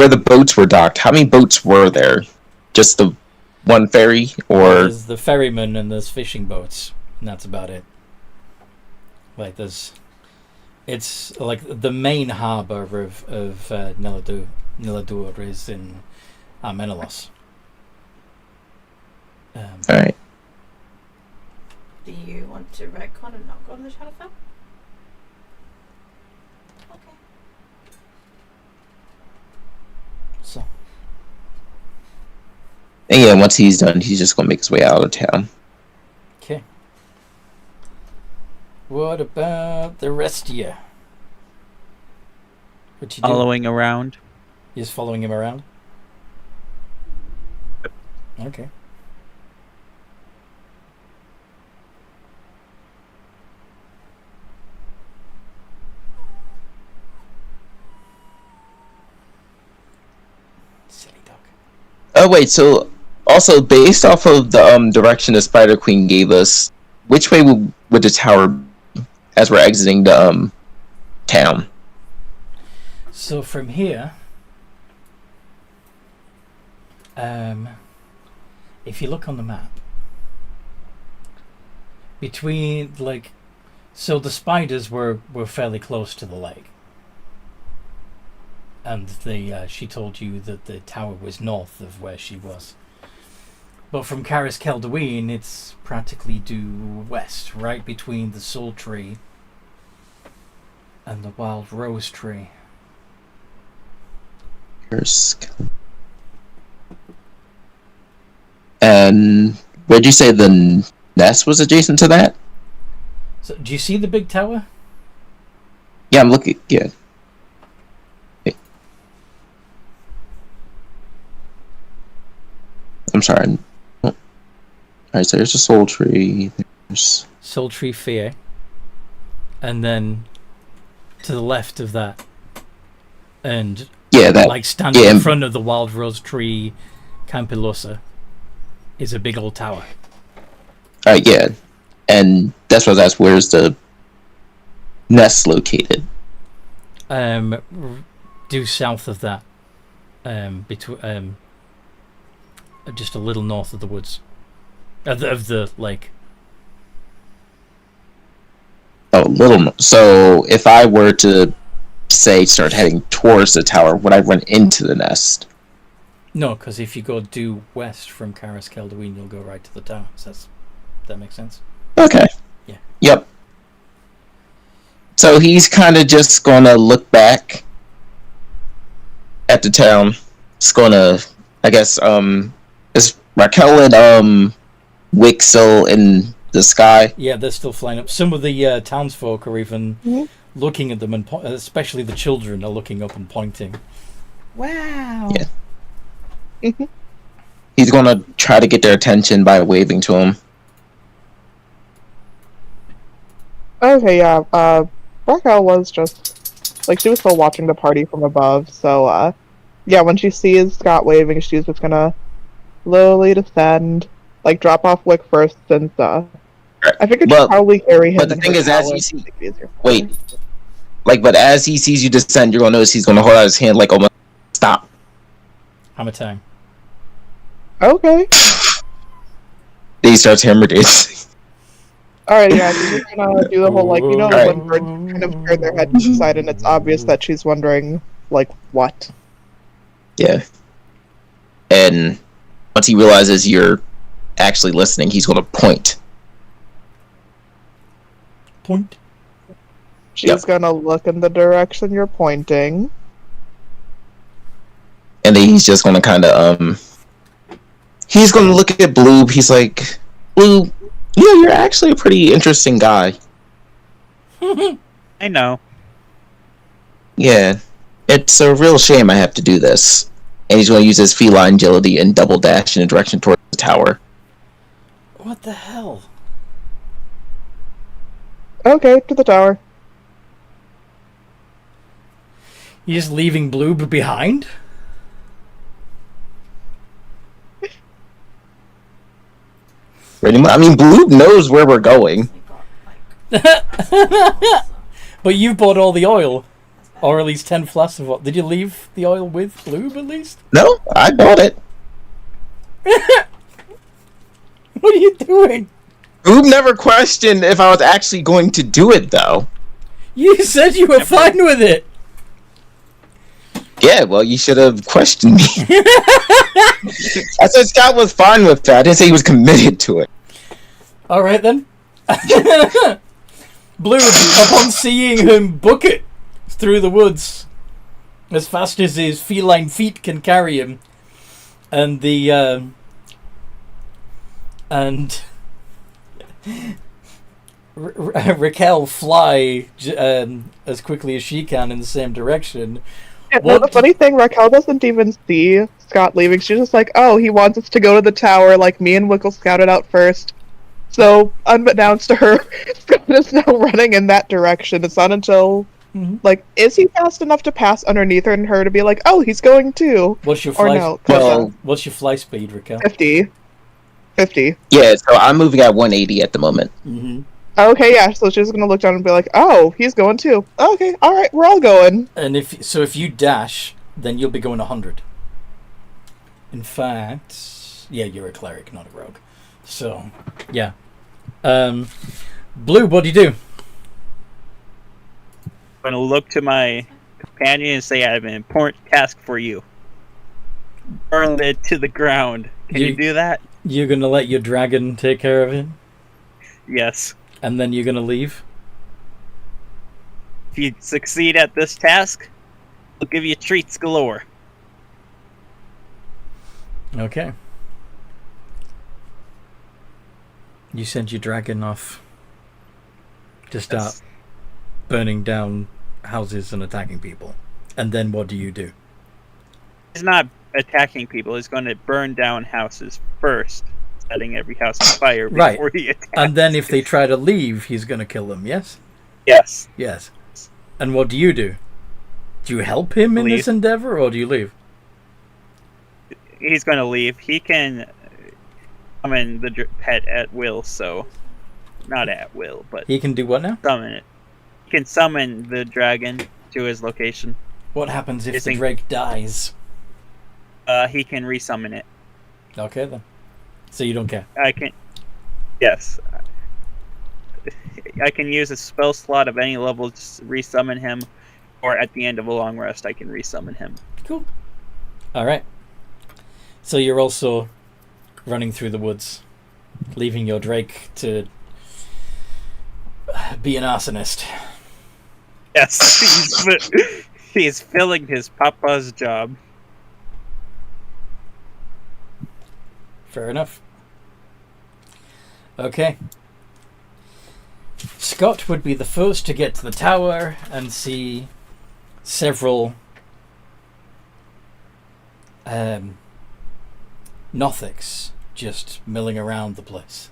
the boats were docked, how many boats were there? Just the one ferry, or There's the ferryman and there's fishing boats, and that's about it. It's like the main harbour of Niladur is in Armenelos. alright. Do you want to retcon and not go to the Shadowfell? Okay. So And yeah, once he's done, he's just gonna make his way out of town. okay. What about the rest of you? What you doing? Following around. You just following him around? Okay. Silly dog. Oh wait, so also based off of the direction the Spider Queen gave us, which way would the tower? as we're exiting the town. So from here, if you look on the map, between so the spiders were fairly close to the lake, and she told you that the tower was north of where she was. But from Caris Keldween, it's practically due west, right between the Soul Tree and the Wild Rose Tree. And where'd you say the nest was adjacent to that? So, do you see the big tower? Yeah, I'm looking. Yeah. I'm sorry. Oh. Alright, so there's a Soul Tree. There's Soul Tree Fear. And then to the left of that, and standing in front of the Wild Rose Tree Campilosa is a big old tower. Alright, yeah. And that's what I was asking, where's the nest located? Due south of that. Between just a little north of the woods. Of the lake. Oh, little. So if I were to, say, start heading towards the tower, would I run into the nest? No, because if you go due west from Caris Keldween, you'll go right to the tower. Does that make sense? Okay. Yeah. Yep. So he's kind of just gonna look back at the town. It's gonna, I guess, is Raquel and Wick still in the sky? Yeah, they're still flying up. Some of the townsfolk are even looking at them, and especially the children are looking up and pointing. Wow. Yeah. Mm-hmm. He's gonna try to get their attention by waving to them. Okay, yeah. Raquel was just she was still watching the party from above, so yeah, when she sees Scott waving, she's just gonna slowly descend, drop off Wick first, since I figured she'd probably carry him. But the thing is, as you see, but as he sees you descend, you're gonna notice he's gonna hold out his hand almost stop. Hammer time. Okay. Then he starts hammer dancing. Alright, yeah, she's gonna do the whole when birds kind of turn their head to the side and it's obvious that she's wondering what? Yeah. And once he realizes you're actually listening, he's gonna point. Point. She's gonna look in the direction you're pointing. And then he's just gonna kinda he's gonna look at Blue. He's like, Blue, you're actually a pretty interesting guy. I know. Yeah. It's a real shame I have to do this. And he's gonna use his feline agility and double dash in a direction towards the tower. What the hell? Okay, to the tower. You just leaving Blue behind? I mean, Blue knows where we're going. But you bought all the oil. Or at least 10 flasks of what? Did you leave the oil with Blue at least? No, I bought it. What are you doing? Blue never questioned if I was actually going to do it, though. You said you were fine with it. Yeah, well, you should have questioned me. I said Scott was fine with that. I didn't say he was committed to it. Alright then. Blue, upon seeing him book it through the woods as fast as his feline feet can carry him, and Raquel fly as quickly as she can in the same direction. Yeah, no, the funny thing, Raquel doesn't even see Scott leaving. She's just like, oh, he wants us to go to the tower, me and Wickle scouted out first. So, unbeknownst to her, Scott is now running in that direction. It's not until, is he fast enough to pass underneath her and her to be like, oh, he's going too? What's your fly? What's your fly speed, Raquel? 50. Yeah, so I'm moving at 180 at the moment. Mm-hmm. Okay, yeah. So she's gonna look down and be like, "Oh, he's going too. Okay, all right, we're all going." And if you dash, then you'll be going 100. In fact, yeah, you're a cleric, not a rogue. So, yeah. Blue, what do you do? I'm going to look to my companion and say, I have an important task for you. Burn it to the ground. Can you do that? You're gonna let your dragon take care of it? Yes. And then you're gonna leave? If you succeed at this task, I'll give you treats galore. Okay. You send your dragon off to start burning down houses and attacking people. And then what do you do? He's not attacking people. He's going to burn down houses first, setting every house on fire before he attacks. And then if they try to leave, he's going to kill them, yes? Yes. Yes. And what do you do? Do you help him in this endeavor, or do you leave? He's going to leave. He can summon the pet at will, so... Not at will, but... He can do what now? Summon it. He can summon the dragon to his location. What happens if the drake dies? He can resummon it. Okay, then. So you don't care? I can... Yes. I can use a spell slot of any level to resummon him, or at the end of a long rest, I can resummon him. Cool. Alright. So you're also running through the woods, leaving your drake to be an arsonist. Yes, he's filling his papa's job. Fair enough. Okay. Scott would be the first to get to the tower and see several Nothics just milling around the place.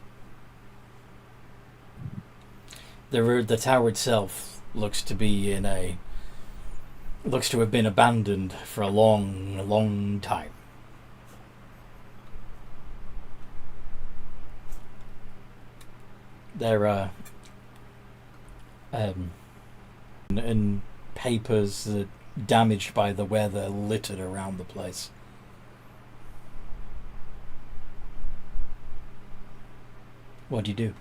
The tower itself looks to have been abandoned for a long time. There are and papers that damaged by the weather littered around the place. What do you do?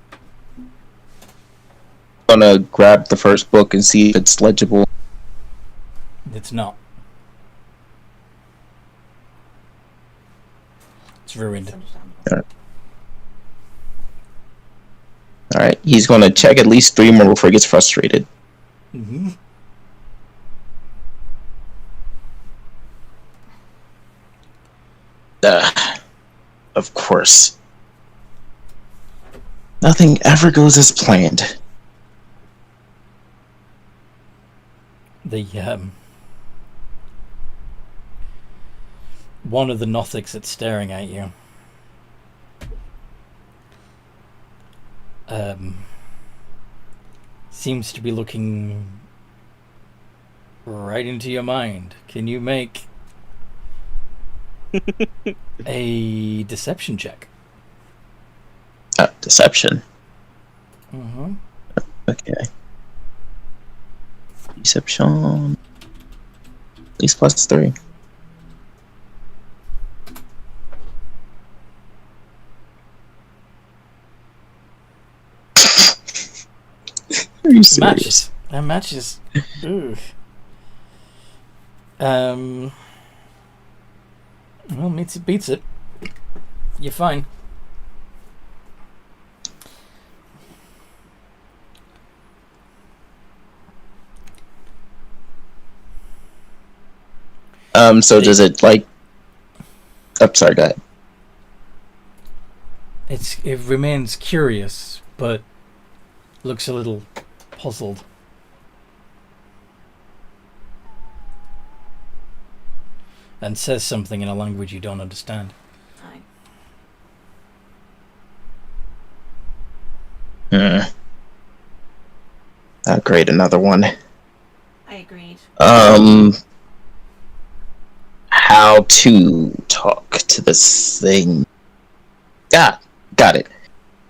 I'm gonna grab the first book and see if it's legible. It's not. It's ruined. Alright, he's gonna check at least 3 more before he gets frustrated. Mm-hmm. Of course. Nothing ever goes as planned. One of the Nothics that's staring at you seems to be looking right into your mind. Can you make a deception check? Deception? Mm-hmm. Okay. Deception. At least +3. Are you serious? That matches. Ooh. Well, beats it. You're fine. So does it, like... Oh, sorry, go ahead. It remains curious, but looks a little puzzled. And says something in a language you don't understand. Oh, great, another one. I agreed. How to talk to this thing. Got it.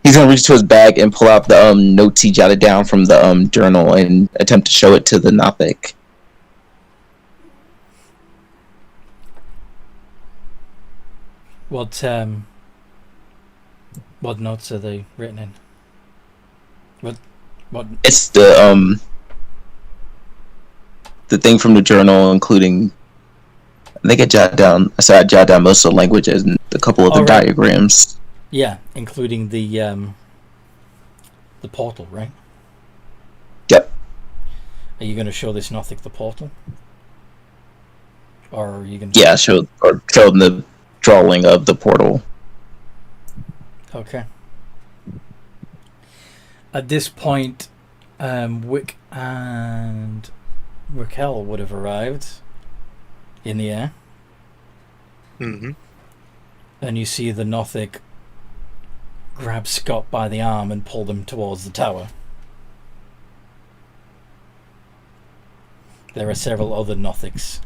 He's gonna reach to his bag and pull out the notes he jotted down from the journal and attempt to show it to the Nothic. What notes are they written in? What? It's the thing from the journal, including I think I jotted down most of the languages and a couple of the diagrams. Yeah, including the portal, right? Yep. Are you going to show this Nothic the portal? Or are you going to... Yeah, show them the drawing of the portal. Okay. At this point, Wick and Raquel would have arrived in the air. Mm-hmm. And you see the Nothic grab Scott by the arm and pull them towards the tower. There are several other Nothics.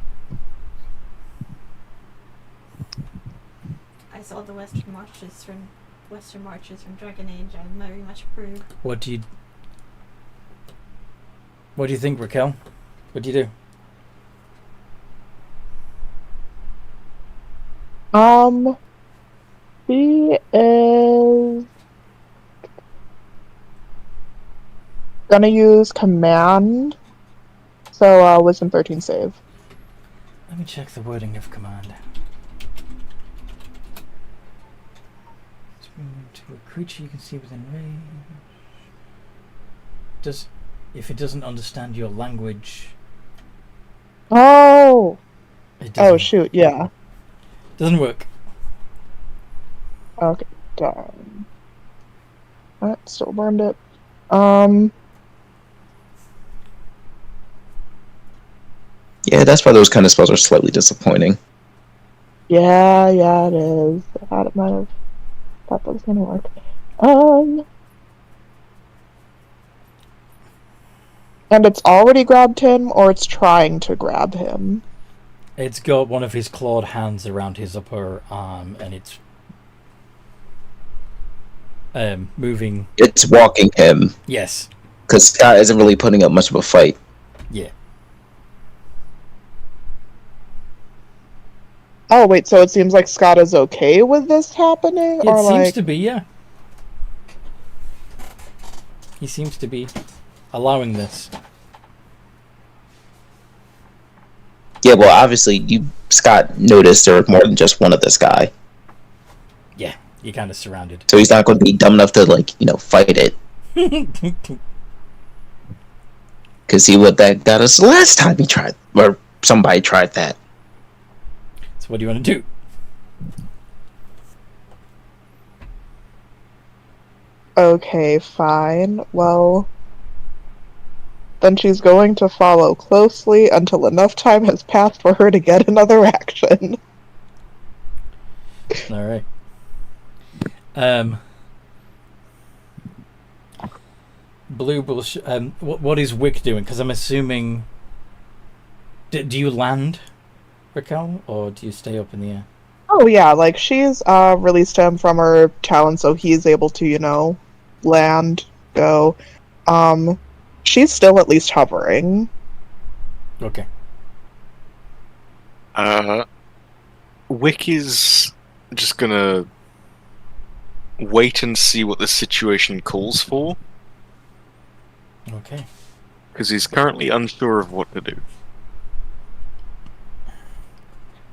I saw the Western Marches from Dragon Age. I very much approve. What do you think, Raquel? What do you do? He is gonna use command. So, Wisdom 13 save. Let me check the wording of command. To a creature you can see within range. If it doesn't understand your language. Oh! Oh, shoot, yeah. Doesn't work. Okay, darn. Alright, still burned it. Yeah, that's why those kind of spells are slightly disappointing. Yeah, it is. I might have thought that was gonna work. And it's already grabbed him, or it's trying to grab him? It's got one of his clawed hands around his upper arm, and it's moving. It's walking him. Yes. Because Scott isn't really putting up much of a fight. Yeah. Oh, wait, so it seems like Scott is okay with this happening? It seems to be, yeah. He seems to be allowing this. Yeah, well, obviously, Scott noticed there was more than just one of this guy. Yeah, you're kind of surrounded. So he's not going to be dumb enough to, fight it. Because see what that got us last time he tried, or somebody tried that. So what do you want to do? Okay, fine. Well, then she's going to follow closely until enough time has passed for her to get another action. Alright. Blue bullshit. What is Wick doing? Because I'm assuming... Do you land, Raquel? Or do you stay up in the air? Oh yeah, she's released him from her talon so he's able to, land, go. She's still at least hovering. Okay. Wick is just gonna wait and see what the situation calls for. Okay. Because he's currently unsure of what to do.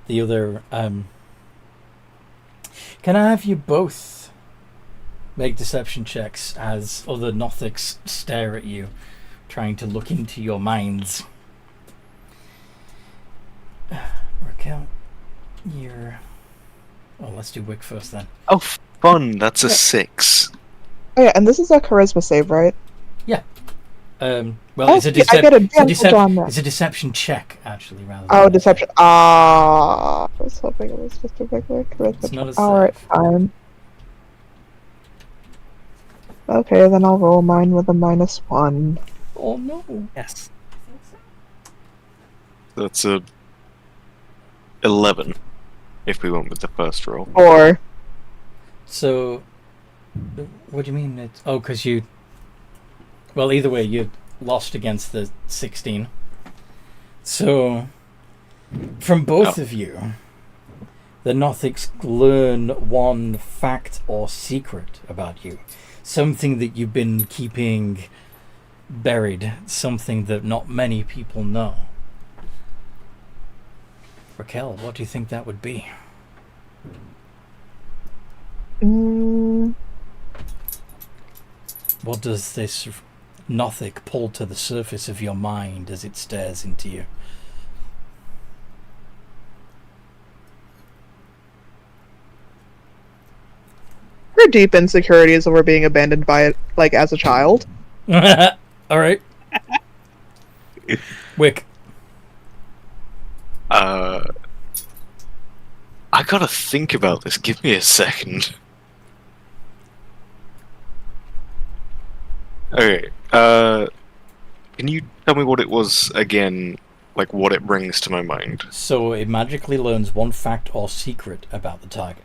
The other, Can I have you both make deception checks as other Nothics stare at you, trying to look into your minds? Raquel, you're... Oh, let's do Wick first then. Oh, fun! That's a 6. Oh yeah, and this is a charisma save, right? Yeah. Well, it's a deception check, actually, rather than... Oh, deception. I was hoping it was just a regular charisma. It's not a save. Alright, fine. Okay, then I'll roll mine with a -1. Oh no! Yes. That's a 11, if we went with the first roll. 4. So, What do you mean? It's because you. Well, either way, you lost against the 16. So, from both of you, the Nothics learn one fact or secret about you. Something that you've been keeping buried. Something that not many people know. Raquel, what do you think that would be? What does this Nothic pull to the surface of your mind as it stares into you? Her deep insecurities over being abandoned by it, like, as a child. Alright. Wick. I gotta think about this. Give me a second. Okay, can you tell me what it was again? Like, what it brings to my mind? So it magically learns one fact or secret about the target.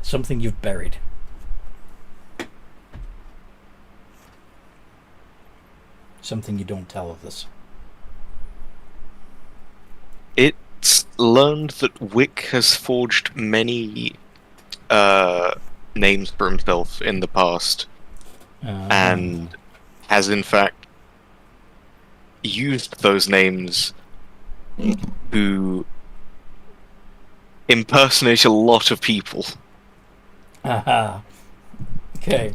Something you've buried. Something you don't tell others. It's learned that Wick has forged many names for himself in the past, and has in fact used those names to impersonate a lot of people. Aha. Okay.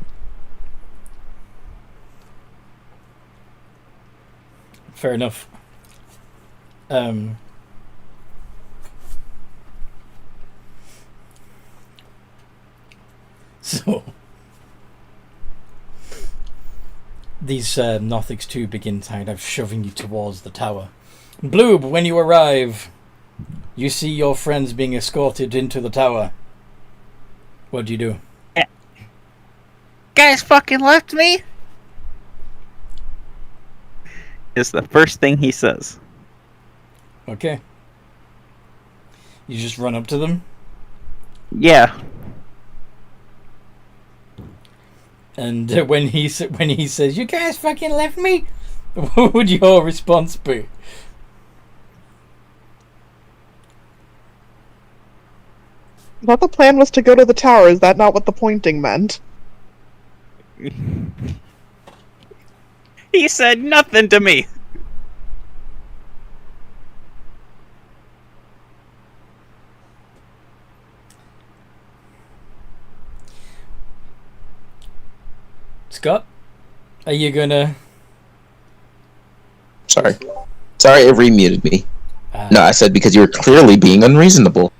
Fair enough. So these Nothics too begin kind of shoving you towards the tower. Bloob, when you arrive, you see your friends being escorted into the tower. What do you do? Guys fucking left me? Is the first thing he says. Okay. You just run up to them? Yeah. And when he says, "You guys fucking left me," what would your response be? I thought the plan was to go to the tower. Is that not what the pointing meant? He said nothing to me. Scott, are you gonna... Sorry, it remuted me. No, I said because you're clearly being unreasonable.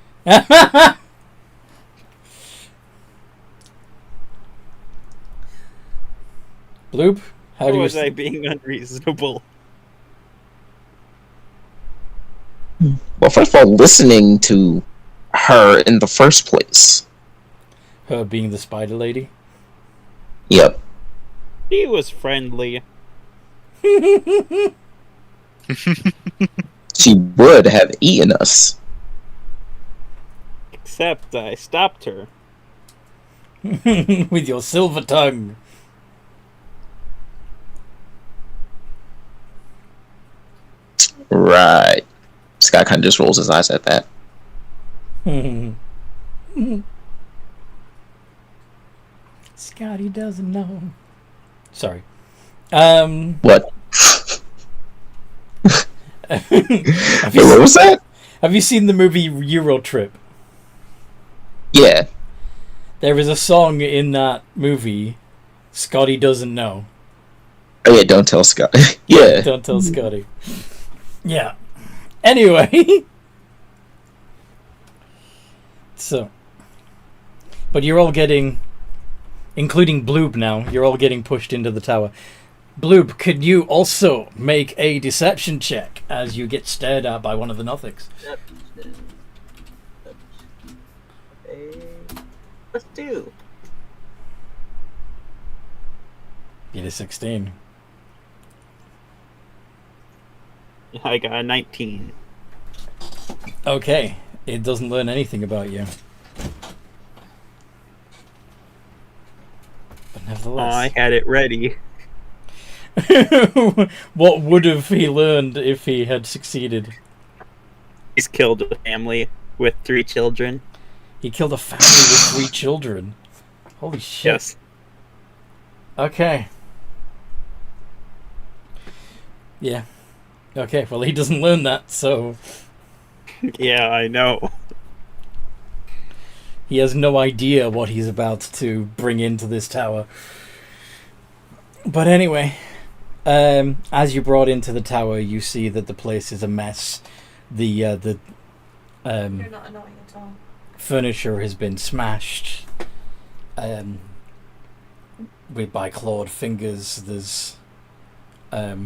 Bloop, how do you... was I being unreasonable? Well, first of all, listening to her in the first place. Her being the spider lady? Yep. He was friendly. She would have eaten us. Except I stopped her. With your silver tongue. Right. Scott kind of just rolls his eyes at that. Scotty doesn't know. Sorry. What? What was that? Have you seen the movie Euro Trip? Yeah. There is a song in that movie, Scotty doesn't know. Oh yeah, don't tell Scott. Yeah. Don't tell Scotty. Yeah. Anyway. So. But you're all getting, including Bloob now, you're all getting pushed into the tower. Bloob, could you also make a deception check as you get stared at by one of the Nothics? Let's do. Get a 16. I got a 19. Okay. It doesn't learn anything about you. But Oh, nevertheless. I had it ready. What would have he learned if he had succeeded? He's killed a family with 3 children. He killed a family with 3 children. Holy shit. Yes. Okay. Yeah. Okay, well, he doesn't learn that, so Yeah, I know. he has no idea what he's about to bring into this tower. But anyway, as you brought into the tower, you see that the place is a mess. You're not annoying at all. furniture has been smashed by clawed fingers. There's a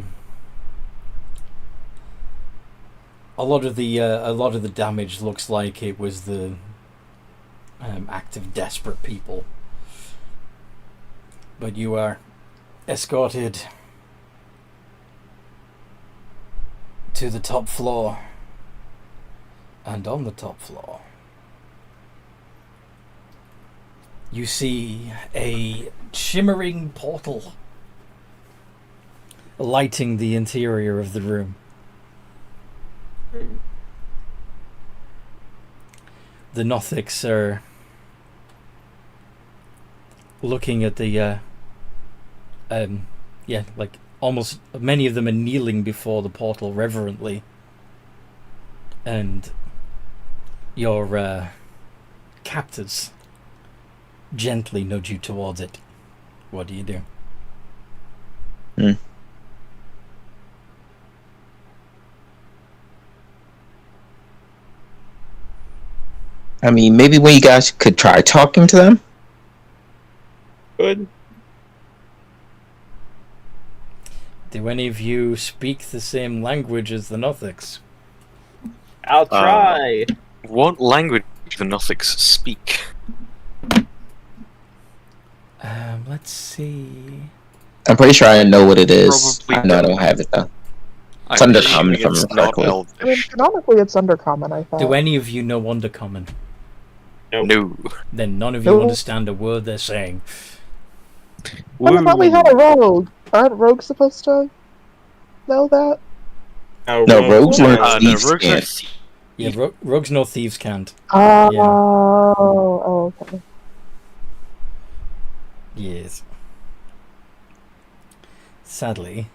lot of the damage looks like it was the act of desperate people. But you are escorted to the top floor, and on the top floor you see a shimmering portal lighting the interior of the room. The Nothics are looking at the like almost many of them are kneeling before the portal reverently, and your captors gently nudge you towards it. What do you do? I mean, maybe one of you guys could try talking to them. Good. Do any of you speak the same language as the Nothics? I'll try. What language do the Nothics speak? Let's see. I'm pretty sure I know what it is. Probably I know I don't have it though. It's I'm undercommon, assuming if I it's remember not correctly. I mean, Elvish. canonically, it's undercommon, I thought. Do any of you know Undercommon? No. Then none of you No. understand a word they're saying. I thought we had a rogue. Aren't rogues supposed to know that? No, rogues learn No, thieves rogues are can't. thieves. Yeah, rogues nor thieves can't. Oh, okay. Yes. Sadly,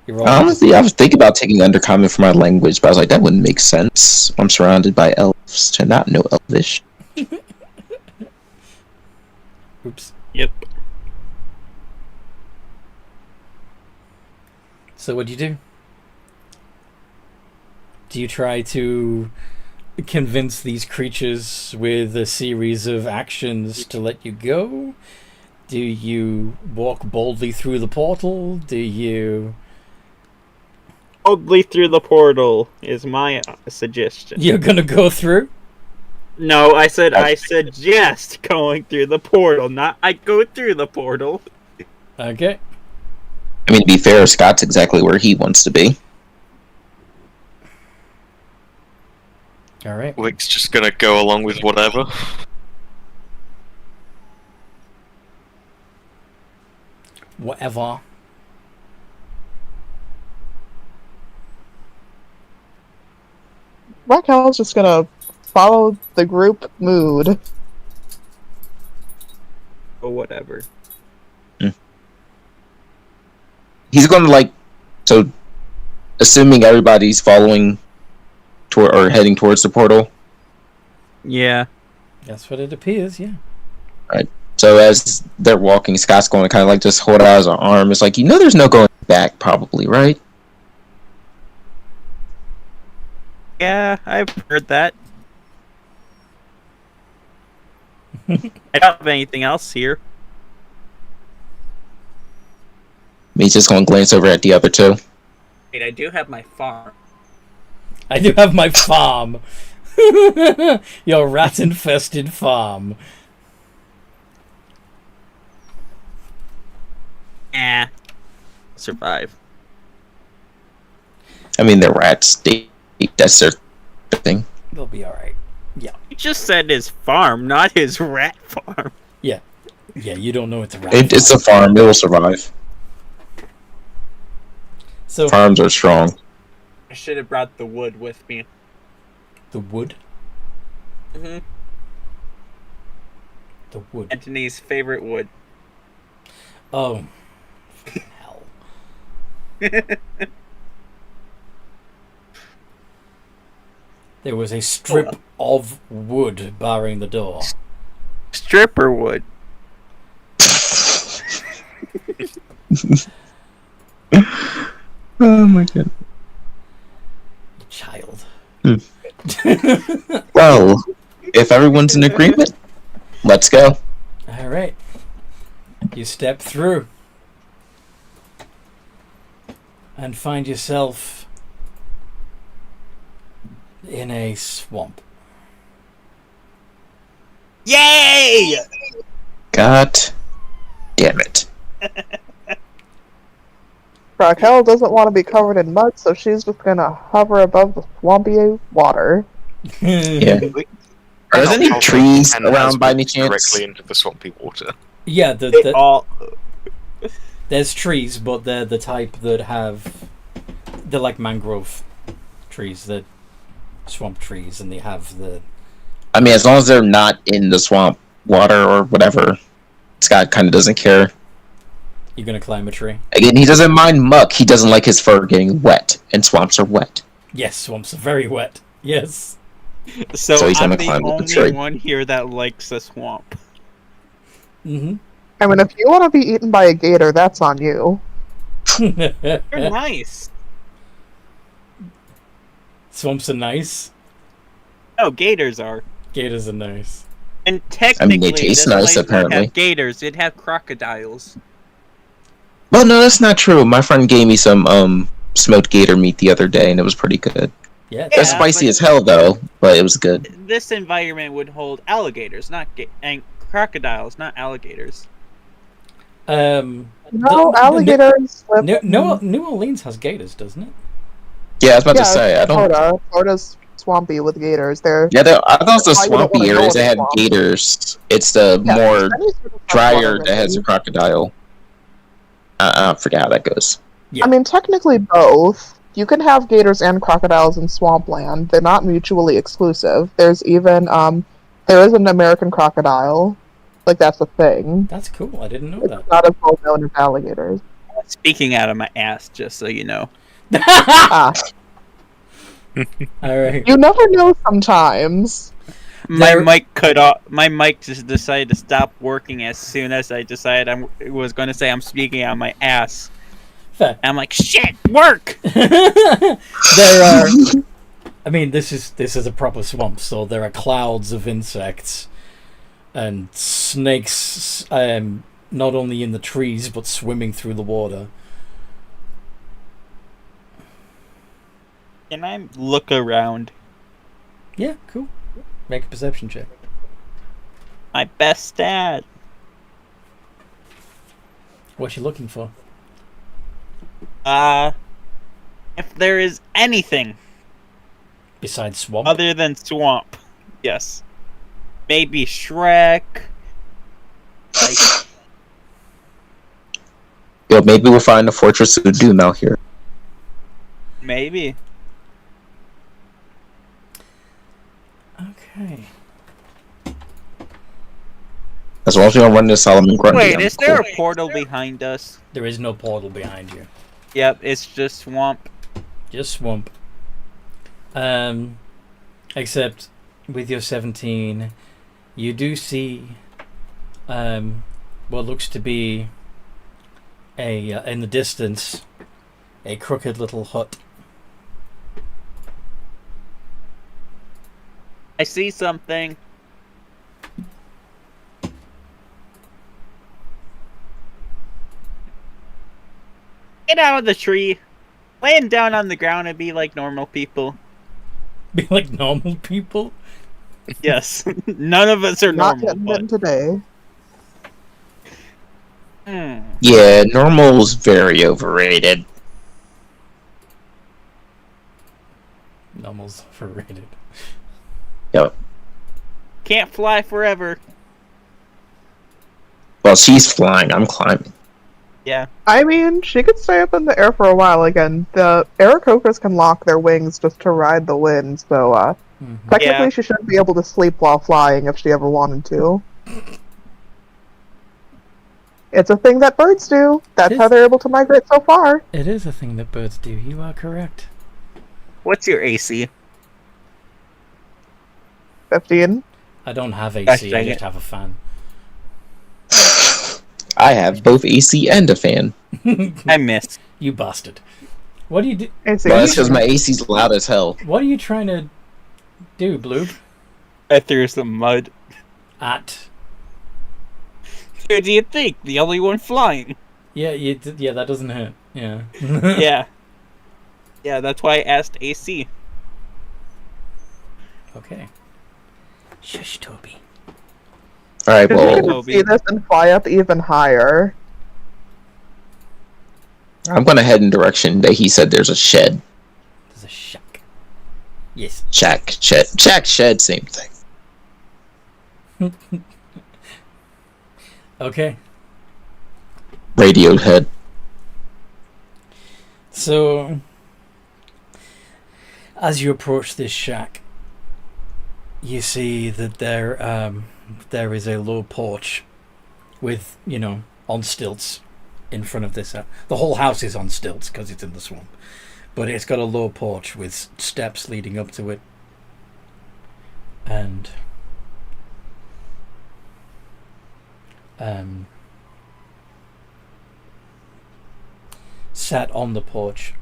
you're all Honestly, I was thinking about taking undercommon for my language, but I was like, that wouldn't make sense. I'm surrounded by elves to not know Elvish. Oops. Yep. So what do you do? Do you try to convince these creatures with a series of actions to let you go? Do you walk boldly through the portal? Do you... Boldly through the portal is my suggestion. You're gonna go through? No, I suggest going through the portal, not I go through the portal. Okay. I mean, to be fair, Scott's exactly where he wants to be. Alright. Wick's just gonna go along with whatever. Whatever. Raquel's just gonna follow the group mood. Or whatever. He's going to, like, so, assuming everybody's following toward or heading towards the portal. Yeah. That's what it appears, yeah. So as they're walking, Scott's going to kind of like just hold out his arm. It's like, you know, there's no going back, probably, right? Yeah, I've heard that. I don't have anything else here. He's just going to glance over at the other two. Wait, I do have my farm. I do have my farm. Your rat-infested farm. Survive. I mean, they're rats. That's their thing. they'll be alright. Yeah. You just said his farm, not his rat farm. Yeah. Yeah, you don't know it's a rat It's a farm. It will survive. So Farms are strong. I should have brought the wood with me. the wood. Mm-hmm. The wood. Anthony's favorite wood. Oh. Fucking hell. There was a strip of wood barring the door. Stripper wood. Oh my god. Child. Well, if everyone's in agreement, let's go. Alright. You step through. And find yourself in a swamp. Yay! God damn it. Raquel doesn't want to be covered in mud, so she's just gonna hover above the swampy water. Yeah. Are there any trees around by any chance? Directly into the swampy water. Yeah, there's trees, but they're the type that have... They're like mangrove trees, they're swamp trees, and they have the... I mean, as long as they're not in the swamp water or whatever, Scott kind of doesn't care. You're gonna climb a tree? Again, he doesn't mind muck, he doesn't like his fur getting wet, and swamps are wet. Yes, swamps are very wet. Yes. So he's I'm gonna the climb up the only tree. one here that likes a swamp. Mm-hmm. I mean, if you want to be eaten by a gator, that's on you. They're nice. Swamps are nice. No, gators are. Gators are nice. And technically, they taste this nice, place would apparently. have gators. It'd have crocodiles. Well, no, that's not true. My friend gave me some smoked gator meat the other day, and it was pretty good. Yeah. Yeah, It's spicy but- as hell, though, but it was good. This environment would hold alligators, and crocodiles, not alligators. No, The- alligators live New Orleans has gators, doesn't it? Yeah, I was about to say, I don't... Florida's swampy with gators. They're Yeah, I thought it's the That's why you don't swampy wanna go areas in that the had swamp. gators. It's the Yeah, more there's any sort of drier freshwater that has a really. crocodile. I forget how that goes. Yeah. I mean, technically both. You can have gators and crocodiles in swampland. They're not mutually exclusive. There's even there is an American crocodile. Like, that's a thing. That's cool. I didn't know It's that. not as well known as alligators. Speaking out of my ass, just so you know. Ah, Alright. you never know sometimes. My There- mic cut off. My mic just decided to stop working as soon as I decided I was going to say I'm speaking out of my ass. Fair. I'm like, shit, work! There are... I mean, this is a proper swamp, so there are clouds of insects and snakes, not only in the trees, but swimming through the water. Can I look around? Yeah, cool. Make a perception check. My best stat. What you looking for? If there is anything Besides swamp? other than swamp, yes. Maybe Shrek. Like, Yo, maybe we'll find a Fortress of Doom out here. maybe. Okay. As long as we don't run into Solomon Grundy. Wait, I'm is there cool. a portal behind us? There is no portal behind you. Yep, it's just swamp. Just swamp. Except with your 17, you do see what looks to be in the distance a crooked little hut. I see something. Get out of the tree. Laying down on the ground and be like normal people. Be like normal people. Yes. None of us are Not normal. getting But, them today. Yeah, normal's very overrated. Normal's overrated. Yep. Can't fly forever. Well, she's flying. I'm climbing. Yeah. I mean, she could stay up in the air for a while. Again, the Aarakocras can lock their wings just to ride the wind, so technically Yeah. she shouldn't be able to sleep while flying if she ever wanted to. It's a thing that birds do. That's how they're able to migrate so far. It is a thing that birds do. You are correct. What's your AC? 15. I don't have Gosh, AC. I dang just it. have a fan. I have both AC and a fan. I missed. You bastard. What do you do? AC. Well, that's because my AC's loud as hell. What are you trying to do, Blue? I threw some mud. At? Who do you think? The only one flying. Yeah, yeah, that doesn't hurt. Yeah. Yeah. Yeah, that's why I asked AC. Okay. Shush, Toby. Alright, Because you well, can see this and fly up even higher. I'm gonna head in direction that he said there's a shed. There's a shack. Yes. Shack, shed, same thing. Okay. Radiohead. So, as you approach this shack, you see that there is a low porch with, on stilts in front of this. The whole house is on stilts because it's in the swamp. But it's got a low porch with steps leading up to it. And sat on the porch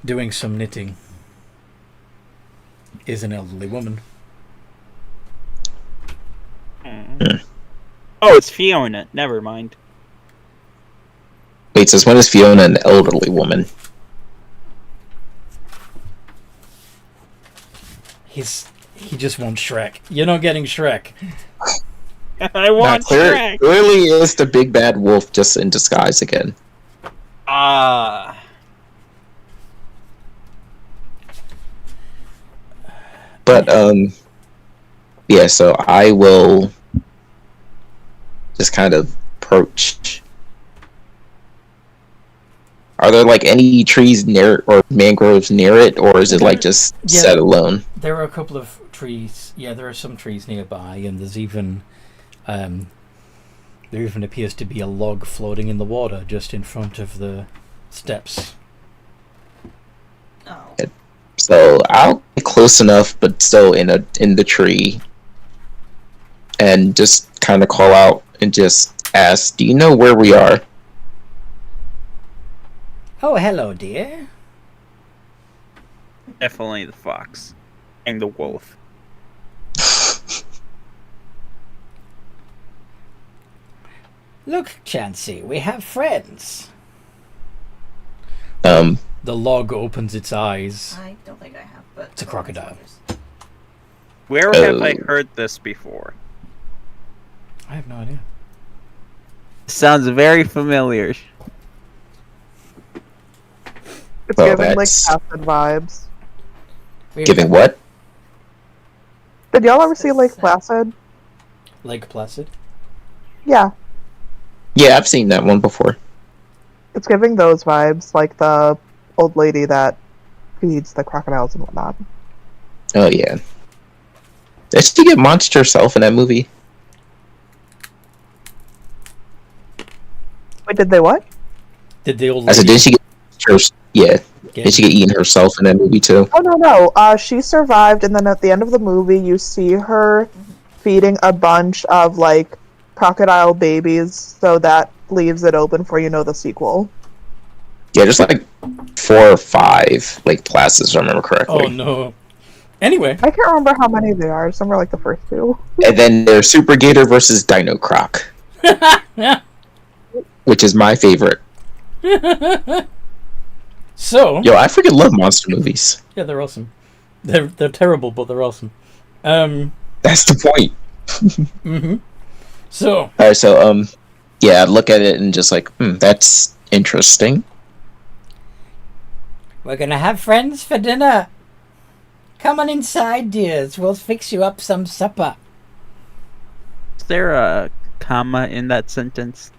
doing some knitting is an elderly woman. Oh, it's Fiona. Never mind. Wait, since when is Fiona an elderly woman? He just wants Shrek. You're not getting Shrek. I want Shrek. Clearly is the big bad wolf just in disguise again. Ah. But, yeah, so I will just kind of approach. Are there, like, any trees near, or mangroves near it, or is it, like, just set alone? There are a couple of trees. Yeah, there are some trees nearby, and there's even, there even appears to be a log floating in the water just in front of the steps. Oh. So I'll get close enough, but still in the tree, and just kind of call out and just ask, "Do you know where we are?" Oh, hello, dear. Definitely the fox. And the wolf. Look, Chansey, we have friends. Um, The log opens its eyes. I don't think I have, but It's a crocodile. Where have I heard this before? I have no idea. Sounds very familiar. It's Well, giving, like, that's- acid vibes. giving what? Did y'all ever see Lake Placid? Lake Placid? Yeah. Yeah, I've seen that one before. It's giving those vibes, like the old lady that feeds the crocodiles and whatnot. Oh yeah. Did she get monster herself in that movie? Wait, did they what? Did the old I said, lady did she get yeah? get- Did she get eaten herself in that movie too? Oh, no. She survived, and then at the end of the movie, you see her feeding a bunch of, like, crocodile babies, so that leaves it open for, the sequel. Yeah, there's like 4 or 5 Lake Placids, if I remember correctly. Oh no. Anyway. I can't remember how many there are. Some are like the first 2. And then there's Super Gator versus Dino Croc, which is my favorite. So Yo, I freaking love monster movies. yeah, they're awesome. They're terrible, but they're awesome. That's the point. Mm-hmm. So Alright, so, yeah, I'd look at it and just like, that's interesting. we're gonna have friends for dinner. Come on inside, dears. We'll fix you up some supper. Is there a comma in that sentence?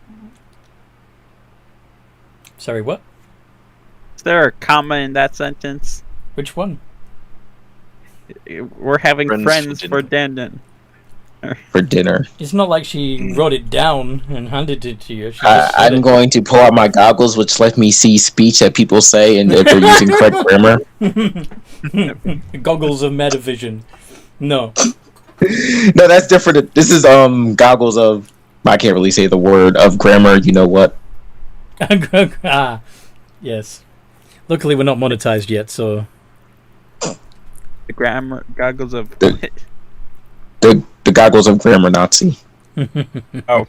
Sorry, what? Is there a comma in that sentence? Which one? We're having friends for for dinner. For dinner. It's not like she wrote it down and handed it to you. She just said I'm it. going to pull out my goggles, which let me see speech that people say, and if they're using correct grammar. Goggles of metavision. No. No, that's different. This is goggles of. I can't really say the word of grammar. You know what? Ah, yes. Luckily, we're not monetized yet, so. The grammar goggles of. The goggles of grammar Nazi. Oh.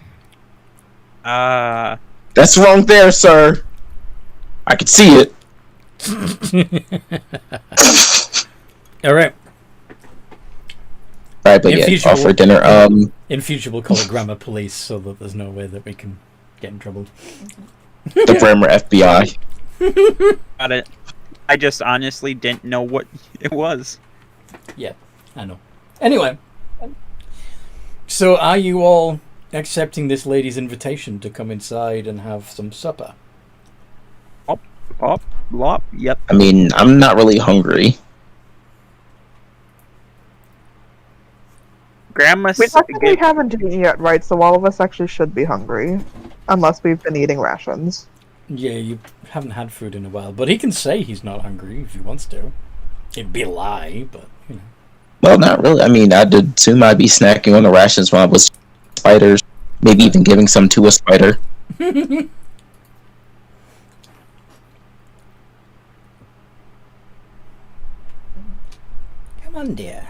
That's wrong there, sir. I can see it. All right. Right, but In yeah, future, all for we'll- dinner. In future, we'll call it grammar police, so that there's no way that we can get in trouble. The grammar FBI. Got it. I just honestly didn't know what it was. Yeah, I know. Anyway, so are you all accepting this lady's invitation to come inside and have some supper? Lop. Yep. I mean, I'm not really hungry. Grandma. We technically haven't eaten yet, right? So all of us actually should be hungry. Unless we've been eating rations. Yeah, you haven't had food in a while, but he can say he's not hungry if he wants to. It'd be a lie, but, you know. Well, not really. I mean, I'd assume I'd be snacking on the rations when I was spiders. Maybe even giving some to a spider. Come on, dear.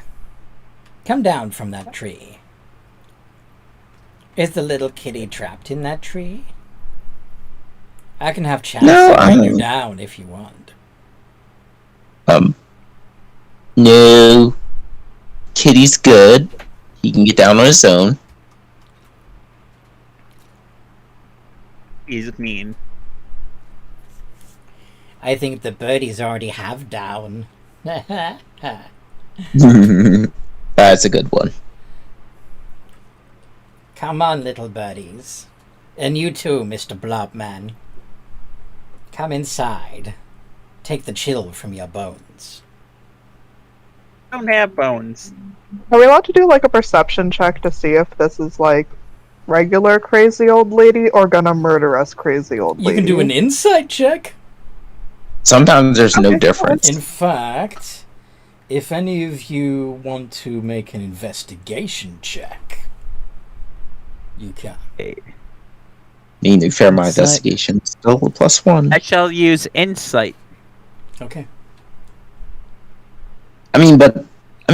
Come down from that tree. Is the little kitty trapped in that tree? I can have Chance bring you down if you want. No. Kitty's good. He can get down on his own. He's mean. I think the birdies already have down. That's a good one. Come on, little birdies. And you too, Mr. Blobman. Come inside. Take the chill from your bones. I don't have bones. Are we allowed to do like a perception check to see if this is like regular crazy old lady or gonna murder us crazy old lady? You can do an insight check. Sometimes there's no difference. In fact, if any of you want to make an investigation check, you can. Need to fair my Insight. investigation. Still a +1. I shall use insight. Okay. I mean,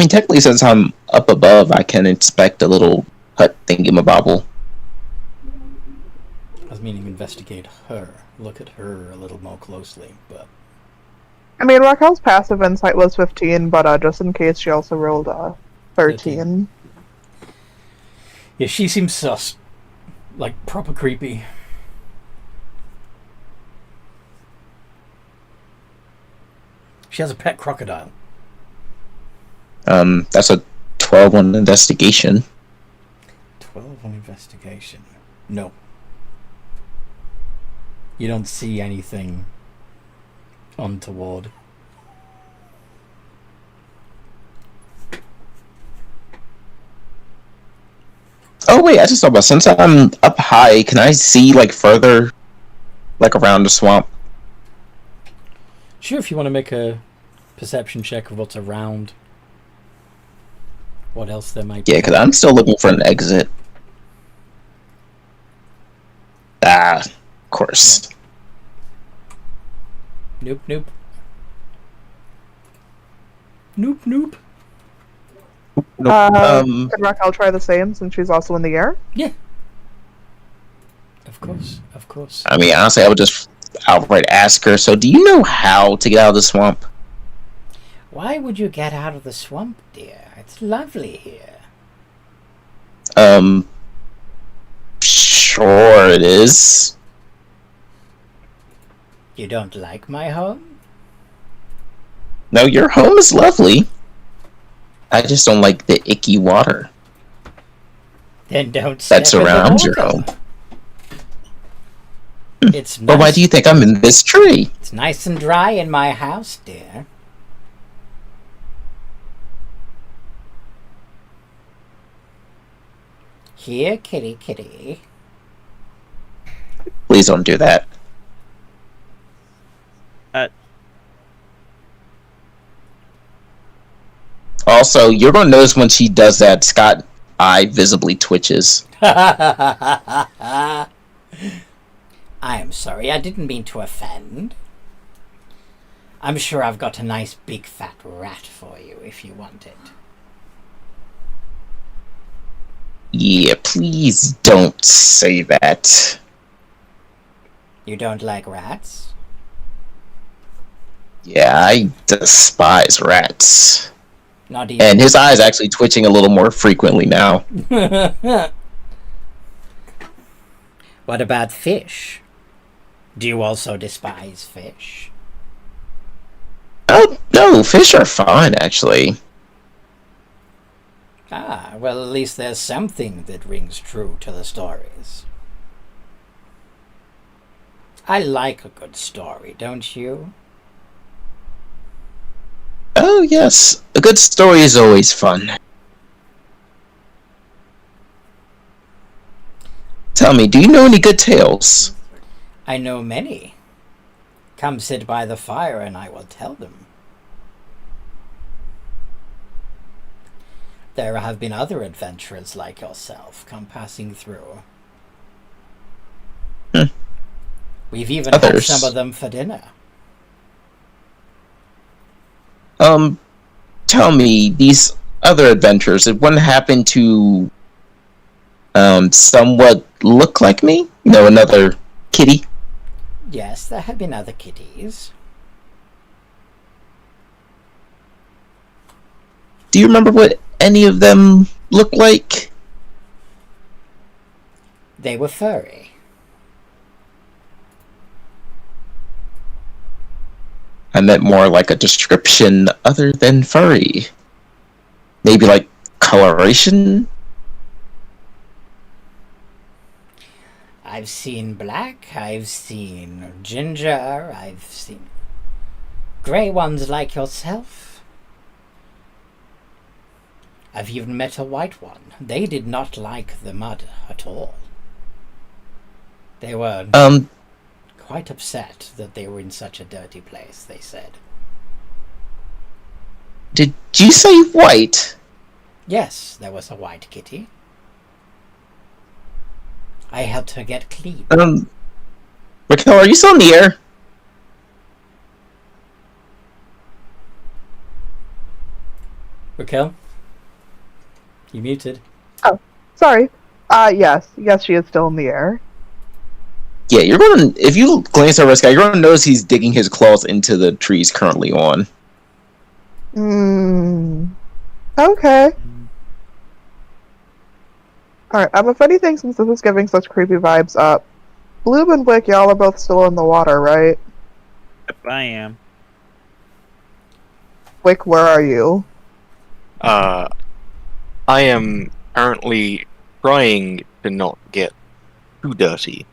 technically, since I'm up above, I can inspect a little hut thingamabobble. I was meaning investigate her. Look at her a little more closely, but... I mean, Raquel's passive insight was 15, but just in case, she also rolled 13. Yeah, she seems sus. Like, proper creepy. She has a pet crocodile. That's a 12 on investigation. 12 on investigation. No. You don't see anything untoward. Oh wait, I just thought about, since I'm up high, can I see like further, like around the swamp? Sure, if you want to make a perception check of what's around. What else there might be. Yeah, because I'm still looking for an exit. Of course. Nope, nope. Nope, nope. Can Raquel try the same since she's also in the air? Yeah. Of course, of course. I mean, honestly, I would just outright ask her, so do you know how to get out of the swamp? Why would you get out of the swamp, dear? It's lovely here. Sure it is. You don't like my home? No, your home is lovely. I just don't like the icky water Then don't that step in the surrounds your water. home. It's Well, why nice. do you think I'm in this tree? It's nice and dry in my house, dear. Here, kitty, kitty. Please don't do that. Also, you're going to notice when she does that, Scott's eye visibly twitches. I am sorry, I didn't mean to offend. I'm sure I've got a nice big fat rat for you if you want it. Yeah, please don't say that. You don't like rats? Yeah, I despise rats. Not even. And his eye is actually twitching a little more frequently now. What about fish? Do you also despise fish? Oh, no, fish are fine, actually. Ah, well, at least there's something that rings true to the stories. I like a good story, don't you? Oh, yes. A good story is always fun. Tell me, do you know any good tales? I know many. Come sit by the fire and I will tell them. There have been other adventurers like yourself come passing through. We've even had Others. some of them for dinner. Tell me, these other adventures, did one happen to, somewhat look like me? No, another kitty? Yes, there have been other kitties. Do you remember what any of them look like? They were furry. I meant more like a description other than furry. Maybe like coloration? I've seen black, I've seen ginger, I've seen grey ones like yourself. I've even met a white one. They did not like the mud at all. They were quite upset that they were in such a dirty place, they said. Did you say white? Yes, there was a white kitty. I helped her get clean. Raquel, are you still in the air? Raquel? You muted. Sorry. Yes, she is still in the air. Yeah, you're gonna, if you glance at Rescue, you're gonna notice he's digging his claws into the trees currently on. Okay. Alright, if anything, since this is giving such creepy vibes up, Bloob and Wick, y'all are both still in the water, right? Yep, I am. Wick, where are you? I am currently trying to not get too dirty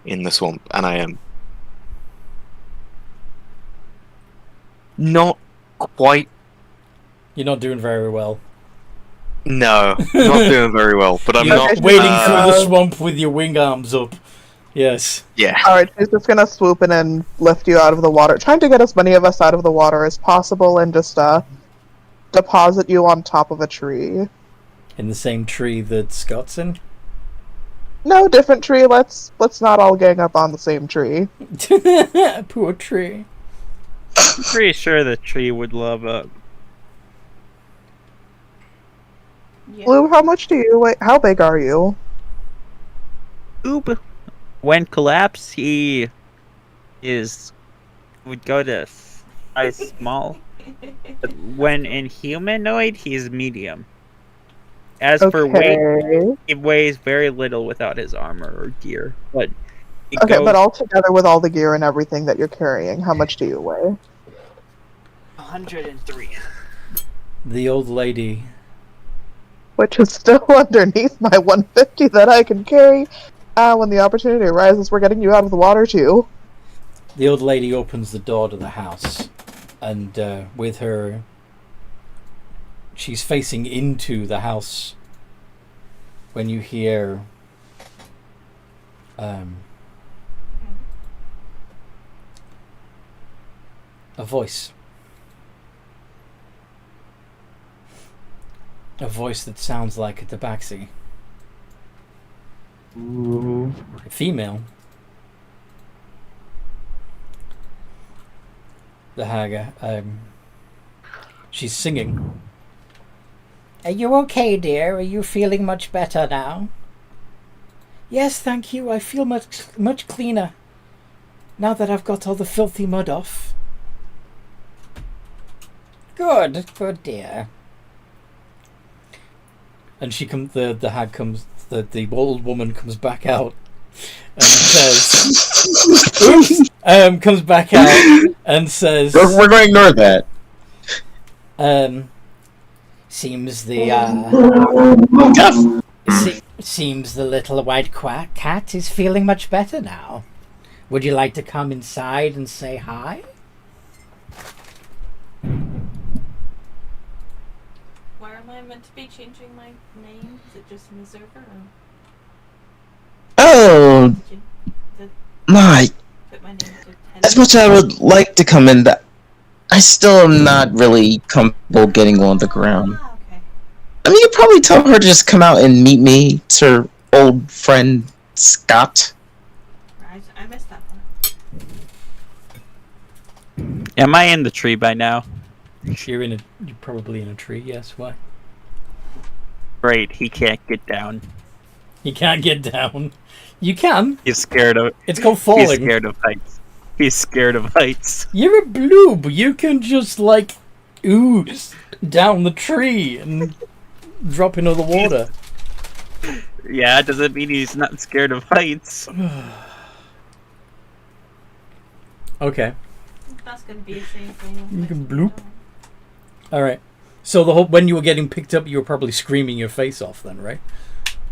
in the swamp, and I am not quite. You're not doing very well. No, not doing very well, but I'm You're not wading through the swamp with your wing arms up. Yes. Yeah. Alright, she's just gonna swoop in and lift you out of the water, trying to get as many of us out of the water as possible, and just deposit you on top of a tree. In the same tree that Scott's in? No, different tree. Let's not all gang up on the same tree. Poor tree. I'm pretty sure the tree would love up. Yeah. Blue, how much do you weigh? How big are you? Oop. When collapsed, he would go to size small. But when in humanoid, he's medium. As for weight, he weighs very little without his armor or gear. But but all together with all the gear and everything that you're carrying, how much do you weigh? 103. The old lady. Which is still underneath my 150 that I can carry. When the opportunity arises, we're getting you out of the water too. The old lady opens the door to the house, and with her, she's facing into the house when you hear a voice. A voice that sounds like a tabaxi. Ooh. A female. The Haga. She's singing. Are you okay, dear? Are you feeling much better now? Yes, thank you. I feel much cleaner now that I've got all the filthy mud off. Good, dear. And the hag comes, the old woman comes back out and says, "Oops!" Comes back out and says, We're going to ignore that. Seems the seems the little white cat is feeling much better now. Would you like to come inside and say hi? Where am I meant to be changing my name? Is it just in the server? Or Oh, did you my. put my name to As much as I would like to come in, I still am not really comfortable getting on the ground. Ah, okay. I mean, you probably tell her to just come out and meet me. It's her old friend, Scott. Right, I missed that one. Am I in the tree by now? You're probably in a tree. Yes. Why? Great, he can't get down. You can't get down. You can. He's scared of. It's called falling. He's scared of heights. He's scared of heights. You're a bloob. You can just ooze down the tree and drop into the water. Yeah, doesn't mean he's not scared of heights. Okay. That's gonna be a shame for you. You can bloop. All right. So when you were getting picked up, you were probably screaming your face off then, right?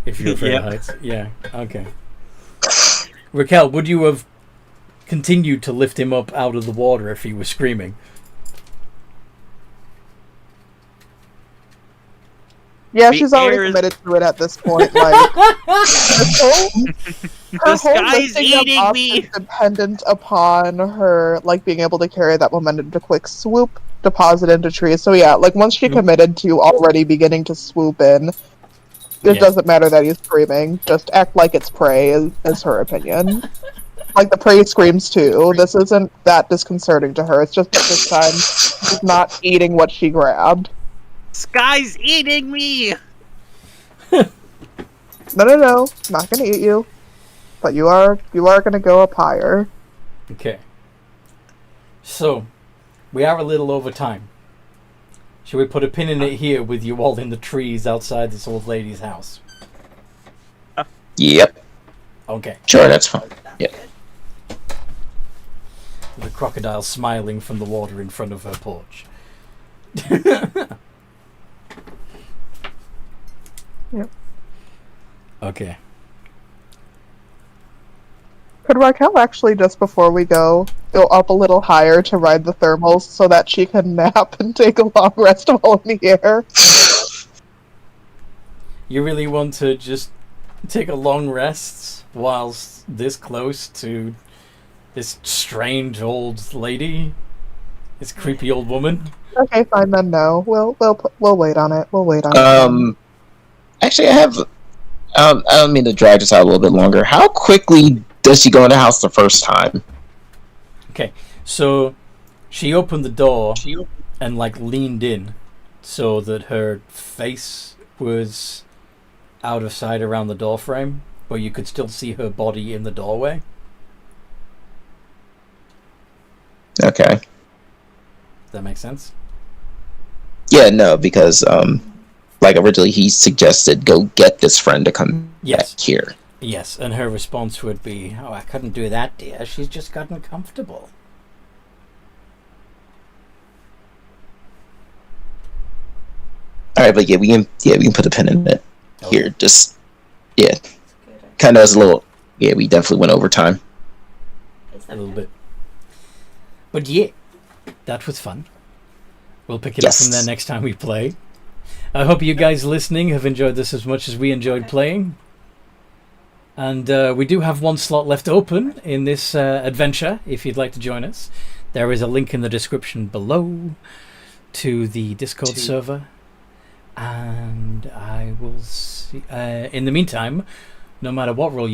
If you're afraid of heights. Yeah. Okay. Raquel, would you have continued to lift him up out of the water if he was screaming? Yeah, The she's already air is- committed to it at this point. Like, her The whole sky's lifting eating up me. is dependent upon her being able to carry that momentum to quick swoop, deposit into trees. So yeah, once she committed to already beginning to swoop in, it doesn't matter that he's screaming. Just act like it's prey, is her opinion. The prey screams too. This isn't that disconcerting to her. It's just that this time she's not eating what she grabbed. Sky's eating me. No. Not gonna eat you. But you are gonna go up higher. Okay. So, we are a little over time. Should we put a pin in it here with you all in the trees outside this old lady's house? Yep. Okay. Sure, that's fine. Yeah. The crocodile smiling from the water in front of her porch. Yep. Okay. Could Raquel actually, just before we go up a little higher to ride the thermals so that she can nap and take a long rest while in the air? You really want to just take a long rest whilst this close to this strange old lady? This creepy old woman? Okay, fine then. No, we'll wait on it. We'll wait on it. Actually, I have. I don't mean to drag this out a little bit longer. How quickly does she go in the house the first time? Okay, so she opened the door and leaned in so that her face was out of sight around the door frame, but you could still see her body in the doorway. Okay. Does that make sense? Yeah, no, because originally he suggested go get this friend to come back here. Yes, and her response would be, "Oh, I couldn't do that, dear. She's just gotten comfortable." right, but we can put a pin in it here. Just It's good. kind of as a little. Yeah, we definitely went over time. It's A little okay. bit. But yeah, that was fun. We'll pick it up from there next time we play. I hope you guys listening have enjoyed this as much as we enjoyed playing. And we do have one slot left open in this adventure, if you'd like to join us. There is a link in the description below to the Discord server. And I will see... in the meantime, no matter what role you